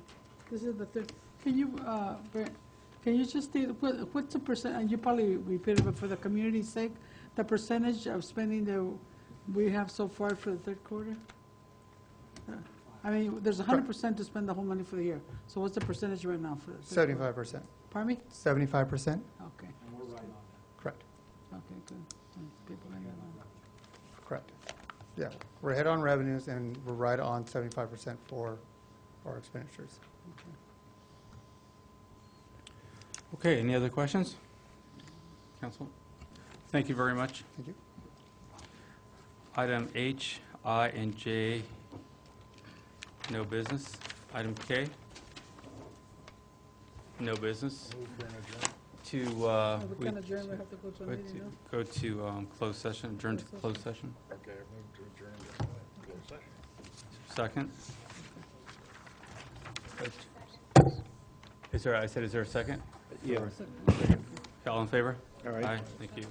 Speaker 3: this is the third, can you, Brent, can you just state, what's the percent, and you probably repeat it, but for the community's sake, the percentage of spending that we have so far for the third quarter? I mean, there's 100% to spend the whole money for the year. So what's the percentage right now for the third quarter?
Speaker 21: 75%.
Speaker 3: Pardon me?
Speaker 21: 75%.
Speaker 3: Okay.
Speaker 4: And we're right on that.
Speaker 21: Correct.
Speaker 3: Okay, good. People in there.
Speaker 21: Correct. Yeah, we're ahead on revenues and we're right on 75% for our expenditures.
Speaker 5: Okay, any other questions? Council? Thank you very much.
Speaker 21: Thank you.
Speaker 5: Item H, I, and J, no business. Item K, no business.
Speaker 15: Move for an adjournment.
Speaker 3: We can adjourn, we have to go to a meeting, no?
Speaker 5: Go to closed session, adjourn to closed session.
Speaker 15: Okay, I move to adjourn to closed session.
Speaker 5: Second? Is there a second?
Speaker 6: Yeah.
Speaker 5: All in favor?
Speaker 6: All right.
Speaker 5: Aye, thank you.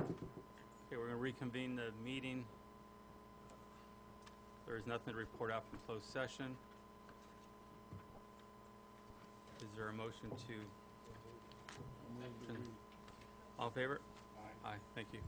Speaker 5: Okay, we're going to reconvene the meeting. There is nothing to report out from closed session. Is there a motion to? All in favor? Aye. Aye, thank you.